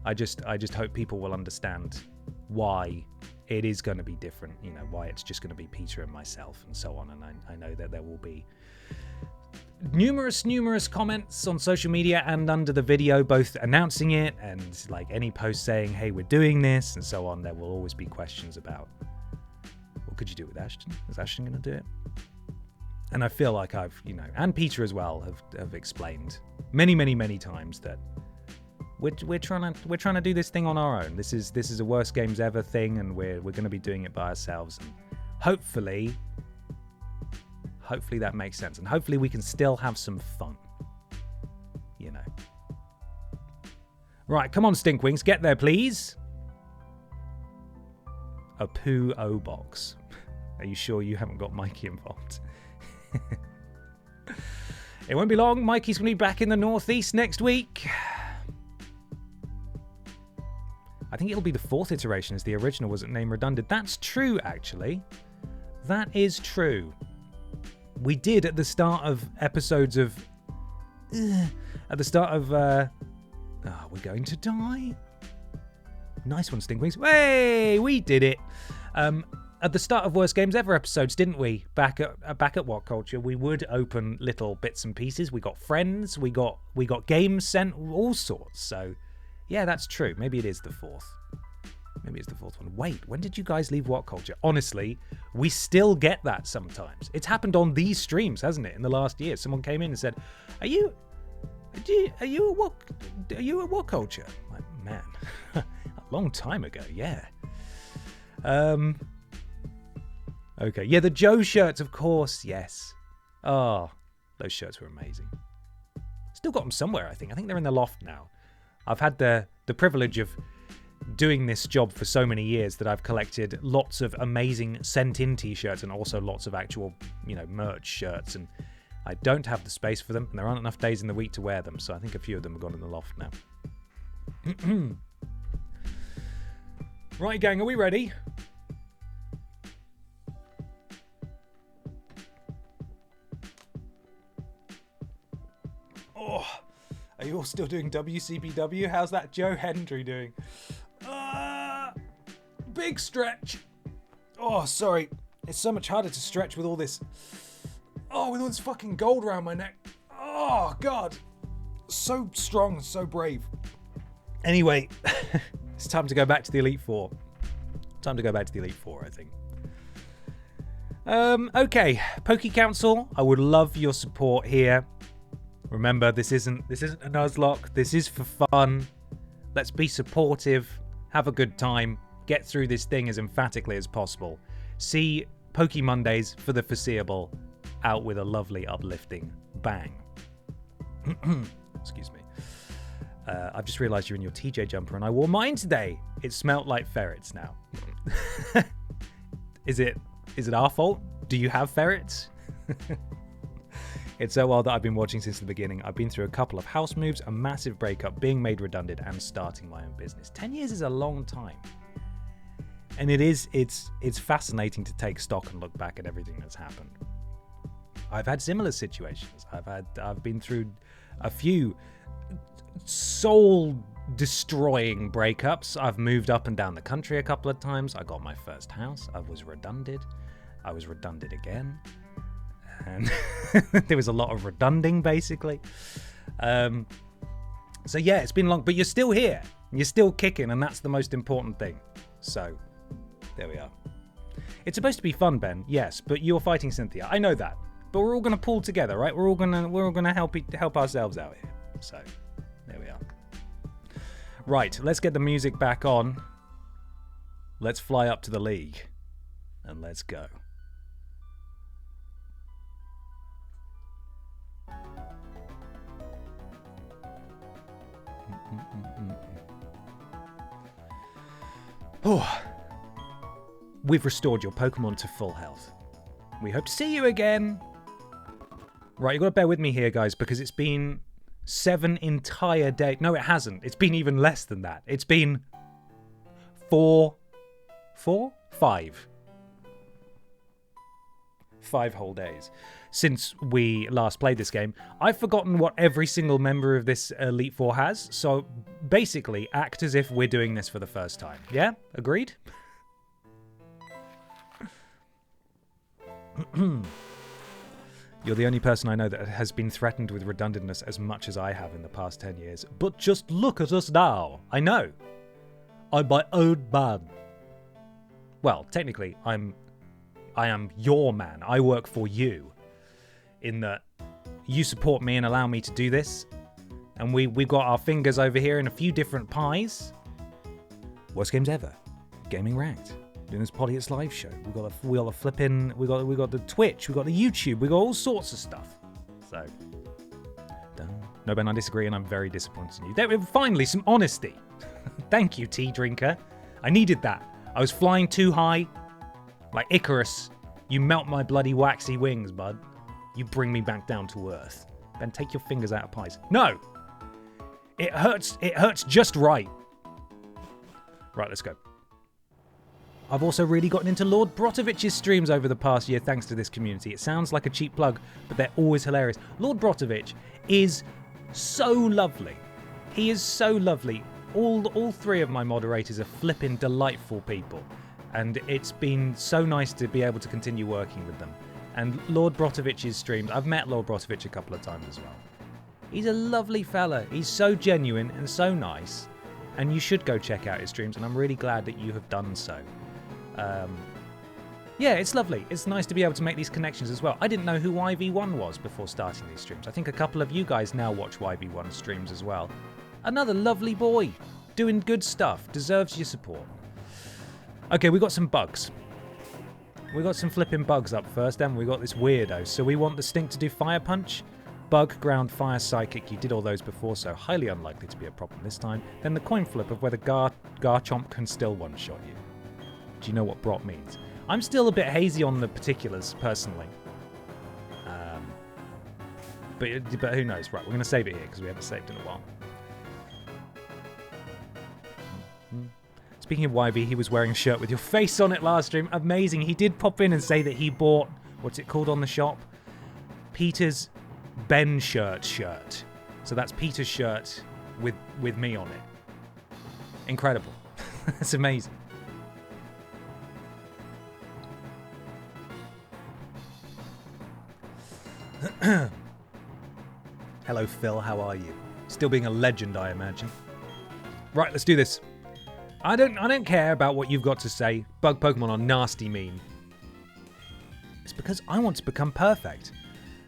I just hope people will understand why it is going to be different, why it's just going to be Peter and myself and so on. And I know that there will be numerous comments on social media and under the video, both announcing it and like any post saying, hey, we're doing this and so on. There will always be questions about, what could you do with Ashton? Is Ashton going to do it? And I feel like I've, and Peter as well have explained many times that we're trying to do this thing on our own. This is a Worst Games Ever thing, and we're going to be doing it by ourselves. And hopefully that makes sense, and hopefully we can still have some fun. Right, come on, Stinkwings, get there, please. A poo-o box. Are you sure you haven't got Mikey involved? It won't be long. Mikey's going to be back in the Northeast next week. I think it'll be the fourth iteration, as the original wasn't name redundant. That's true, actually. That is true. We did at the start of episodes of... we're going to die. Nice one, Stinkwings. Hey, we did it. At the start of Worst Games Ever episodes, didn't we? Back at WhatCulture, we would open little bits and pieces. We got friends, we got games sent, all sorts. So... yeah, that's true. Maybe it is the fourth. Maybe it's the fourth one. Wait, when did you guys leave WhatCulture? Honestly, we still get that sometimes. It's happened on these streams, hasn't it? In the last year, someone came in and said, "Are you at WhatCulture?" Like, man, a long time ago. Yeah. Okay. Yeah, the Joe shirts, of course. Yes. Oh, those shirts were amazing. Still got them somewhere. I think they're in the loft now. I've had the privilege of doing this job for so many years that I've collected lots of amazing sent-in t-shirts and also lots of actual, merch shirts, and I don't have the space for them, and there aren't enough days in the week to wear them, so I think a few of them have gone in the loft now. Right, gang, are we ready? Oh, are you all still doing WCBW? How's that Joe Hendry doing? Big stretch. Oh, sorry. It's so much harder to stretch with all this... oh, with all this fucking gold around my neck. Oh, God. So strong, so brave. Anyway, it's time to go back to the Elite Four. I think. Okay. Poke Council, I would love your support here. Remember, this isn't a Nuzlocke. This is for fun. Let's be supportive. Have a good time. Get through this thing as emphatically as possible. See Poke Mondays for the foreseeable out with a lovely uplifting bang. Excuse me. I've just realised you're in your TJ jumper and I wore mine today. It smelt like ferrets now. Is it our fault? Do you have ferrets? It's so wild that I've been watching since the beginning. I've been through a couple of house moves, a massive breakup, being made redundant, and starting my own business. 10 years is a long time. And it's fascinating to take stock and look back at everything that's happened. I've had similar situations. I've been through a few soul-destroying breakups. I've moved up and down the country a couple of times. I got my first house. I was redundant. I was redundant again. And there was a lot of redunding, basically. So yeah, it's been long, but you're still here. You're still kicking, and that's the most important thing. So there we are. It's supposed to be fun, Ben. Yes, but you're fighting Cynthia. I know that, but we're all gonna pull together, right? We're all gonna help ourselves out here. So there we are. Right, let's get the music back on. Let's fly up to the league, and let's go. Oh, we've restored your Pokemon to full health. We hope to see you again. Right, you've got to bear with me here, guys, because it's been 7 entire days. No, it hasn't. It's been even less than that. It's been 5 whole days since we last played this game. I've forgotten what every single member of this Elite Four has, so basically act as if we're doing this for the first time. Yeah? Agreed? You're the only person I know that has been threatened with redundantness as much as I have in the past 10 years. But just look at us now. I know. I'm my own man. Well, technically, I am your man. I work for you. In that you support me and allow me to do this. And we've got our fingers over here in a few different pies. Worst games ever. Gaming Ranked. Doing this Polyets live show. We got the flipping. We got the Twitch. We got the YouTube. We got all sorts of stuff. So, no, Ben, I disagree, and I'm very disappointed in you. There, finally, some honesty. Thank you, Tea Drinker. I needed that. I was flying too high, like Icarus. You melt my bloody waxy wings, bud. You bring me back down to earth. Ben, take your fingers out of pies. No! It hurts. It hurts just right. Right, let's go. I've also really gotten into Lord Brotovich's streams over the past year thanks to this community. It sounds like a cheap plug, but they're always hilarious. Lord Brotovich is so lovely. He is so lovely. All 3 of my moderators are flipping delightful people. And it's been so nice to be able to continue working with them. And Lord Brotovich's streams, I've met Lord Brotovich a couple of times as well. He's a lovely fella. He's so genuine and so nice. And you should go check out his streams, and I'm really glad that you have done so. Yeah, it's lovely. It's nice to be able to make these connections as well. I didn't know who YV1 was before starting these streams. I think a couple of you guys now watch YV1 streams as well. Another lovely boy, doing good stuff, deserves your support. Okay, we got some bugs. We got some flipping bugs up first, then we got this weirdo. So we want the Stink to do Fire Punch, Bug, Ground, Fire, Psychic. You did all those before, so highly unlikely to be a problem this time. Then the coin flip of whether Garchomp can still one-shot you. Do you know what Brot means? I'm still a bit hazy on the particulars, personally. But who knows? Right, we're going to save it here because we haven't saved in a while. Speaking of YB, he was wearing a shirt with your face on it last stream. Amazing. He did pop in and say that he bought, what's it called on the shop? Peter's Ben shirt. So that's Peter's shirt with me on it. Incredible. That's amazing. Hello, Phil. How are you? Still being a legend, I imagine. Right, let's do this. I don't care about what you've got to say. Bug Pokemon are nasty mean. It's because I want to become perfect.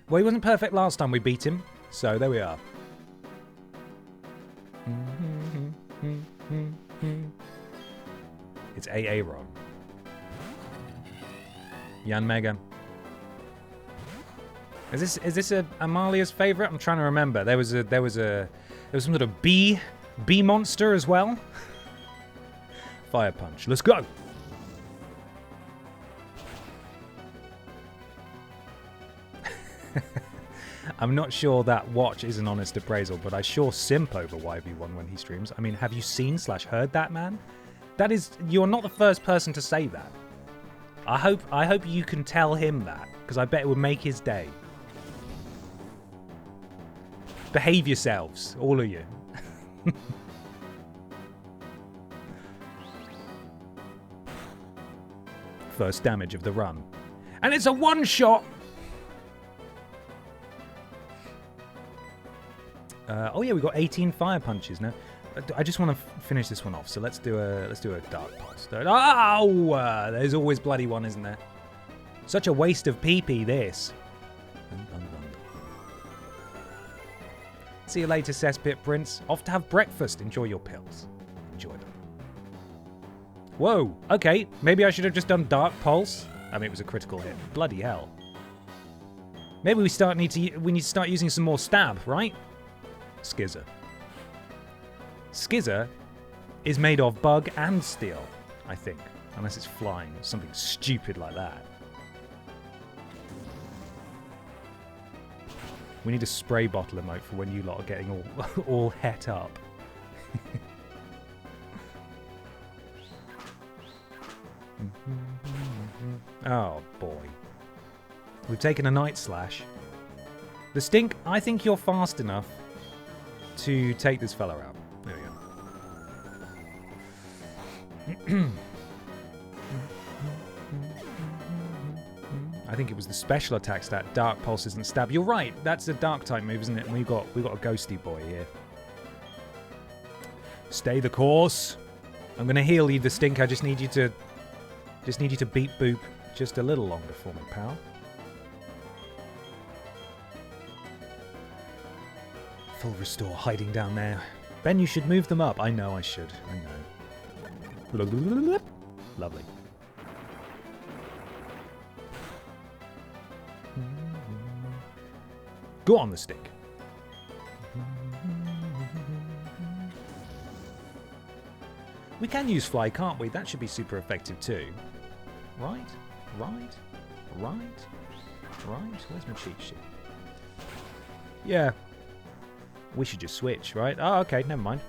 Well, he wasn't perfect last time we beat him, so there we are. It's Aaron. Yan Mega. Is this a Amalia's favorite? I'm trying to remember. There was some sort of bee monster as well. Fire punch. Let's go. I'm not sure that watch is an honest appraisal, but I sure simp over YV1 when he streams. I mean, have you seen/heard that, man? That is, you're not the first person to say that. I hope you can tell him that, because I bet it would make his day. Behave yourselves, all of you. First damage of the run. And it's a one-shot! Oh yeah, we got 18 fire punches now. I just want to finish this one off, so let's do a dark pulse. Oh, there's always bloody one, isn't there? Such a waste of PP, this. See you later, Cesspit Prince. Off to have breakfast. Enjoy your pills. Enjoy them. Whoa. Okay, maybe I should have just done dark pulse. I mean, it was a critical hit. Bloody hell. Maybe we need to start using some more stab, right? Skizzer. Skizzer is made of bug and steel, I think. Unless it's flying or something stupid like that. We need a spray bottle emote for when you lot are getting all het up. Oh boy. We've taken a night slash. The stink, I think you're fast enough to take this fella out. There we go. I think it was the special attack stat. Dark pulse isn't stab. You're right. That's a dark type move, isn't it? And we got a ghosty boy here. Stay the course. I'm gonna heal you, the stink. I just need you to beat boop just a little longer for me, pal. Full restore hiding down there. Ben, you should move them up. I know I should. I know. Lovely. Go on the stick. We can use fly, can't we? That should be super effective too. Right? Where's my cheat sheet? Yeah. We should just switch, right? Oh, okay, never mind.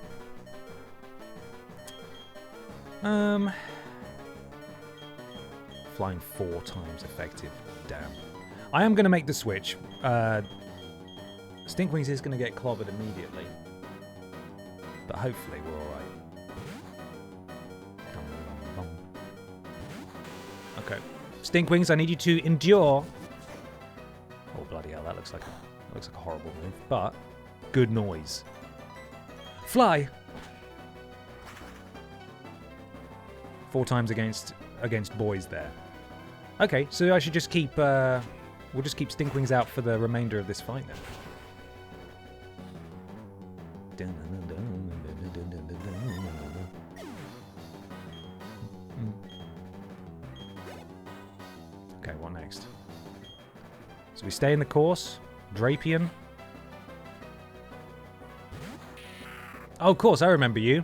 Flying 4 times effective. Damn. I am going to make the switch. Stinkwings is going to get clobbered immediately. But hopefully we're alright. Okay. Stinkwings, I need you to endure. Oh, bloody hell, that looks like a horrible move. But good noise. Fly! 4 times against boys there. Okay, so I should just keep we'll just keep Stinkwings out for the remainder of this fight then. Okay, what next? So we stay in the course. Drapion. Oh, of course, I remember you.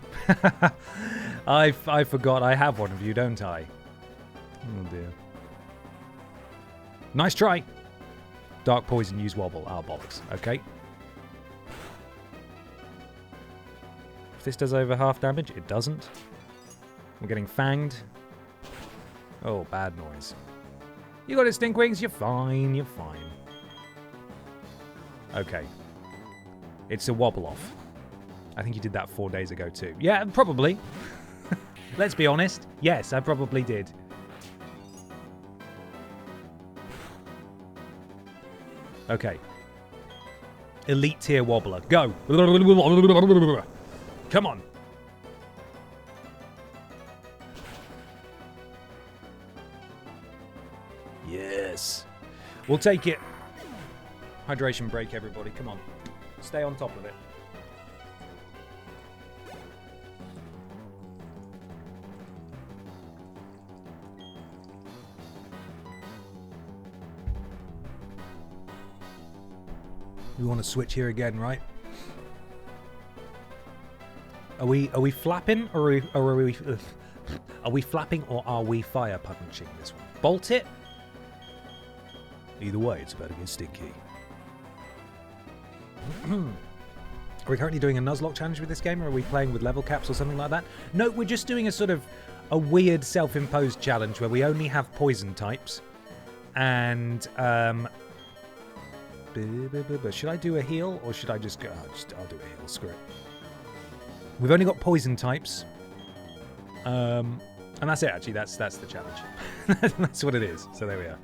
I forgot I have one of you, don't I? Oh dear. Nice try. Dark poison, use wobble. Ah, bollocks. Okay. If this does over half damage, it doesn't. We're getting fanged. Oh, bad noise. You got it, Stinkwings. You're fine. You're fine. Okay. It's a wobble off. I think you did that 4 days ago too. Yeah, probably. Let's be honest. Yes, I probably did. Okay. Elite tier wobbler. Go. Come on. Yes. We'll take it. Hydration break, everybody. Come on. Stay on top of it. We want to switch here again, right? Are we flapping or are we flapping or are we fire punching this one? Bolt it. Either way, it's about to get stinky. Are we currently doing a Nuzlocke challenge with this game, or are we playing with level caps or something like that? No, we're just doing a sort of a weird self-imposed challenge where we only have poison types. And should I do a heal or should I just go? I'll do a heal. Screw it. We've only got poison types, and that's it. Actually, that's the challenge. That's what it is. So there we are.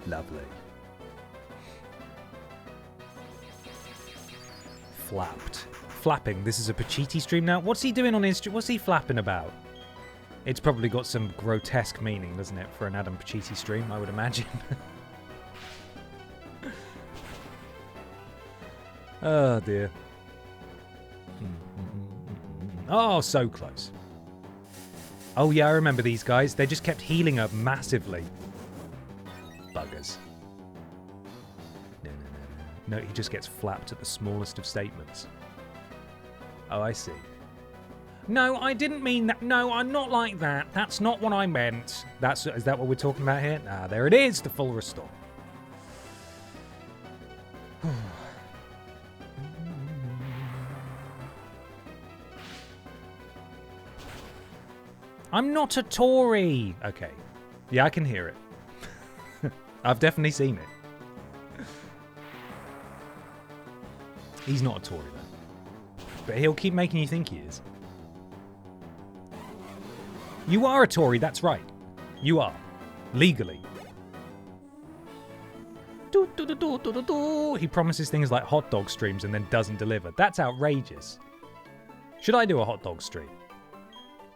Lovely. Flapping. This is a Pachiti stream now. What's he doing on his stream? What's he flapping about? It's probably got some grotesque meaning, doesn't it, for an Adam Pachiti stream, I would imagine. Oh, dear. Oh, so close. Oh, yeah, I remember these guys. They just kept healing up massively. Buggers. No, he just gets flapped at the smallest of statements. Oh, I see. No, I didn't mean that. No, I'm not like that. That's not what I meant. Is that what we're talking about here? Ah, there it is, the full restore. I'm not a Tory. Okay. Yeah, I can hear it. I've definitely seen it. He's not a Tory, though. But he'll keep making you think he is. You are a Tory, that's right. You are. Legally. He promises things like hot dog streams and then doesn't deliver. That's outrageous. Should I do a hot dog stream?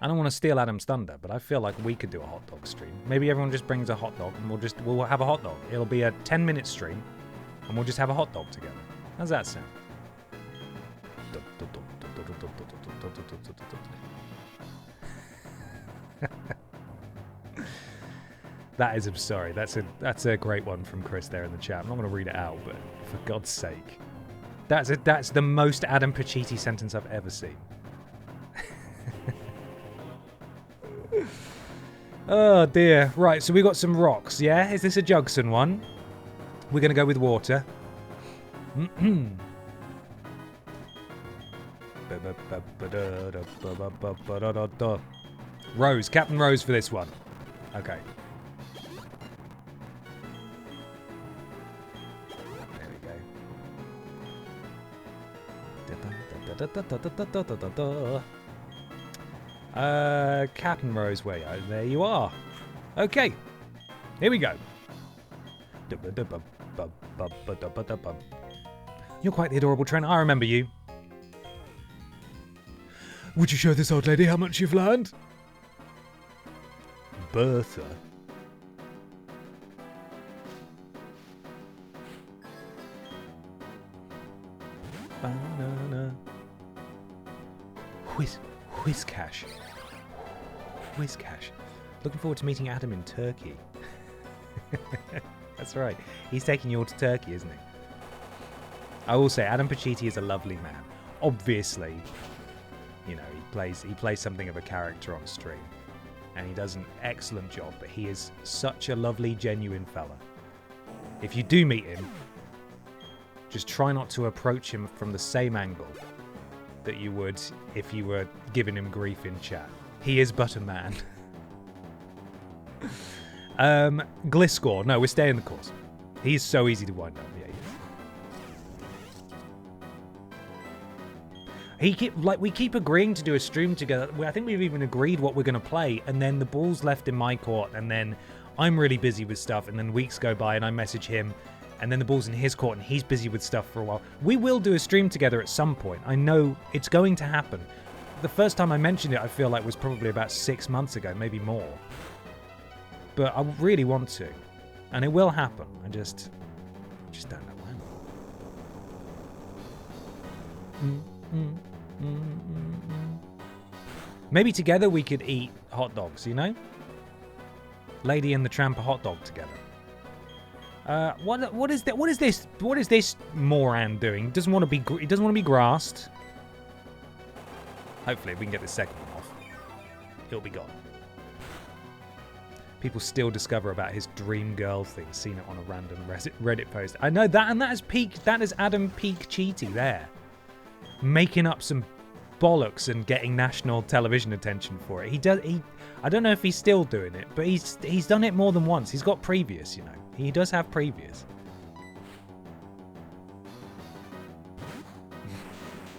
I don't want to steal Adam's thunder, but I feel like we could do a hot dog stream. Maybe everyone just brings a hot dog and we'll have a hot dog. It'll be a 10-minute stream and we'll just have a hot dog together. How's that sound? That is, I'm sorry. That's a great one from Chris there in the chat. I'm not going to read it out, but for God's sake, that's the most Adam Pachiti sentence I've ever seen. Oh dear. Right, so we got some rocks. Yeah, is this a Jugson one? We're going to go with water. Rose, Captain Rose for this one. Okay. There we go. Captain Rose, where are you? There you are. Okay. Here we go. You're quite the adorable Trent. I remember you. Would you show this old lady how much you've learned? Bertha. Banana. Whizcash. Looking forward to meeting Adam in Turkey. That's right. He's taking you all to Turkey, isn't he? I will say, Adam Pachiti is a lovely man. Obviously, you know, he plays something of a character on stream. And he does an excellent job, but he is such a lovely, genuine fella. If you do meet him, just try not to approach him from the same angle that you would if you were giving him grief in chat. He is but a man. Gliscor. No, we're staying the course. He's so easy to wind up. Yeah, he is. We keep agreeing to do a stream together. I think we've even agreed what we're going to play, and then the ball's left in my court, and then I'm really busy with stuff, and then weeks go by, and I message him, and then the ball's in his court, and he's busy with stuff for a while. We will do a stream together at some point. I know it's going to happen. The first time I mentioned it, I feel like was probably about 6 months ago, maybe more. But I really want to, and it will happen. I just don't know when. Maybe together we could eat hot dogs, you know? Lady and the Tramp a hot dog together. What is this? What is this Moran doing? He doesn't want to be grassed. Hopefully, we can get this second one off. He'll be gone. People still discover about his dream girl thing. Seen it on a random Reddit post. I know that, and that is Adam Peak Cheaty there, making up some bollocks and getting national television attention for it. I don't know if he's still doing it, but he's done it more than once. He's got previous, you know. He does have previous.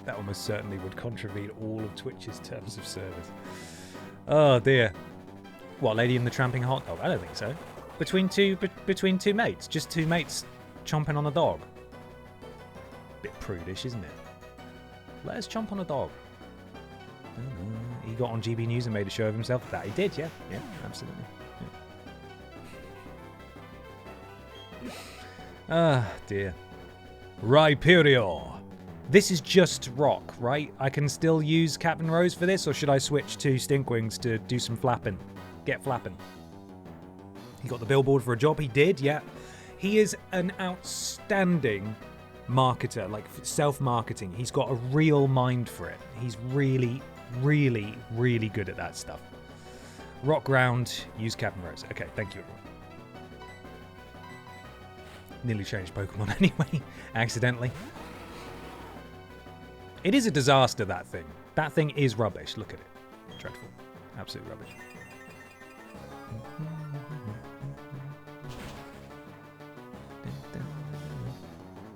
That almost certainly would contravene all of Twitch's terms of service. Oh dear. What, Lady and the Tramping Hot Dog? I don't think so. Between two mates. Just two mates chomping on a dog. Bit prudish, isn't it? Let us chomp on a dog. He got on GB News and made a show of himself. That he did, yeah. Yeah, absolutely. Yeah. Ah, dear. Rhyperior. This is just rock, right? I can still use Captain Rose for this, or should I switch to Stinkwings to do some flapping? Get flapping. He got the billboard for a job. He did, yeah. He is an outstanding marketer, like self-marketing. He's got a real mind for it. He's really, really, really good at that stuff. Rock ground, use Captain Rose. Okay, thank you, everyone. Nearly changed Pokemon anyway, accidentally. It is a disaster, that thing. That thing is rubbish. Look at it. Dreadful. Absolute rubbish.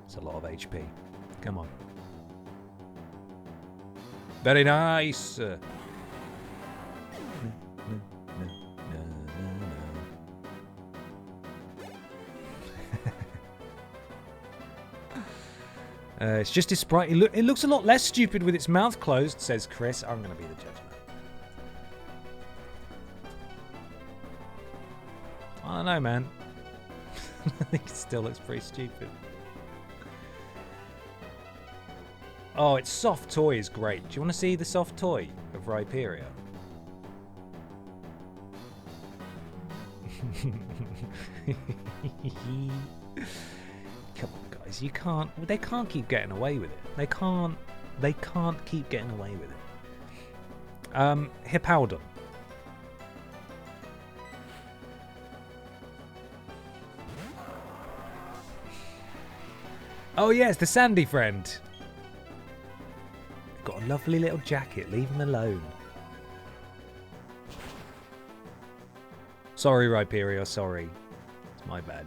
It's a lot of HP. Come on. Very nice. It's just his sprite. It looks a lot less stupid with its mouth closed, says Chris. I'm going to be the judge of that. I don't know, man. I think it still looks pretty stupid. Oh, its soft toy is great. Do you want to see the soft toy of Rhyperior? Come on, guys. You can't. They can't keep getting away with it. They can't keep getting away with it. Hippowdon. Oh yes, the Sandy friend. Got a lovely little jacket. Leave him alone. Sorry, Rhyperior. Sorry. It's my bad.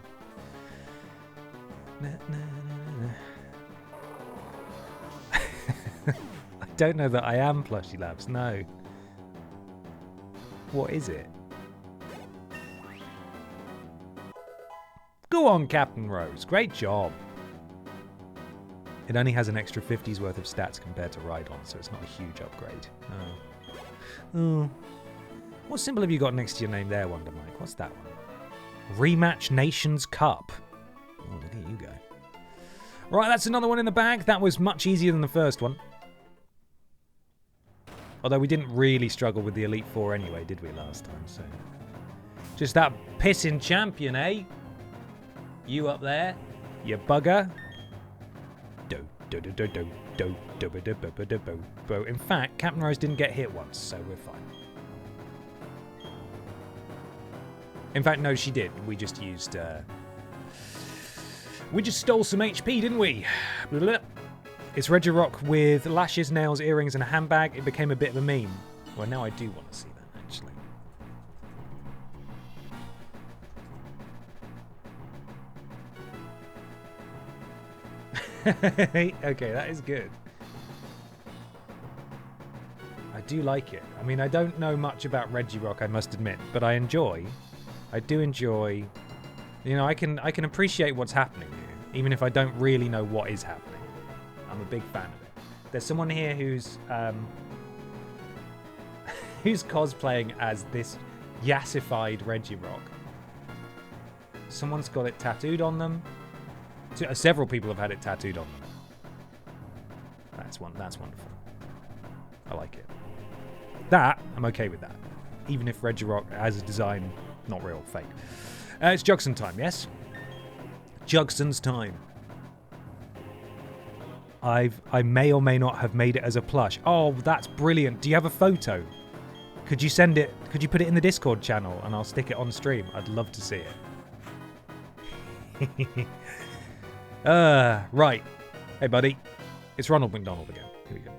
I don't know that I am Plushy Labs. No. What is it? Go on, Captain Rose. Great job. It only has an extra 50's worth of stats compared to Rhydon, so it's not a huge upgrade. Oh. What symbol have you got next to your name there, Wonder Mike? What's that one? Rematch Nations Cup. Oh, look at you go. Right, that's another one in the bag. That was much easier than the first one. Although we didn't really struggle with the Elite Four anyway, did we, last time? So, just that pissing champion, eh? You up there, you bugger. In fact, Captain Rose didn't get hit once, so we're fine. In fact, no, she did. We just used... we just stole some HP, didn't we? It's Regirock with lashes, nails, earrings, and a handbag. It became a bit of a meme. Well, now I do want to see that, actually. Okay, that is good. I do like it. I mean, I don't know much about Regirock, I must admit, but I do enjoy, you know, I can appreciate what's happening here, even if I don't really know what is happening. I'm a big fan of it. There's someone here who's who's cosplaying as this yassified Regirock. Someone's got it tattooed on them. Several people have had it tattooed on them. That's wonderful. I like it. I'm okay with that. Even if Regirock as a design not real, fake. It's Jugson time, yes? Jugson's time. I may or may not have made it as a plush. Oh, that's brilliant. Do you have a photo? Could you send it? Could you put it in the Discord channel and I'll stick it on stream? I'd love to see it. Right. Hey, buddy. It's Ronald McDonald again. Here we go.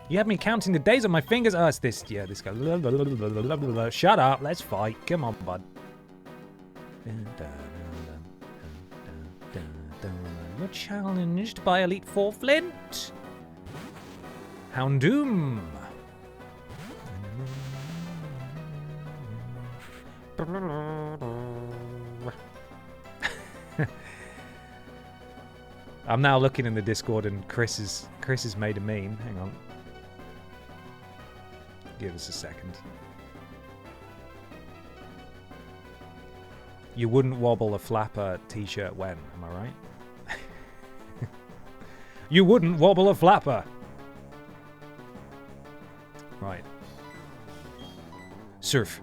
You have me counting the days on my fingers. Oh, it's this. Yeah, this guy. Shut up. Let's fight. Come on, bud. You're challenged by Elite 4 Flint. Houndoom. I'm now looking in the Discord and Chris has made a meme. Hang on. Give us a second. You wouldn't wobble a flapper t-shirt when, am I right? You wouldn't wobble a flapper. Right. Surf.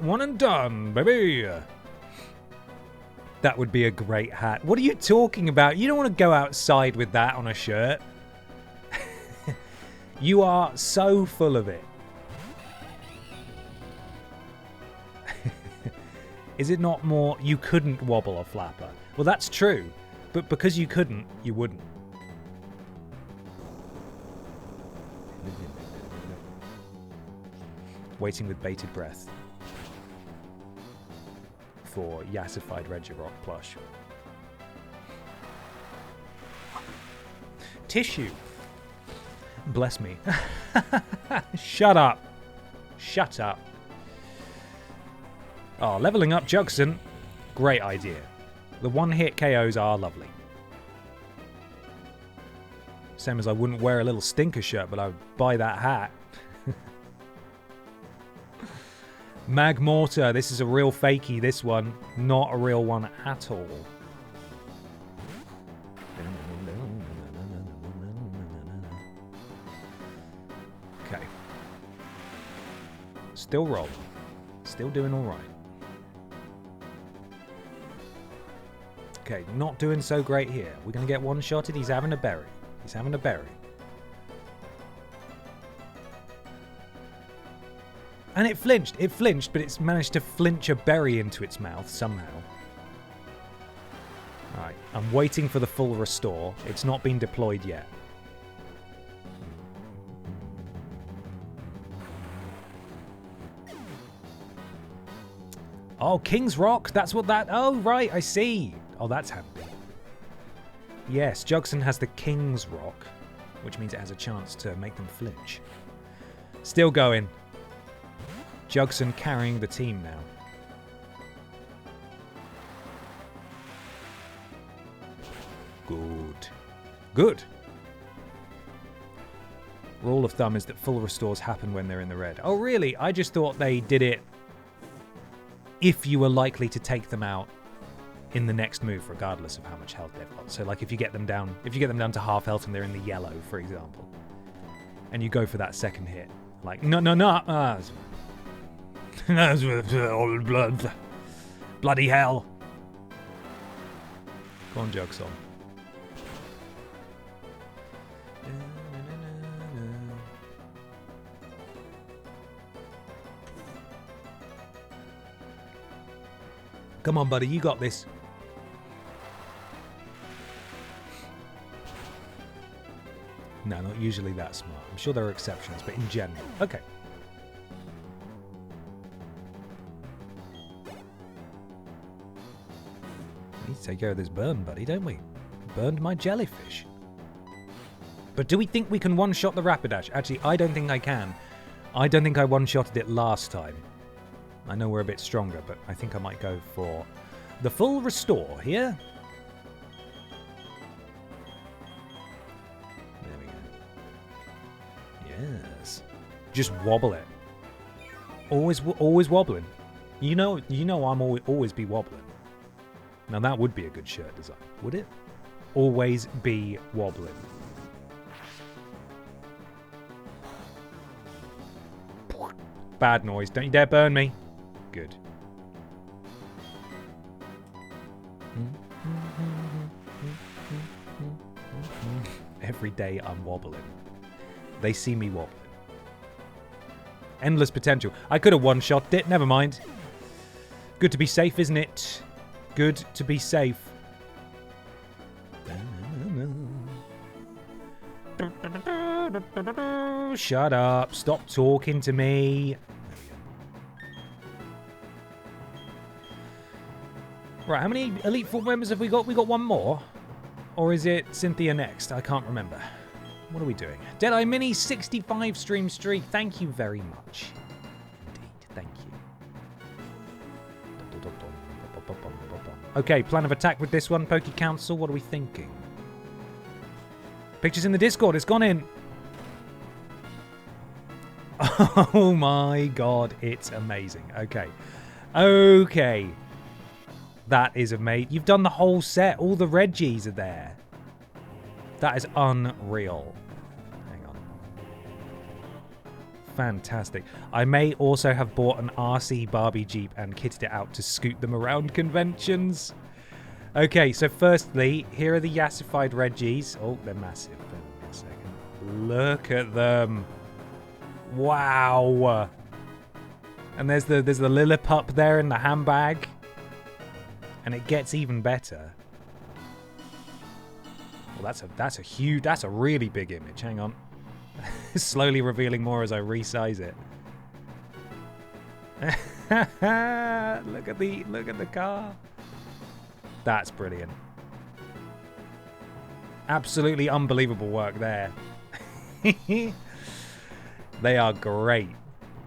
One and done, baby. That would be a great hat. What are you talking about? You don't want to go outside with that on a shirt. You are so full of it. Is it not more, you couldn't wobble a flapper? Well, that's true. But because you couldn't, you wouldn't. Waiting with bated breath for Yassified Regirock plush. Tissue. Bless me. Shut up. Shut up. Oh, leveling up Jugson. Great idea. The one-hit KOs are lovely. Same as I wouldn't wear a little stinker shirt, but I would buy that hat. Magmortar. This is a real fakey, this one. Not a real one at all. Okay. Still rolling. Still doing alright. Okay, not doing so great here. We're going to get one-shotted. He's having a berry. He's having a berry. And it flinched, but it's managed to flinch a berry into its mouth somehow. Alright, I'm waiting for the full restore. It's not been deployed yet. Oh, King's Rock, that's what that... Oh, right, I see. Oh, that's handy. Yes, Jugson has the King's Rock, which means it has a chance to make them flinch. Still going. Jugson carrying the team now. Good. Good. Rule of thumb is that full restores happen when they're in the red. Oh, really? I just thought they did it if you were likely to take them out in the next move, regardless of how much health they've got. So, like, if you get them down to half health and they're in the yellow, for example, and you go for that second hit, like, no. That's with old blood. Bloody hell. Go on, Jugson. Come on, buddy, you got this. No, not usually that smart. I'm sure there are exceptions, but in general. Okay. We need to take care of this burn, buddy, don't we? Burned my jellyfish. But do we think we can one-shot the Rapidash? Actually, I don't think I can. I don't think I one-shotted it last time. I know we're a bit stronger, but I think I might go for the full restore here. There we go. Yes. Just wobble it. Always wobbling. You know I'm always be wobbling. Now that would be a good shirt design, would it? Always be wobbling. Bad noise. Don't you dare burn me. Good. Every day I'm wobbling. They see me wobbling. Endless potential. I could have one-shot it. Never mind. Good to be safe, isn't it? Good to be safe. Shut up. Stop talking to me. Right, how many Elite Four members have we got? We got one more? Or is it Cynthia next? I can't remember. What are we doing? Deadeye Mini 65 stream streak. Thank you very much. Indeed, thank you. Okay, plan of attack with this one. Poke Council, what are we thinking? Pictures in the Discord, it's gone in. Oh my god, it's amazing. Okay. Okay. That is amazing. You've done the whole set. All the Reggies are there. That is unreal. Hang on. Fantastic. I may also have bought an RC Barbie Jeep and kitted it out to scoot them around conventions. Okay, so firstly, here are the yassified Reggies. Oh, they're massive. Wait a second. Look at them. Wow. And there's the Lillipup there in the handbag. And it gets even better. Well, that's a really big image. Hang on. Slowly revealing more as I resize it. Look at the car. That's brilliant. Absolutely unbelievable work there. They are great.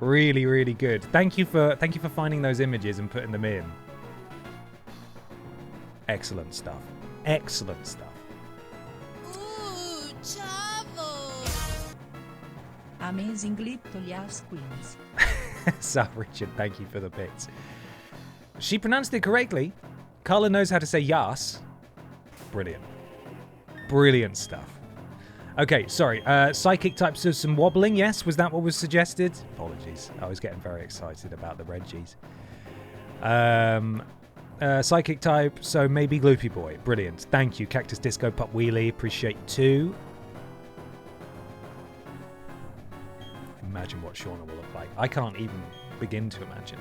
Really, really good. Thank you for finding those images and putting them in. Excellent stuff. Excellent stuff. Ooh, chavo! Amazing little Yas Queens. So, Richard, thank you for the bits. She pronounced it correctly. Carla knows how to say yas. Brilliant. Brilliant stuff. Okay, sorry. Psychic types of some wobbling, yes? Was that what was suggested? Apologies. I was getting very excited about the Reggies. Psychic type, so maybe Gloopy Boy. Brilliant. Thank you. Cactus Disco Pup Wheelie. Appreciate too. Imagine what Shauna will look like. I can't even begin to imagine.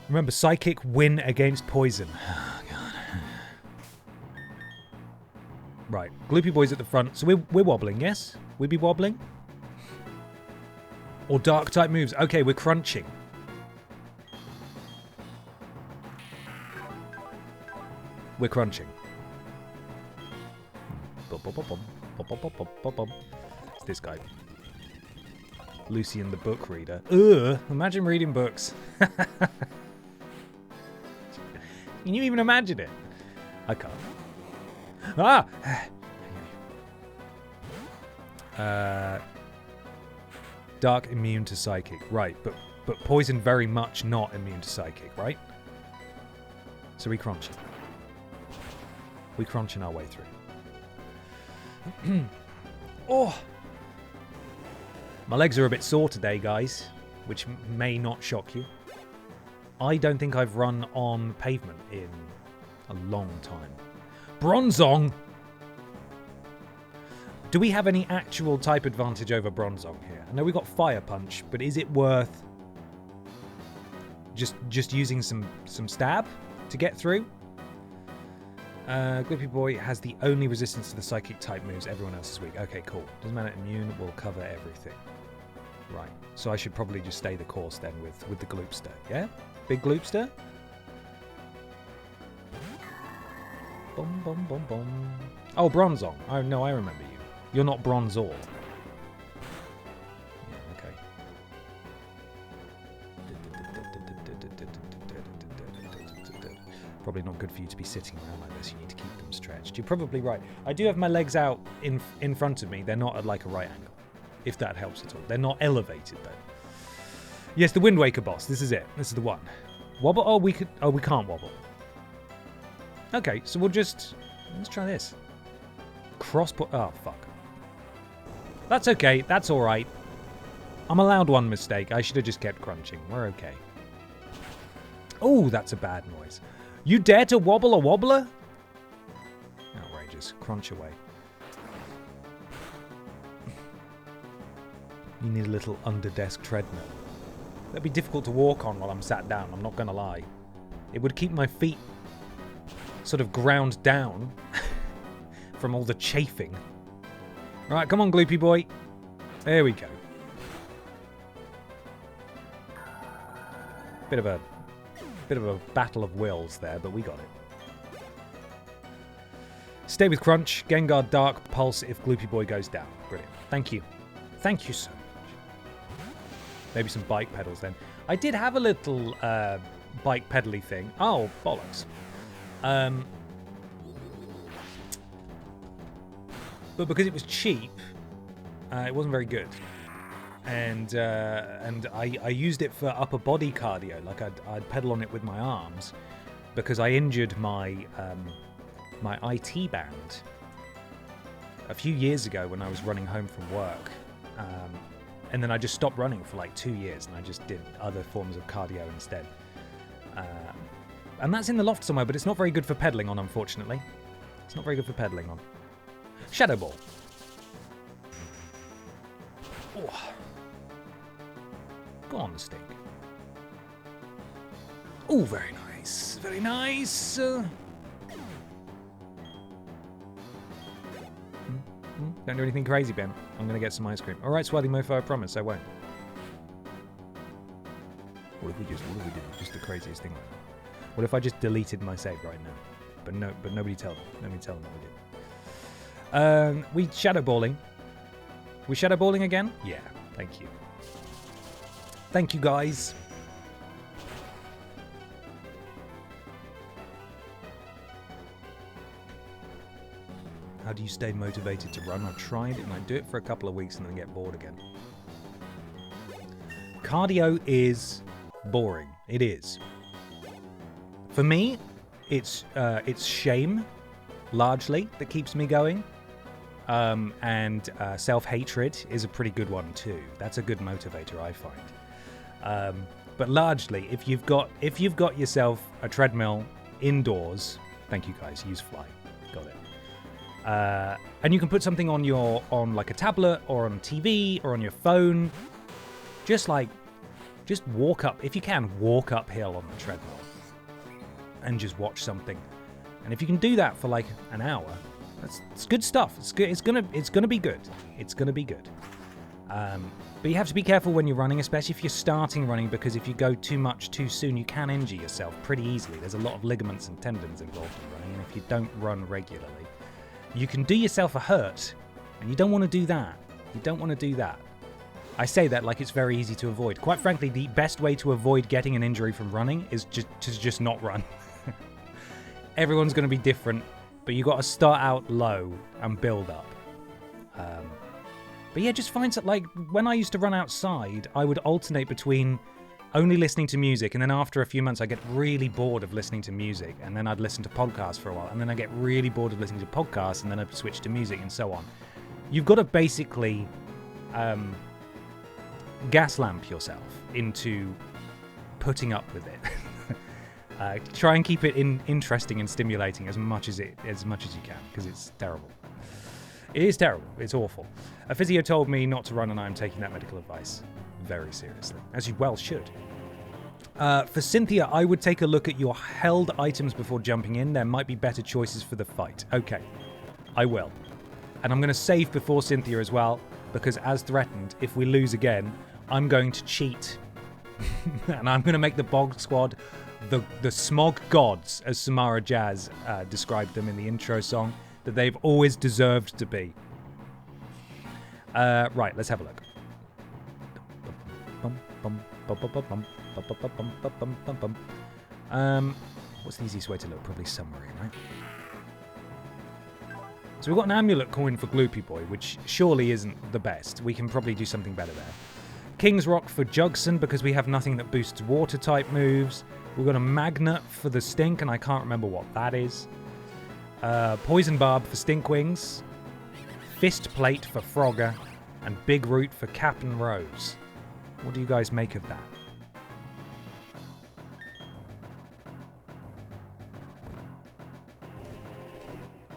Remember, Psychic win against Poison. Oh, God. Right. Gloopy Boy's at the front. So we're wobbling, yes? We be wobbling? Or Dark type moves. Okay, we're crunching. We're crunching. It's this guy. Lucian the book reader. Ugh, imagine reading books. Can you even imagine it? I can't. Ah! Dark immune to psychic. Right, but Poison very much not immune to psychic, right? So we crunching. We crunching our way through. Oh! My legs are a bit sore today, guys, which may not shock you. I don't think I've run on pavement in a long time. Bronzong! Do we have any actual type advantage over Bronzong here? I know we got Fire Punch, but is it worth just using some stab to get through? Gloopy Boy has the only resistance to the psychic type moves. Everyone else is weak. Okay, cool. Doesn't matter. Immune will cover everything. Right. So I should probably just stay the course then with the Gloopster. Yeah? Big Gloopster? Bum, bum, bum, bum. Oh, Bronzong. Oh, no, I remember you. You're not Bronzor. Yeah, okay. Probably not good for you to be sitting around like this. You need to keep them stretched. You're probably right. I do have my legs out in front of me. They're not at like a right angle, if that helps at all. They're not elevated though. Yes, the Wind Waker boss. This is it. This is the one. Wobble? Oh, we can't wobble. Okay, so let's try this. Oh, fuck. That's okay. That's all right. I'm allowed one mistake. I should have just kept crunching. We're okay. Oh, that's a bad noise. You dare to wobble a wobbler? Outrageous. Crunch away. You need a little under-desk treadmill. That'd be difficult to walk on while I'm sat down, I'm not gonna lie. It would keep my feet sort of ground down from all the chafing. Right, come on, Gloopy boy. There we go. Bit of a battle of wills there, but we got it. Stay with Crunch. Gengar Dark Pulse if Gloopy boy goes down. Brilliant. Thank you. Thank you so much. Maybe some bike pedals then. I did have a little bike pedally thing. Oh, bollocks. But because it was cheap, it wasn't very good. And I used it for upper body cardio. Like I'd pedal on it with my arms because I injured my my IT band a few years ago when I was running home from work. And then I just stopped running for like 2 years and I just did other forms of cardio instead. And that's in the loft somewhere, but it's not very good for pedaling on, unfortunately. It's not very good for pedaling on. Shadow Ball. Oh. Go on the stick. Oh, very nice. Very nice. Don't do anything crazy, Ben. I'm going to get some ice cream. All right, Swarthy Mofo, I promise I won't. What if we did just the craziest thing right now? What if I just deleted my save right now? But nobody tell them. Nobody tell them what we did. We shadowballing. We shadowballing again? Yeah, thank you. Thank you, guys. How do you stay motivated to run? I've tried it and I do it for a couple of weeks and then get bored again. Cardio is boring. It is. For me, it's shame, largely, that keeps me going. And self-hatred is a pretty good one too. That's a good motivator, I find. But largely, if you've got yourself a treadmill indoors, thank you guys, use Fly, got it. And you can put something on like a tablet or on TV or on your phone. Just walk up, if you can, walk uphill on the treadmill and just watch something. And if you can do that for like an hour, it's good stuff. It's good. It's gonna be good. It's gonna be good. But you have to be careful when you're running, especially if you're starting running, because if you go too much too soon, you can injure yourself pretty easily. There's a lot of ligaments and tendons involved in running, and if you don't run regularly, you can do yourself a hurt, and you don't want to do that. You don't want to do that. I say that like it's very easy to avoid. Quite frankly, the best way to avoid getting an injury from running is just not run. Everyone's going to be different, but you got to start out low and build up. But yeah, just find like when I used to run outside, I would alternate between only listening to music, and then after a few months I get really bored of listening to music, and then I'd listen to podcasts for a while, and then I get really bored of listening to podcasts, and then I'd switch to music, and so on. You've got to basically gas lamp yourself into putting up with it. Try and keep it interesting and stimulating as much as you can, because it's terrible. It is terrible. It's awful. A physio told me not to run, and I'm taking that medical advice very seriously, as you well should. For Cynthia, I would take a look at your held items before jumping in. There might be better choices for the fight. Okay, I will. And I'm going to save before Cynthia as well, because as threatened, if we lose again, I'm going to cheat. And I'm going to make the Bog Squad the smog gods, as Samara Jazz described them in the intro song, that they've always deserved to be. Right, let's have a look. What's the easiest way to look? Probably summary, right? So we've got an amulet coin for Gloopy Boy, which surely isn't the best. We can probably do something better there. King's Rock for Jugson, because we have nothing that boosts water-type moves. We've got a magnet for the stink, and I can't remember what that is. Poison barb for stink wings. Fist plate for Frogger. And big root for Captain Rose. What do you guys make of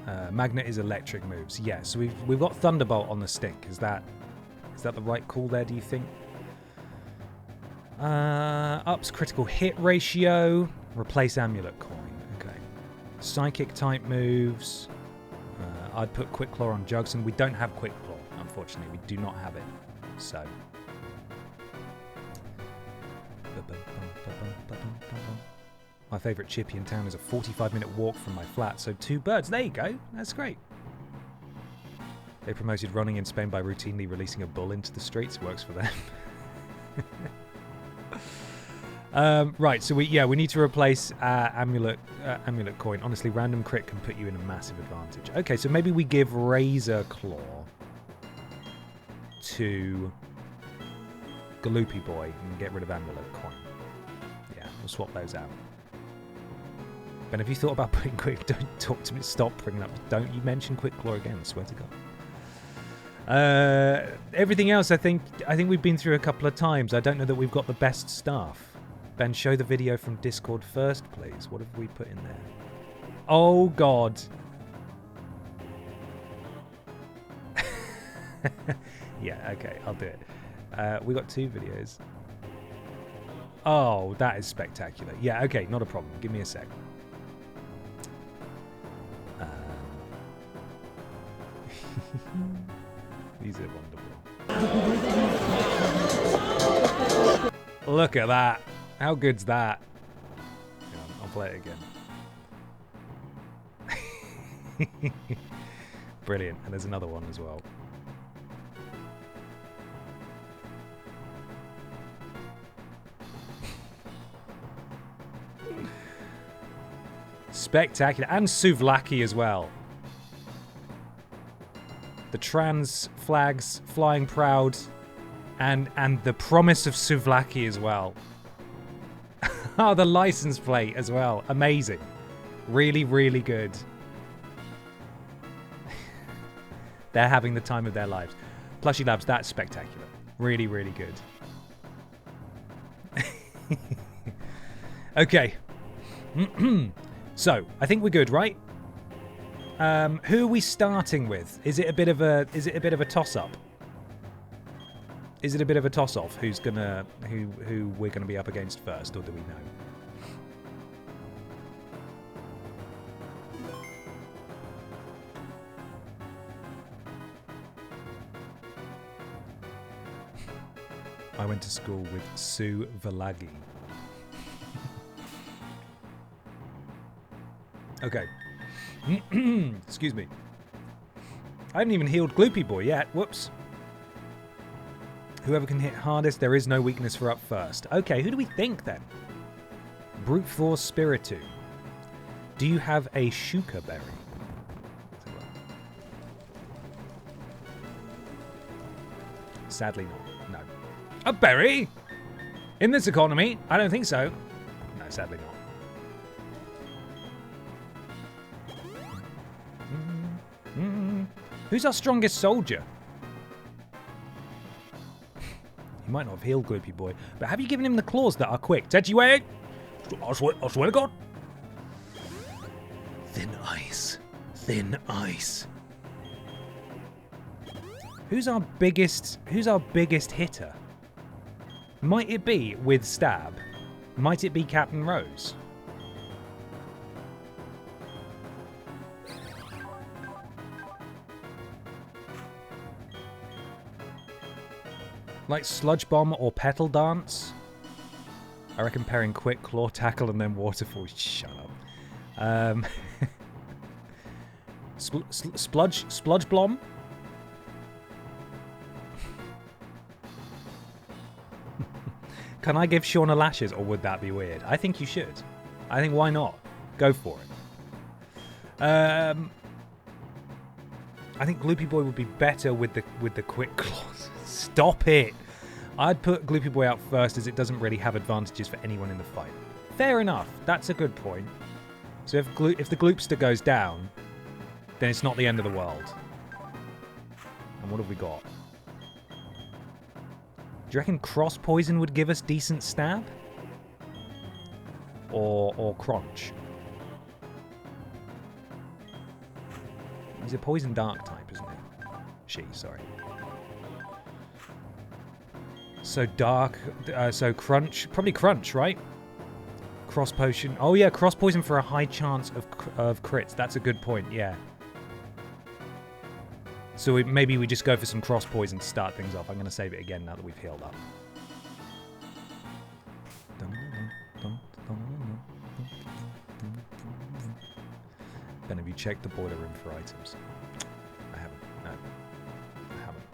that? Magnet is electric moves. Yeah, so we've got Thunderbolt on the stink. Is that the right call there, do you think? Ups critical hit ratio. Replace amulet coin. Okay. Psychic type moves. I'd put Quick Claw on Jugs, and we don't have Quick Claw, unfortunately. We do not have it. So. My favourite chippy in town is a 45-minute walk from my flat, so 2 birds. There you go. That's great. They promoted running in Spain by routinely releasing a bull into the streets. Works for them. Right, so we need to replace amulet coin. Honestly, random crit can put you in a massive advantage. Okay, so maybe we give Razor Claw to Galoopy Boy and get rid of amulet coin. Yeah, we'll swap those out. Ben, have you thought about putting quick? Don't talk to me. Stop bringing up. Don't you mention Quick Claw again? I swear to God. Everything else, I think we've been through a couple of times. I don't know that we've got the best staff. Ben, show the video from Discord first, please. What have we put in there? Oh, God. Yeah, okay, I'll do it. We got 2 videos. Oh, that is spectacular. Yeah, okay, not a problem. Give me a sec. These are wonderful. Look at that. How good's that? Hang on, I'll play it again. Brilliant. And there's another one as well. Spectacular. And Souvlaki as well. The trans flags flying proud, and the promise of Souvlaki as well. Oh, the license plate as well. Amazing. Really, really good. They're having the time of their lives. Plushy Labs, that's spectacular. Really, really good. Okay. So, I think we're good, right? Who are we starting with? Is it a bit of a toss-up? Is it a bit of a toss-off? Who we're gonna be up against first, or do we know? I went to school with Sue Valagi. Okay. Excuse me. I haven't even healed Gloopy Boy yet. Whoops. Whoever can hit hardest, there is no weakness for up first. Okay, who do we think then? Brute Force Spiritomb. Do you have a Shuka Berry? Sadly not. No. A berry? In this economy? I don't think so. No, sadly not. Who's our strongest soldier? He might not have healed Gloopy Boy, but have you given him the claws that are quick? Techiway! I swear to God. Thin ice. Thin ice. Who's our biggest hitter? Might it be with Stab? Might it be Captain Rose? Like Sludge Bomb or Petal Dance? I reckon pairing Quick Claw Tackle and then Waterfall. Shut up. Spludge Blom? Can I give Shauna lashes, or would that be weird? I think you should. I think why not? Go for it. I think Gloopy Boy would be better with the Quick Claws. Stop it! I'd put Gloopy Boy out first, as it doesn't really have advantages for anyone in the fight. Fair enough. That's a good point. So if the Gloopster goes down, then it's not the end of the world. And what have we got? Do you reckon Cross Poison would give us decent stab? Or Crunch? He's a Poison Dark type, isn't he? Sorry. So Dark, so Crunch, probably Crunch, right? Cross Potion. Oh yeah, Cross Poison for a high chance of crits. That's a good point, yeah. So maybe we just go for some Cross Poison to start things off. I'm going to save it again now that we've healed up. Ben, have you checked the boiler room for items? I haven't. No. I haven't.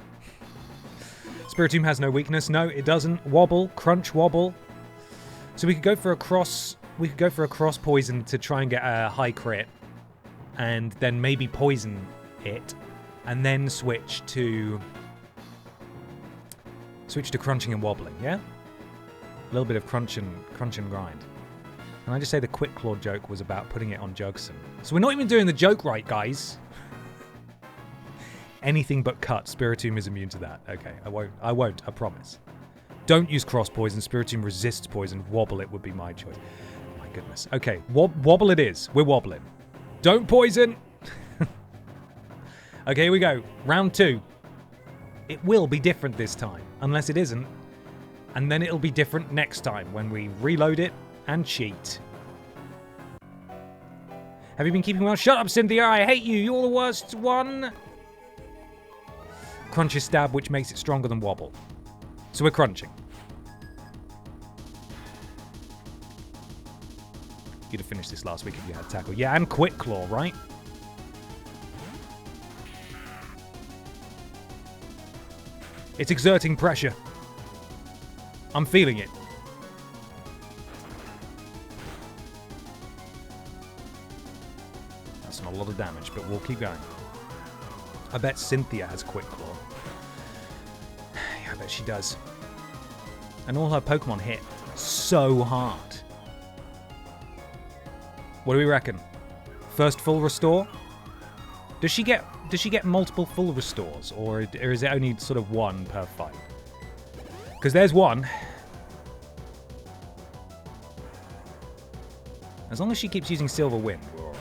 Spiritomb has no weakness. No, it doesn't. Wobble. Crunch, wobble. So we could go for a cross... We could go for a Cross Poison to try and get a high crit. And then maybe poison it. And then switch to crunching and wobbling, yeah? A little bit of crunch and grind. Can I just say the Quick Claw joke was about putting it on Jugson? So we're not even doing the joke right, guys. Anything but cut. Spiritomb is immune to that. Okay, I won't, I promise. Don't use Cross Poison. Spiritomb resists poison. Wobble it would be my choice. My goodness. Okay, wobble it is. We're wobbling. Don't poison! Okay, here we go. Round 2. It will be different this time, unless it isn't. And then it'll be different next time when we reload it and cheat. Have you been keeping well? Shut up, Cynthia. I hate you. You're the worst one. Crunch is stab, which makes it stronger than wobble. So we're crunching. You'd have finished this last week if you had tackle. Yeah, and Quick Claw, right? It's exerting pressure. I'm feeling it. That's not a lot of damage, but we'll keep going. I bet Cynthia has Quick Claw. Yeah, I bet she does. And all her Pokemon hit so hard. What do we reckon? First full restore? Does she get multiple full restores, or is it only sort of one per fight? Because there's one. As long as she keeps using Silver Wind, we're alright.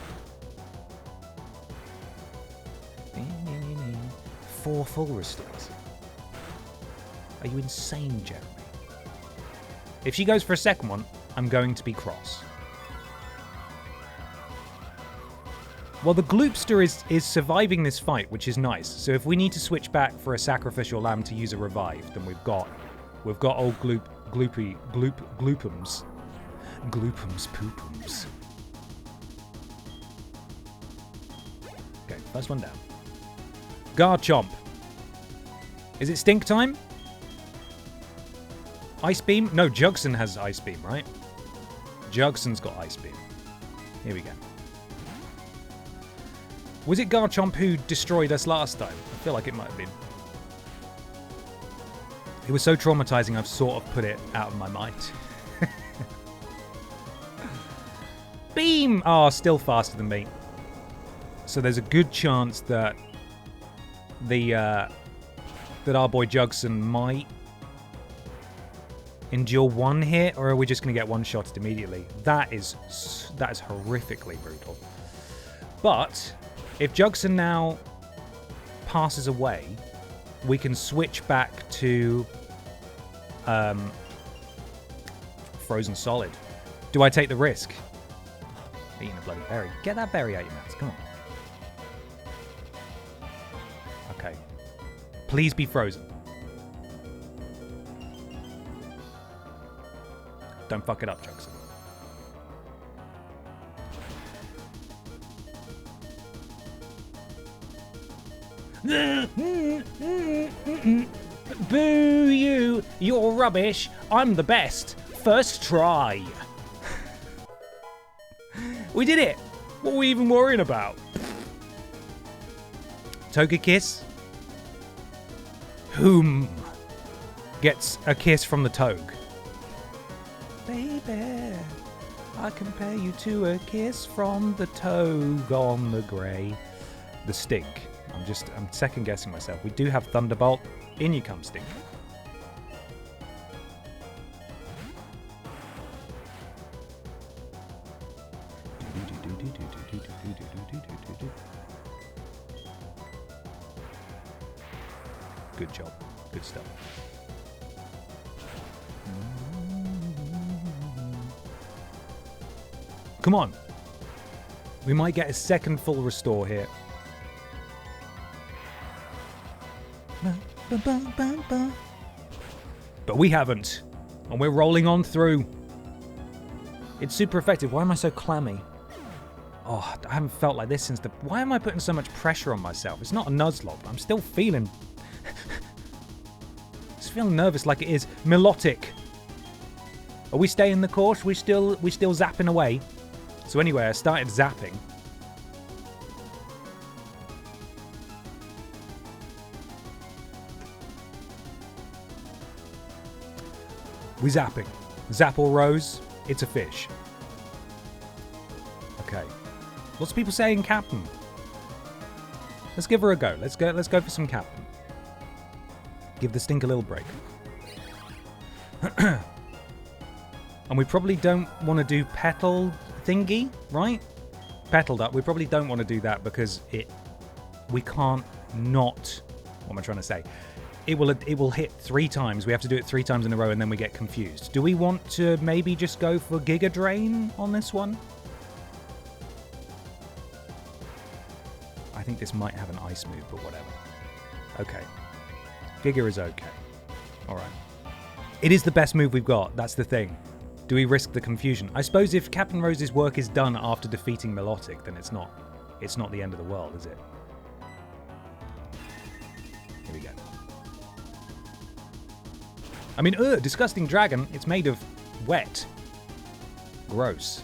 4 full restores. Are you insane, Jeremy? If she goes for a second one, I'm going to be cross. Well, the Gloopster is surviving this fight, which is nice. So if we need to switch back for a sacrificial lamb to use a revive, then we've got old Gloopums. Gloopums poopums. Okay, first one down. Garchomp. Is it stink time? Ice Beam? No, Jugson has Ice Beam, right? Jugson's got Ice Beam. Here we go. Was it Garchomp who destroyed us last time? I feel like it might have been. It was so traumatizing, I've sort of put it out of my mind. Beam! Oh, still faster than me. So there's a good chance that that our boy Jugson might endure one hit, or are we just going to get one-shotted immediately? That is horrifically brutal. But if Jugson now passes away, we can switch back to Frozen Solid. Do I take the risk? Eating a bloody berry. Get that berry out your mouth. Come on. Okay. Please be frozen. Don't fuck it up, Jugson. Boo you! You're rubbish! I'm the best! First try! We did it! What were we even worrying about? Togekiss? Whom gets a kiss from the Toge? Baby, I compare you to a kiss from the toad on the grey. The stink. I'm second guessing myself. We do have Thunderbolt. In you come, stink. Good job. Good stuff. Come on. We might get a second full restore here. But we haven't. And we're rolling on through. It's super effective. Why am I so clammy? Oh, I haven't felt like this since the... Why am I putting so much pressure on myself? It's not a Nuzlocke. I'm still feeling... Just feeling nervous like it is. Melodic. Are we staying the course? We still zapping away. So anyway, I started zapping. We zapping. Zap or Rose, it's a fish. Okay. Lots of people saying Captain. Let's give her a go. Let's go for some Captain. Give the stink a little break. And we probably don't want to do petal thingy, right? Petaled up. We probably don't want to do that because we can't not... What am I trying to say? It will hit 3 times. We have to do it 3 times in a row and then we get confused. Do we want to maybe just go for Giga Drain on this one? I think this might have an ice move, but whatever. Okay. Giga is okay. Alright. It is the best move we've got. That's the thing. Do we risk the confusion? I suppose if Captain Rose's work is done after defeating Melodic, then it's not the end of the world, is it? Here we go. I mean, disgusting dragon. It's made of wet. Gross.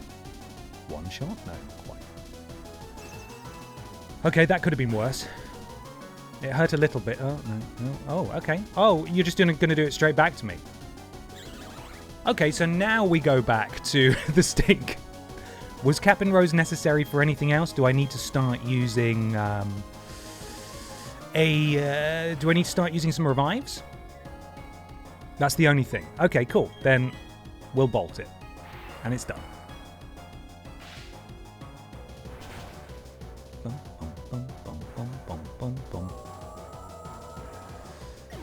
One shot? No, not quite. Okay, that could have been worse. It hurt a little bit. Oh, no. Oh, okay. Oh, you're just going to do it straight back to me. Okay, so now we go back to the stink. Was Captain Rose necessary for anything else? Do I need to start using do I need to start using some revives? That's the only thing. Okay, cool. Then we'll bolt it. And it's done.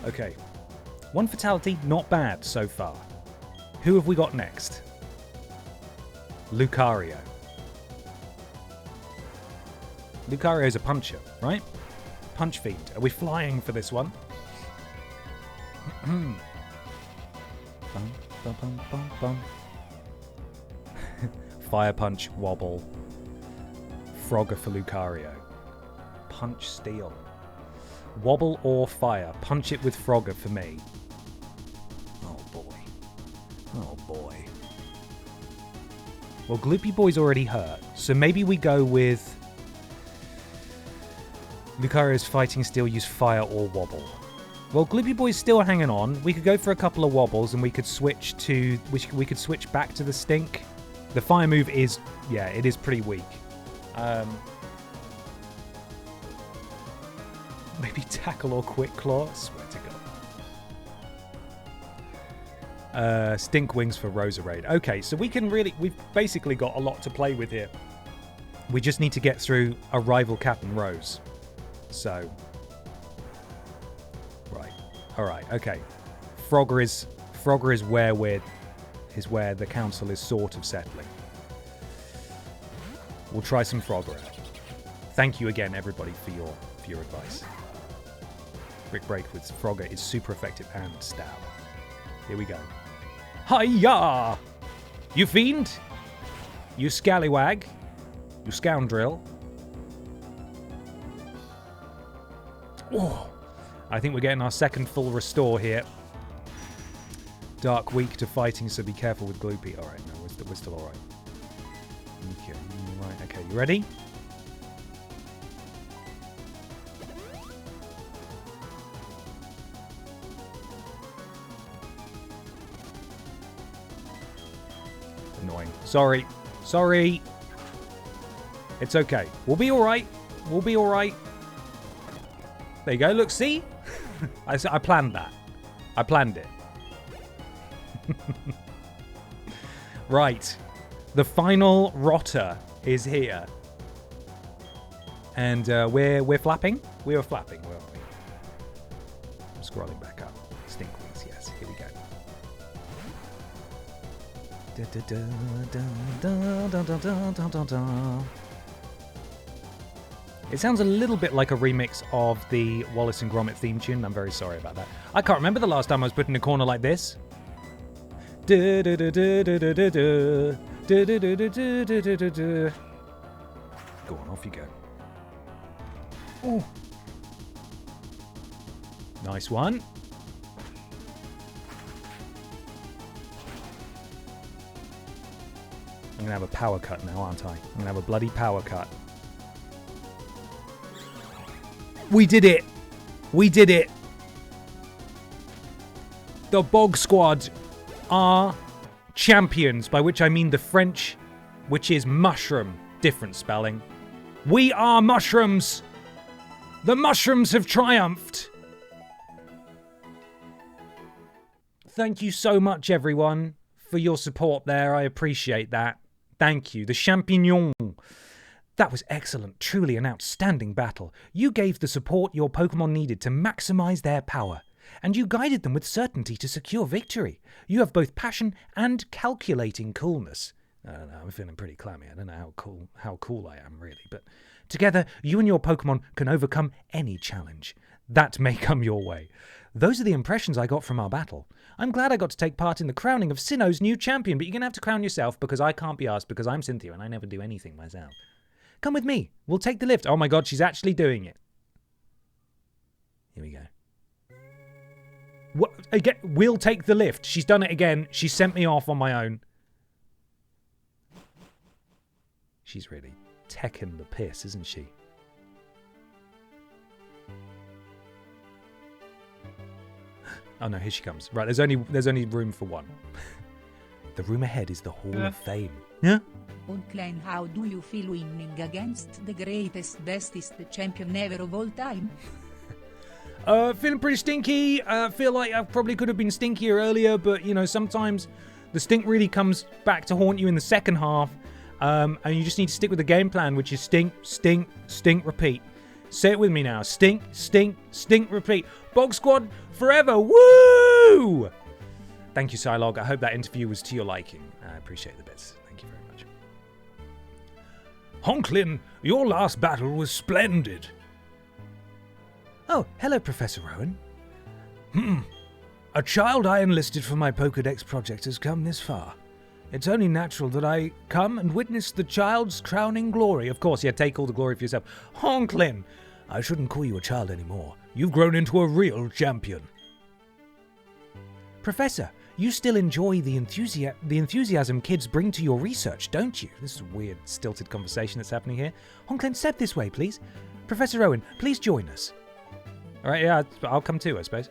Okay. 1 fatality, not bad so far. Who have we got next? Lucario. Lucario's a puncher, right? Punch Fiend. Are we flying for this one? Bum, bum, bum, bum, bum. Fire Punch, Wobble. Frogger for Lucario. Punch Steel. Wobble or Fire. Punch it with Frogger for me. Oh boy. Oh boy. Well, Gloopy Boy's already hurt, so maybe we go with Lucario's Fighting Steel, use Fire or Wobble. Well, Gloopy Boy's still hanging on. We could go for a couple of wobbles and we could switch to... We could switch back to the stink. The fire move is... Yeah, it is pretty weak. Maybe Tackle or Quick Claw? I swear to God. Stink Wings for Roserade. Okay, so we can really... We've basically got a lot to play with here. We just need to get through a rival Captain Rose. So... Alright, okay. Frogger is where the council is sort of settling. We'll try some Frogger out. Thank you again, everybody, for your advice. Brick Break with Frogger is super effective and stab. Here we go. Hiya! You fiend! You scallywag! You scoundrel! Oh! I think we're getting our second full restore here. Dark weak to fighting, so be careful with Gloopy. Alright, no, we're still alright. Okay, right, okay, you ready? Annoying. Sorry. Sorry. It's okay. We'll be alright. We'll be alright. There you go. Look, see? I planned that. I planned it. Right. The final rotter is here. And we're flapping? We were flapping, weren't we? I'm scrolling back up. Stinkwings, yes. Here we go. It sounds a little bit like a remix of the Wallace and Gromit theme tune. I'm very sorry about that. I can't remember the last time I was put in a corner like this. Go on, off you go. Ooh. Nice one. I'm going to have a power cut now, aren't I? I'm going to have a bloody power cut. We did it! We did it! The Bog Squad are champions, by which I mean the French, which is mushroom. Different spelling. We are mushrooms! The mushrooms have triumphed! Thank you so much, everyone, for your support there. I appreciate that. Thank you. The Champignon. That was excellent. Truly an outstanding battle. You gave the support your Pokemon needed to maximize their power, and you guided them with certainty to secure victory. You have both passion and calculating coolness. I don't know, I'm feeling pretty clammy. I don't know how cool I am, really. But together, you and your Pokemon can overcome any challenge that may come your way. Those are the impressions I got from our battle. I'm glad I got to take part in the crowning of Sinnoh's new champion, but you're going to have to crown yourself because I can't be asked because I'm Cynthia and I never do anything myself. Come with me. We'll take the lift. Oh my god, she's actually doing it. Here we go. What? Again, we'll take the lift. She's done it again. She sent me off on my own. She's really teching the piss, isn't she? Oh no, here she comes. Right, there's only room for one. The room ahead is the Hall of Fame. Yeah? Honklin, how do you feel winning against the greatest, bestest champion ever of all time? Feeling pretty stinky. Feel like I probably could have been stinkier earlier, but you know, sometimes the stink really comes back to haunt you in the second half. And you just need to stick with the game plan, which is stink, stink, stink, repeat. Say it with me now. Stink, stink, stink, repeat. Bog Squad forever. Woo! Thank you, Psylog. I hope that interview was to your liking. I appreciate the bits. Thank you very much. Honklin, your last battle was splendid. Oh, hello, Professor Rowan. A child I enlisted for my Pokédex project has come this far. It's only natural that I come and witness the child's crowning glory. Of course, yeah, take all the glory for yourself. Honklin, I shouldn't call you a child anymore. You've grown into a real champion. Professor, you still enjoy the enthusiasm kids bring to your research, don't you? This is a weird, stilted conversation that's happening here. Honklin, step this way, please. Professor Owen, please join us. All right, yeah, I'll come too, I suppose.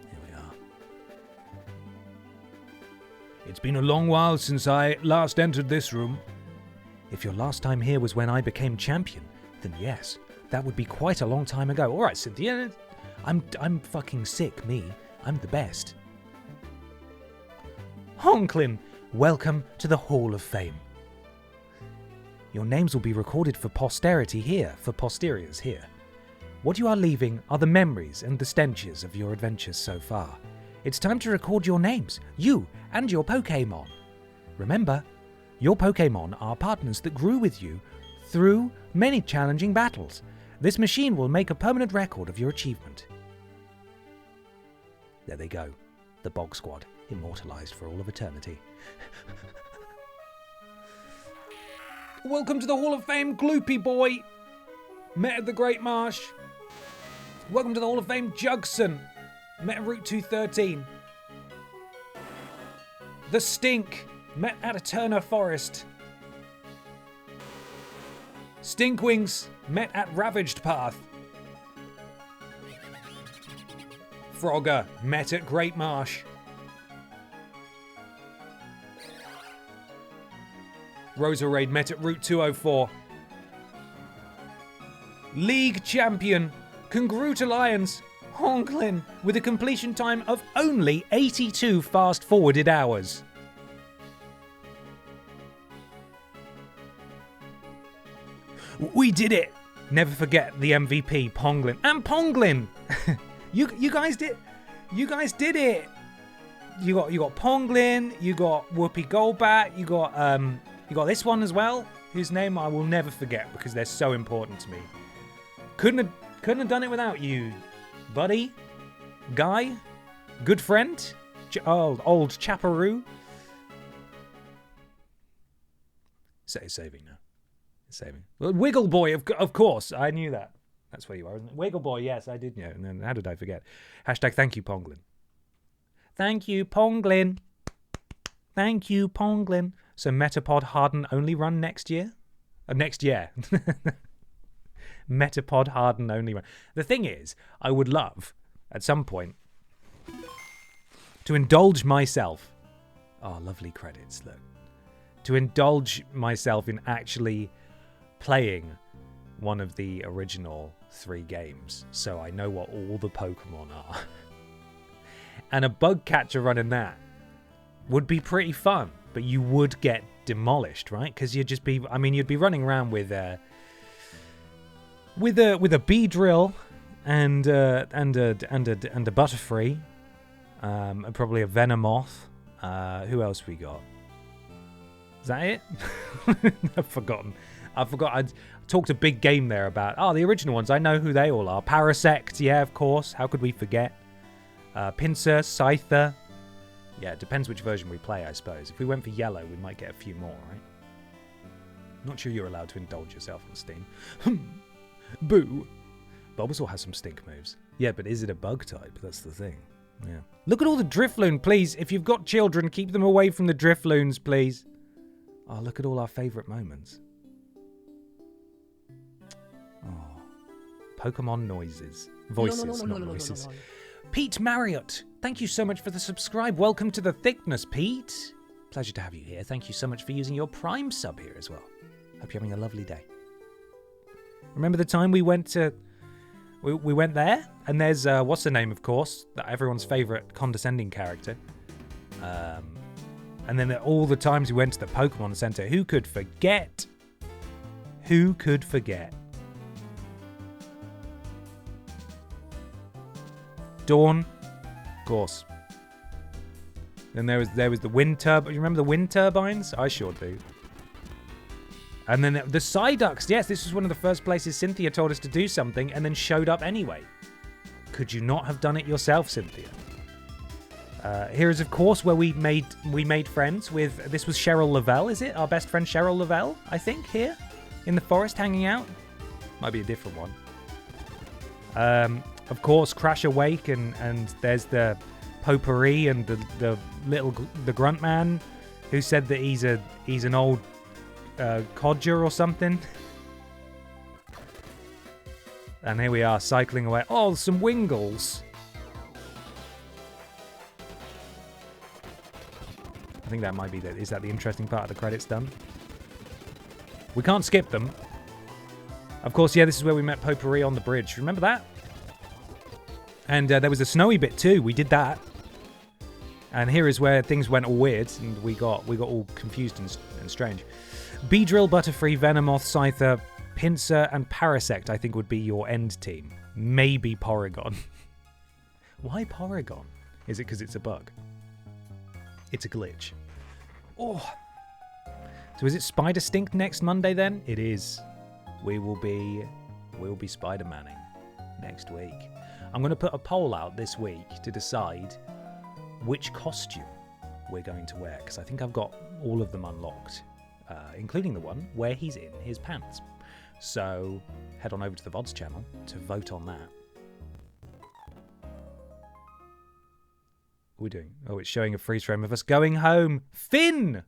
Here we are. It's been a long while since I last entered this room. If your last time here was when I became champion, then yes, that would be quite a long time ago. All right, Cynthia, I'm fucking sick, me. I'm the best. Honklin, welcome to the Hall of Fame. Your names will be recorded for posterity here, for posteriors here. What you are leaving are the memories and the stenches of your adventures so far. It's time to record your names, you and your Pokémon. Remember, your Pokémon are partners that grew with you through many challenging battles. This machine will make a permanent record of your achievement. There they go, the Bog Squad, immortalized for all of eternity. Welcome to the Hall of Fame, Gloopy Boy. Met at the Great Marsh. Welcome to the Hall of Fame, Jugson. Met at Route 213. The Stink. Met at Eterna Forest. Stinkwings. Met at Ravaged Path. Frogger. Met at Great Marsh. Rosa Raid met at Route 204. League champion, Congrute Alliance, Honklin, with a completion time of only 82 fast-forwarded hours. We did it! Never forget the MVP, Ponglin. And Ponglin! you guys did it! You got Ponglin, you got Whoopi Goldbat, you got this one as well, whose name I will never forget because they're so important to me. Couldn't have done it without you, buddy, guy, good friend, old chaparoo. Saving now. Saving. Well, Wiggle Boy, of course. I knew that. That's where you are, isn't it? Wiggle Boy, yes, I did know. And then how did I forget? Hashtag thank you, Ponglin. Thank you, Ponglin. Thank you, Ponglin. So Metapod Harden only run next year? Next year. Metapod Harden only run. The thing is, I would love, at some point, to indulge myself. Oh, lovely credits, look. To indulge myself in actually playing one of the original 3 games, so I know what all the Pokemon are. And a bug catcher running that would be pretty fun, but you would get demolished, right? Because you'd just be, you'd be running around with a Beedrill and a Butterfree, and probably a Venomoth. Who else we got? Is that it? I've forgotten. I talked a big game there about, the original ones. I know who they all are. Parasect, yeah, of course. How could we forget? Pinsir, Scyther. Yeah, it depends which version we play, I suppose. If we went for yellow, we might get a few more, right? Not sure you're allowed to indulge yourself on Steam. Boo. Bulbasaur has some stink moves. Yeah, but is it a bug type? That's the thing. Yeah. Look at all the Drifloon, please. If you've got children, keep them away from the Drifloons, please. Oh, look at all our favourite moments. Oh. Pokemon noises. Voices, not noises. Pete Marriott, thank you so much for the subscribe. Welcome to the thickness, Pete. Pleasure to have you here. Thank you so much for using your Prime sub here as well. Hope you're having a lovely day. Remember the time we went to... We went there? And there's, what's the name, of course? Everyone's favourite condescending character. And then all the times we went to the Pokemon Center. Who could forget? Who could forget? Dawn, of course. Then there was the wind turbine. You remember the wind turbines? I sure do. And then the Psyducks. Yes, this was one of the first places Cynthia told us to do something and then showed up anyway. Could you not have done it yourself, Cynthia? Here is, of course, where we made friends with... This was Cheryl Lavelle, is it? Our best friend Cheryl Lavelle, I think, here? In the forest, hanging out? Might be a different one. Of course, Crash Awake, and there's the Potpourri and the grunt man who said that he's an old codger or something. And here we are, cycling away. Oh, some Wingles. I think that might be is that the interesting part of the credits done? We can't skip them. Of course, yeah, this is where we met Potpourri on the bridge. Remember that? And there was a snowy bit too. We did that. And here is where things went all weird and we got all confused and strange. Beedrill, Butterfree, Venomoth, Scyther, Pinsir, and Parasect, I think, would be your end team. Maybe Porygon. Why Porygon? Is it because it's a bug? It's a glitch. Oh. So is it Spider Stink next Monday then? It is. We'll be Spider-Manning next week. I'm going to put a poll out this week to decide which costume we're going to wear, because I think I've got all of them unlocked, including the one where he's in his pants. So head on over to the VODs channel to vote on that. What are we doing? Oh, it's showing a freeze frame of us going home. Finn!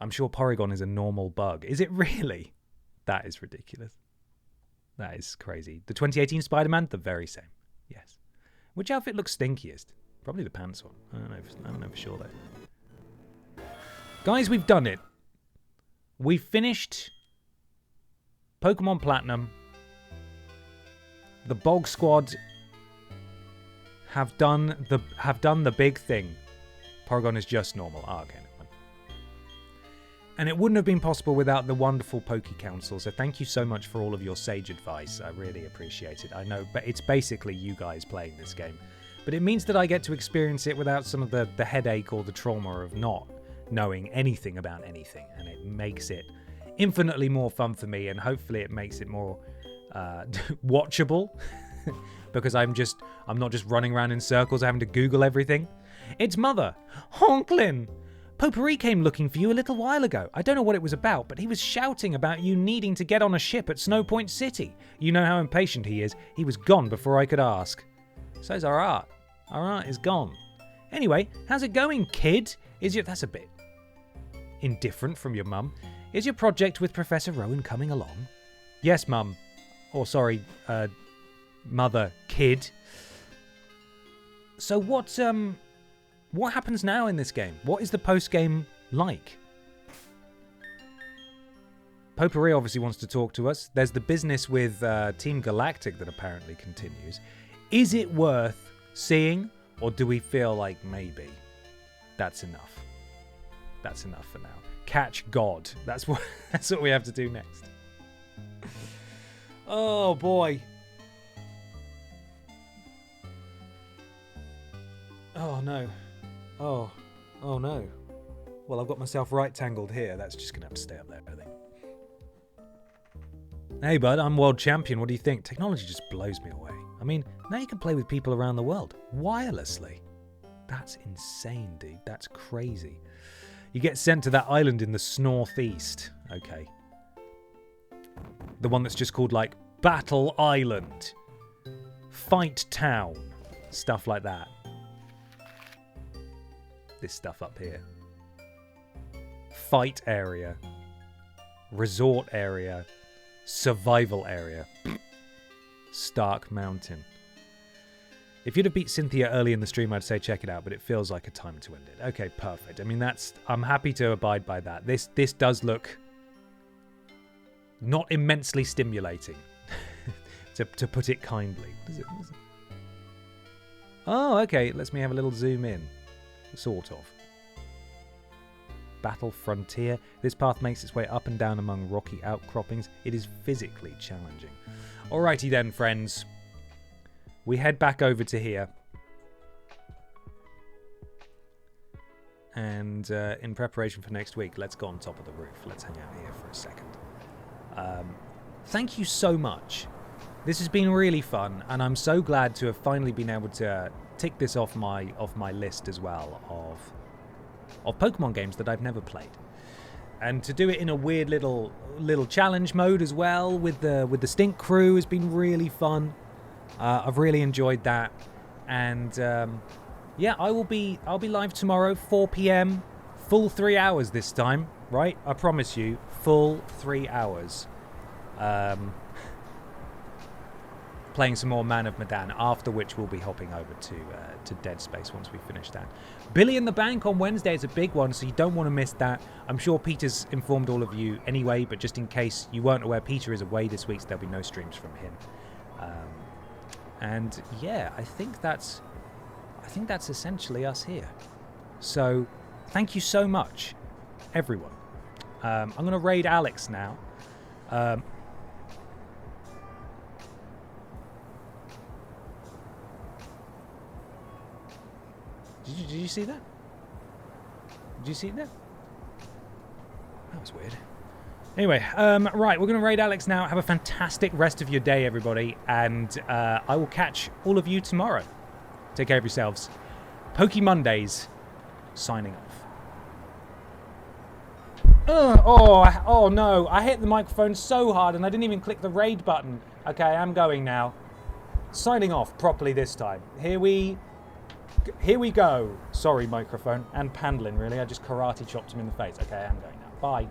I'm sure Porygon is a normal bug. Is it really? That is ridiculous. That is crazy. The 2018 Spider-Man, the very same. Yes. Which outfit looks stinkiest? Probably the pants one. I don't know for sure though. Guys, we've done it. We've finished Pokemon Platinum. The Bog Squad have done the big thing. Porygon is just normal. Oh, okay. And it wouldn't have been possible without the wonderful Poke Council, so thank you so much for all of your sage advice. I really appreciate it. I know, but it's basically you guys playing this game. But it means that I get to experience it without some of the headache or the trauma of not knowing anything about anything. And it makes it infinitely more fun for me, and hopefully it makes it more watchable. Because I'm not just running around in circles having to Google everything. It's Mother. Honklin! Potpourri came looking for you a little while ago. I don't know what it was about, but he was shouting about you needing to get on a ship at Snowpoint City. You know how impatient he is. He was gone before I could ask. So's our art. Our art is gone. Anyway, how's it going, kid? That's a bit indifferent from your mum. Is your project with Professor Rowan coming along? Yes, mum. Or sorry, mother, kid. So what happens now in this game? What is the post-game like? Potpourri obviously wants to talk to us. There's the business with Team Galactic that apparently continues. Is it worth seeing, or do we feel like maybe that's enough? That's enough for now. Catch God. That's what we have to do next. Oh boy. Oh no. Oh no. Well, I've got myself right-tangled here. That's just going to have to stay up there, I think. Hey, bud, I'm world champion. What do you think? Technology just blows me away. I mean, now you can play with people around the world wirelessly. That's insane, dude. That's crazy. You get sent to that island in the northeast. Okay. The one that's just called, like, Battle Island. Fight Town. Stuff like that. This stuff up here. Fight area. Resort area. Survival area. Stark Mountain. If you'd have beat Cynthia early in the stream, I'd say check it out, but it feels like a time to end it. Okay, perfect. I mean, I'm happy to abide by that. This does look not immensely stimulating, to put it kindly. What is it? Oh, okay. Let me have a little zoom in. Sort of. Battle Frontier. This path makes its way up and down among rocky outcroppings. It is physically challenging. Alrighty then, friends. We head back over to here. And in preparation for next week, let's go on top of the roof. Let's hang out here for a second. Thank you so much. This has been really fun, and I'm so glad to have finally been able to tick this off my list as well of Pokemon games that I've never played, and to do it in a weird little challenge mode as well with the Stink Crew has been really fun. I've really enjoyed that, and yeah, I'll be live tomorrow 4 p.m. full 3 hours this time, right? I promise you, full 3 hours. Playing some more Man of Medan, after which we'll be hopping over to Dead Space once we finish that. Billy in the Bank on Wednesday is a big one, so you don't want to miss that. I'm sure Peter's informed all of you anyway, but just in case you weren't aware, Peter is away this week, so there'll be no streams from him. And yeah, I think that's essentially us here. So thank you so much, everyone. I'm going to raid Alex now. Did you see that? Did you see that? That was weird. Anyway, right, we're going to raid Alex now. Have a fantastic rest of your day, everybody. And I will catch all of you tomorrow. Take care of yourselves. Poke Mondays, signing off. Oh no, I hit the microphone so hard and I didn't even click the raid button. Okay, I'm going now. Signing off properly this time. Here we go. Sorry, microphone. And Pandlin, really. I just karate chopped him in the face. Okay, I'm going now. Bye.